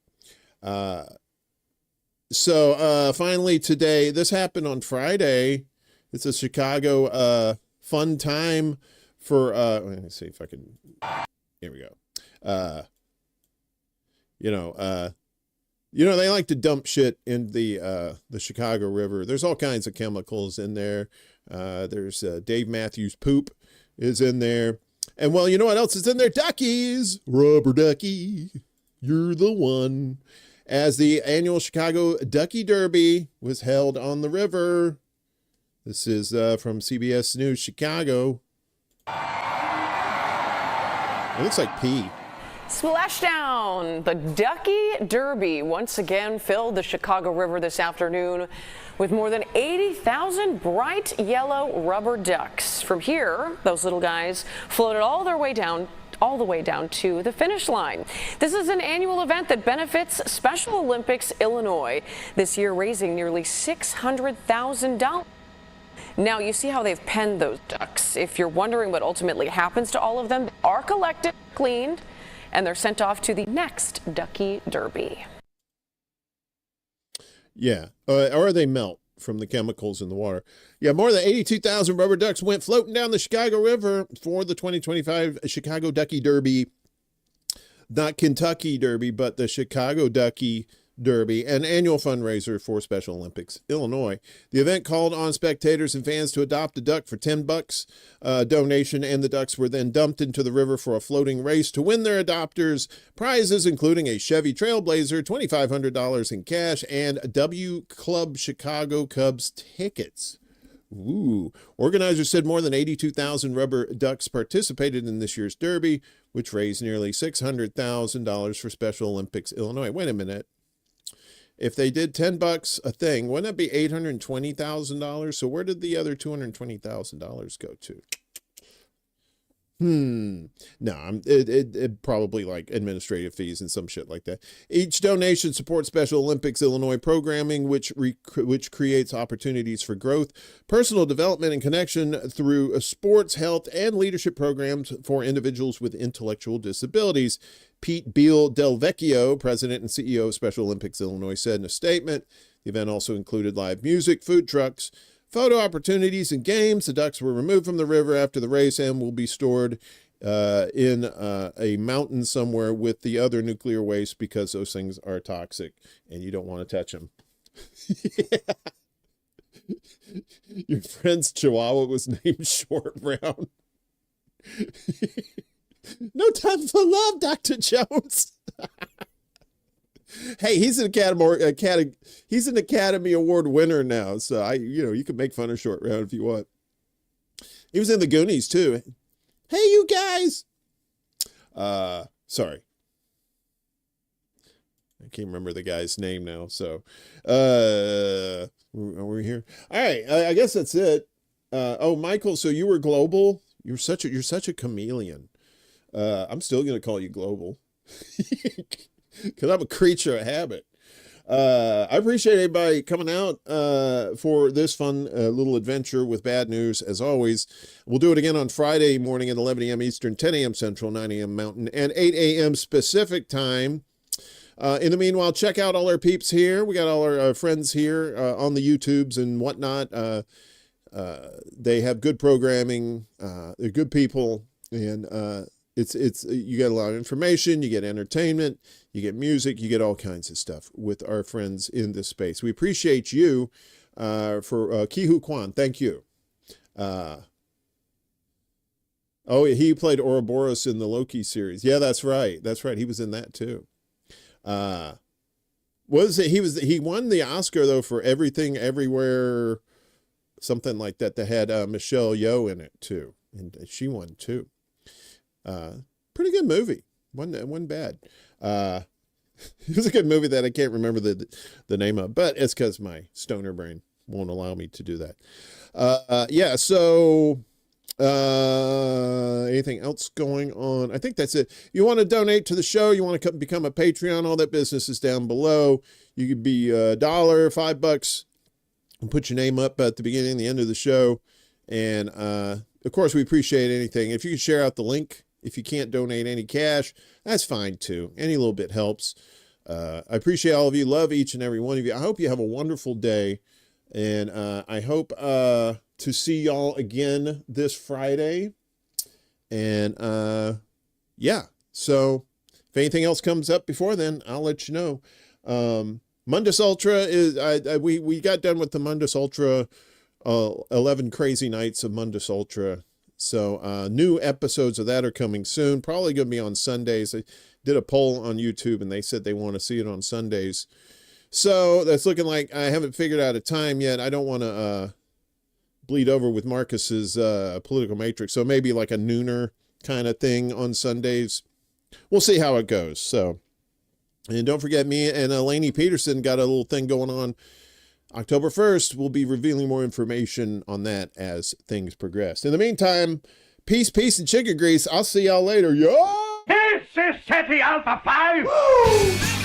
So finally today, this happened on Friday. It's a Chicago fun time for, let me see if I can, here we go. They like to dump shit in the Chicago River. There's all kinds of chemicals in there. There's Dave Matthews poop is in there. And well, you know what else is in there? Duckies. Rubber ducky. You're the one. As the annual Chicago Ducky Derby was held on the river. This is from CBS News Chicago. It looks like pee. Splashdown! The Ducky Derby once again filled the Chicago River this afternoon with more than 80,000 bright yellow rubber ducks. From here, those little guys floated all the way down to the finish line. This is an annual event that benefits Special Olympics Illinois, this year raising nearly $600,000. Now, you see how they've penned those ducks. If you're wondering what ultimately happens to all of them, they are collected, cleaned, and they're sent off to the next Ducky Derby. Yeah, or they melt from the chemicals in the water. Yeah, more than 82,000 rubber ducks went floating down the Chicago River for the 2025 Chicago Ducky Derby. Not Kentucky Derby, but the Chicago Ducky Derby, an annual fundraiser for Special Olympics Illinois. The event called on spectators and fans to adopt a duck for $10 donation, and the ducks were then dumped into the river for a floating race to win their adopters prizes, including a Chevy Trailblazer, $2,500 in cash, and W Club Chicago Cubs tickets. Ooh. Organizers said more than 82,000 rubber ducks participated in this year's derby, which raised nearly $600,000 for Special Olympics Illinois. Wait a minute. If they did $10 a thing, wouldn't that be $820,000? So where did the other $220,000 go to? No, it probably like administrative fees and some shit like that. Each donation supports Special Olympics Illinois programming, which creates opportunities for growth, personal development, and connection through sports, health, and leadership programs for individuals with intellectual disabilities. Pete Beal Del Vecchio, president and CEO of Special Olympics Illinois, said in a statement. The event also included live music, food trucks, photo opportunities, and games. The ducks were removed from the river after the race and will be stored in a mountain somewhere with the other nuclear waste because those things are toxic and you don't want to touch them. Your friend's Chihuahua was named Short Round. No time for love, Dr. Jones. Hey, he's an Academy Award winner now, so you can make fun of Short Round if you want. He was in the Goonies too. Hey, you guys. Sorry, I can't remember the guy's name now. So, are we here? All right, I guess that's it. Oh, Michael, so you were global. You're such a chameleon. I'm still gonna call you global. Because I'm a creature of habit. I appreciate everybody coming out for this fun little adventure with bad news, as always. We'll do it again on Friday morning at 11 a.m. Eastern, 10 a.m. Central, 9 a.m. Mountain, and 8 a.m. Pacific time. In the meanwhile, check out all our peeps here. We got all our friends here on the YouTubes and whatnot. They have good programming. They're good people, and it's you get a lot of information, you get entertainment, you get music, you get all kinds of stuff with our friends in this space. We appreciate you for Kihu Kwan. Thank you. Oh, he played Ouroboros in the Loki series. Yeah, that's right. That's right. He was in that too. He won the Oscar though for Everything Everywhere, something like that. That had Michelle Yeoh in it too, and she won too. Pretty good movie. Wasn't bad. It was a good movie that I can't remember the name of, but it's because my stoner brain won't allow me to do that. Yeah. So, anything else going on? I think that's it. You want to donate to the show? You want to become a Patreon? All that business is down below. You could be $1, $5, and put your name up at the beginning and the end of the show. And of course, we appreciate anything. If you can share out the link, if you can't donate any cash, that's fine too. Any little bit helps. I appreciate all of you. Love each and every one of you. I hope you have a wonderful day. And I hope to see y'all again this Friday. And yeah, so if anything else comes up before then, I'll let you know. Mundus Ultra is, we got done with the Mundus Ultra, 11 crazy nights of Mundus Ultra. So new episodes of that are coming soon. Probably going to be on Sundays. I did a poll on YouTube and they said they want to see it on Sundays. So that's looking like I haven't figured out a time yet. I don't want to bleed over with Marcus's political matrix. So maybe like a nooner kind of thing on Sundays. We'll see how it goes. So, and don't forget, me and Lainey Peterson got a little thing going on October 1st. We'll be revealing more information on that as things progress. In the meantime, peace, and chicken grease. I'll see y'all later. Yo! This is City Alpha 5! Woo!